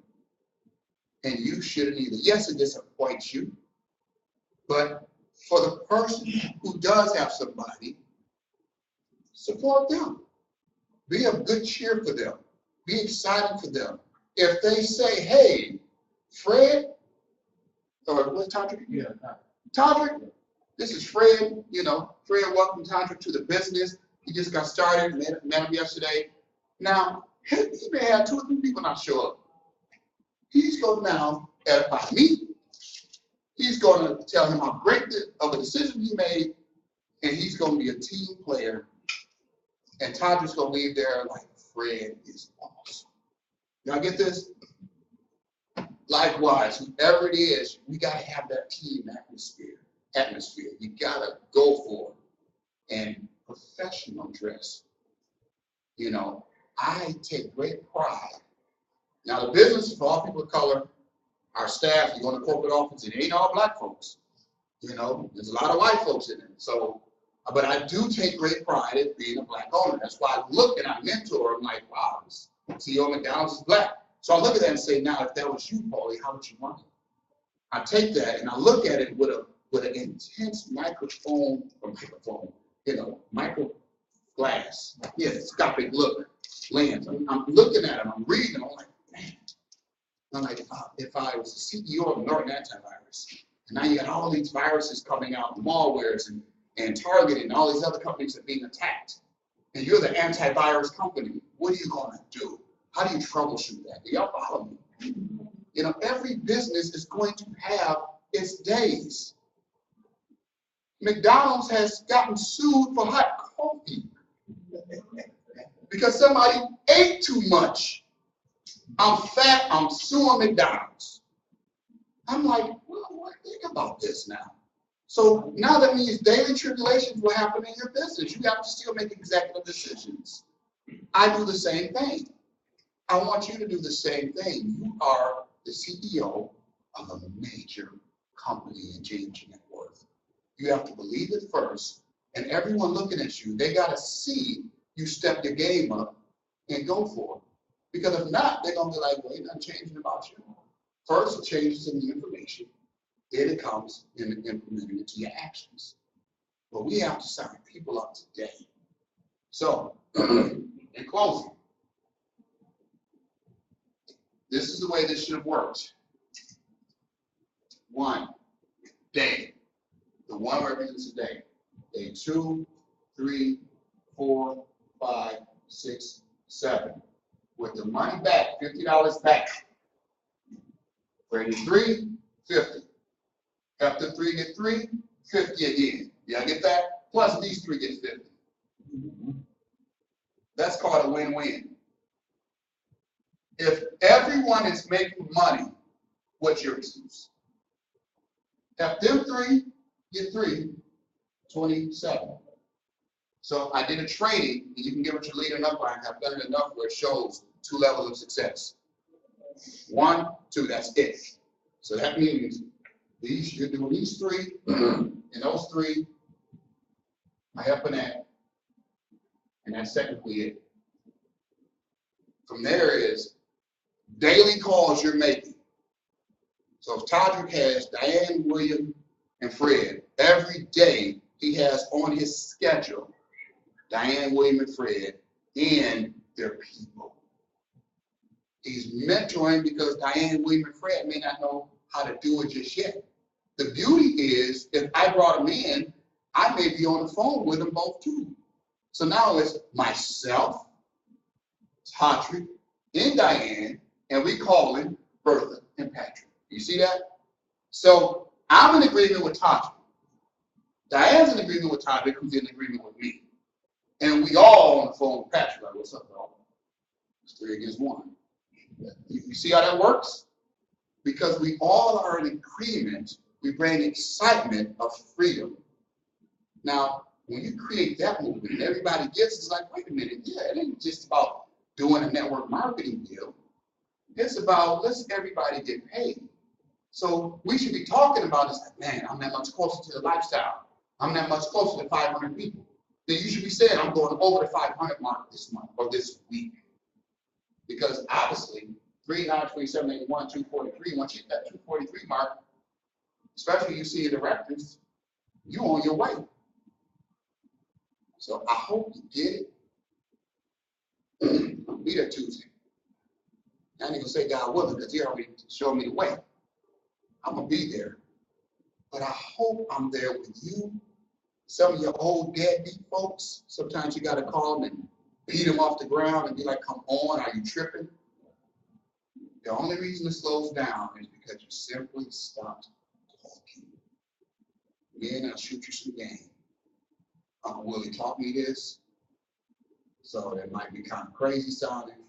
S2: And you shouldn't either. Yes, it disappoints you. But for the person who does have somebody, support them. Be of good cheer for them. Be excited for them. If they say, hey, Fred, or what's Todrick?
S3: Yeah.
S2: Todrick, this is Fred. Fred welcomed Todrick to the business. He just got started, met him yesterday. Now, he may have 2 or 3 people not show up. He's going to now edify me. He's going to tell him how great of a decision he made, and he's going to be a team player. And Todrick's going to leave there like, Fred is awesome. Y'all get this? Likewise, whoever it is, we got to have that team atmosphere. You got to go for it. And professional dress. I take great pride. Now, the business is for all people of color. Our staff, you go in the corporate office, it ain't all black folks. There's a lot of white folks in it. So, but I do take great pride in being a black owner. That's why I look and I mentor. I'm like, wow, this CEO of McDonald's is black. So I look at that and say, now, if that was you, Paulie, how would you want it? I take that and I look at it with an intense micro glass. Yeah, scopic look, lens. I'm looking at them, I'm reading them, I'm like, man. I'm like, if I was the CEO of Norton Antivirus, and now you got all these viruses coming out, malwares and Target and all these other companies are being attacked, and you're the antivirus company, what are you going to do? How do you troubleshoot that? Do y'all follow me? Every business is going to have its days. McDonald's has gotten sued for hot coffee because somebody ate too much. I'm fat, I'm suing McDonald's. I'm like, well, think about this now. So now that means daily tribulations will happen in your business. You have to still make executive decisions. I do the same thing. I want you to do the same thing. You are the CEO of a major company in JMG net worth. You have to believe it first, and everyone looking at you, they got to see you step your game up and go for it. Because if not, they're going to be like, well, ain't nothing changing about you. First, it changes in the information. Then it comes in implementing it to your actions. But we have to sign people up today. So, in closing, this is the way this should have worked. 1 day. The 1 represents a day. Day 2, 3, 4, 5, 6, 7. With the money back, $50 back. Grade 3, 50. After 3 get 3, 50 again. Y'all get that? Plus these 3 get 50. That's called a win-win. If everyone is making money, what's your excuse? If them 3 get 3, 27. So I did a training, and you can give it your leader enough. I've done it enough where it shows 2 levels of success. 1, 2, that's it. So that means you're doing these 3, and those 3 are helping that, and that's technically it. From there is daily calls you're making. So if Todrick has Diane, William, and Fred, every day he has on his schedule Diane, William, and Fred and their people. He's mentoring because Diane, William, and Fred may not know how to do it just yet. The beauty is, if I brought them in, I may be on the phone with them both too. So now it's myself, Patrick, and Diane, and we call him Bertha and Patrick. You see that? So I'm in agreement with Patrick. Diane's in agreement with Patrick, who's in agreement with me. And we all on the phone with Patrick, like, what's up, dog? It's 3 against 1. You see how that works? Because we all are in agreement, we bring excitement of freedom. Now, when you create that movement, everybody gets it's like, wait a minute, yeah, it ain't just about doing a network marketing deal. It's about let's everybody get paid. So we should be talking about this like, man, I'm that much closer to the lifestyle. I'm that much closer to 500 people. Then you should be saying, I'm going over the 500 mark this month or this week. Because obviously, 3, 9, 27, 81, 243, once you hit that 243 mark, especially you see the directors, you on your way. So I hope you get it. I'll be there Tuesday. I ain't gonna say God willing because he already showed me the way. I'm gonna be there. But I hope I'm there with you. Some of your old deadbeat folks, sometimes you gotta call them and beat them off the ground and be like, come on, are you tripping? The only reason it slows down is because you simply stopped talking. Then I'll shoot you some game. Uncle Willie taught me this, so it might be kind of crazy sounding,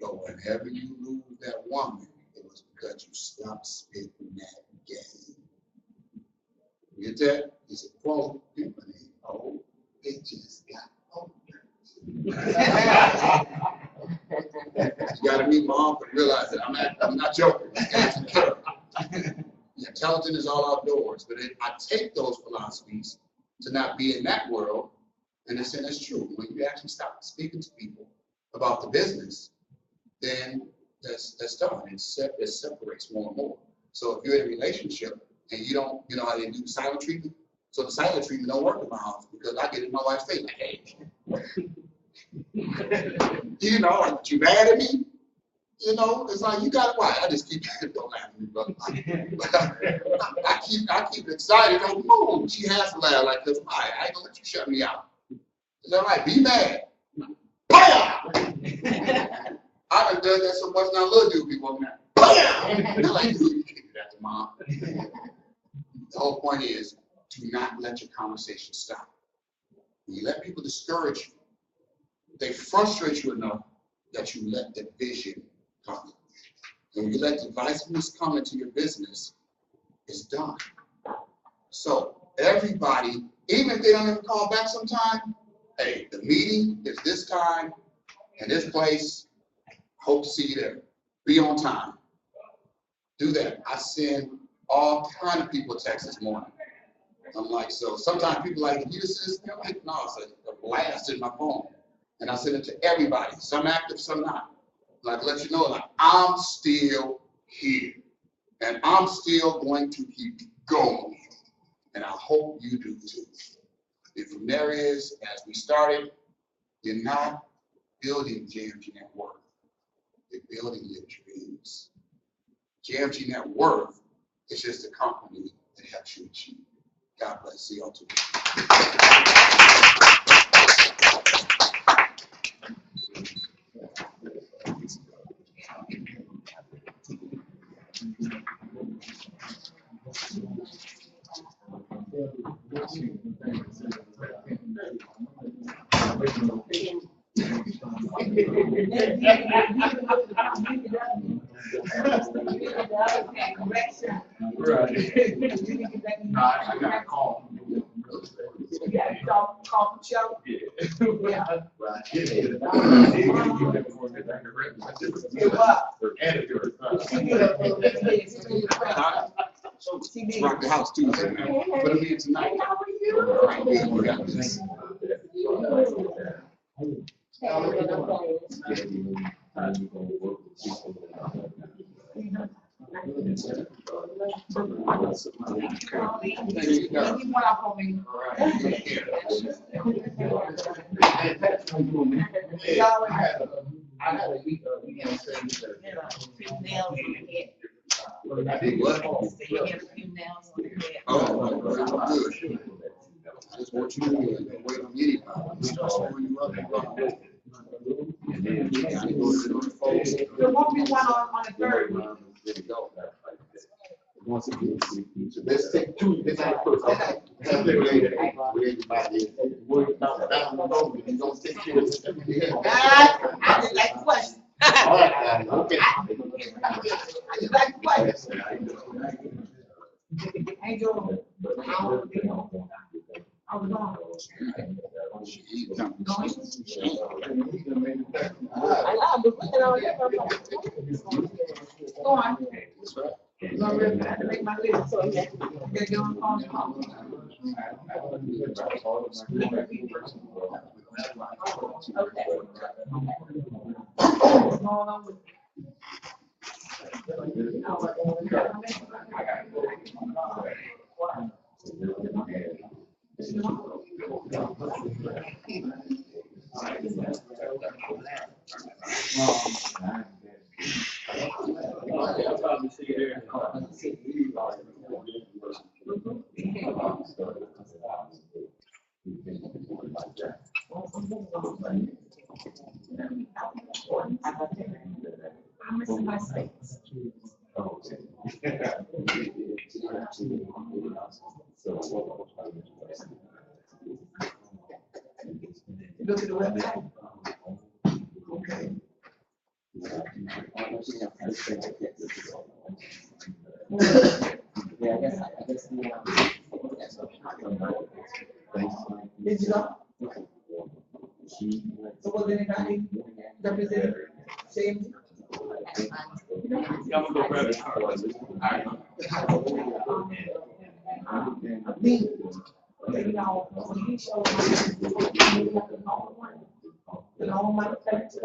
S2: but whenever you lose that woman, it was because you stopped spitting that game. You get that? It's a quote. People ain't old. They just got older. You gotta meet my uncle and realize that I'm not joking. Intelligence is all outdoors, but I take those philosophies to not be in that world, and it's true. When you actually stop speaking to people about the business, then that's done. It separates more and more. So if you're in a relationship and you don't, you know how they do silent treatment, so the silent treatment don't work in my house because I get in my wife's face like, hey, you know, like, you mad at me? You know, it's like, you got why? I just keep, don't laugh at me, brother. I keep excited. Like, no, she has to laugh like this. I ain't gonna let you shut me out. Is that right? Be mad. Bam! I done done that so much now, little dude be walking out. Bam! They're like, dude, you can't do that to mom. The whole point is, do not let your conversation stop. When you let people discourage you, they frustrate you enough that you let the vision come. And when you let divisiveness come into your business, it's done. So everybody, even if they don't even call back sometime, hey, the meeting is this time and this place. Hope to see you there. Be on time. Do that. I send all kind of people texts this morning. I'm like, so sometimes people like, you just like, no, it's a blast in my phone. And I send it to everybody. Some active, some not. Like, let you know, like, I'm still here. And I'm still going to keep going. And I hope you do too. And from there is, as we started, you're not building JMG Net Worth. You're building your dreams. JMG Net Worth is just a company that helps you achieve. God bless. See y'all too.
S3: I got a call.
S4: Call the show.
S3: Yeah. Right.
S2: Rock the house Tuesday, man. Put them in tonight.
S4: How are you?
S2: All right, we got this. I had a weekend thing.
S4: Few nails on the head.
S2: I did what?
S4: So you have a few nails on the head.
S2: Oh, good. I just want you to wait on anybody. Start when you up and run. And then you gotta go to the folks.
S5: There won't be one on the third one.
S2: There you go.
S1: Once again,
S2: So let's take two, let's take first. Have the related with everybody. Worry about down the road, you don't take care of this.
S5: I just like the question.
S2: All right, okay.
S5: I just like the question. Ain't doing it. I was on. I love the question on there. Go on. You already got to make my list, so yeah. They're doing phone call. Okay. What's going on with I'm missing my space. Go to the website.
S1: Okay. Yeah, I guess.
S5: Did you go? So was anybody representing JMG?
S3: I'm gonna go grab it.
S5: Me. You know, when he showed me, all my friends,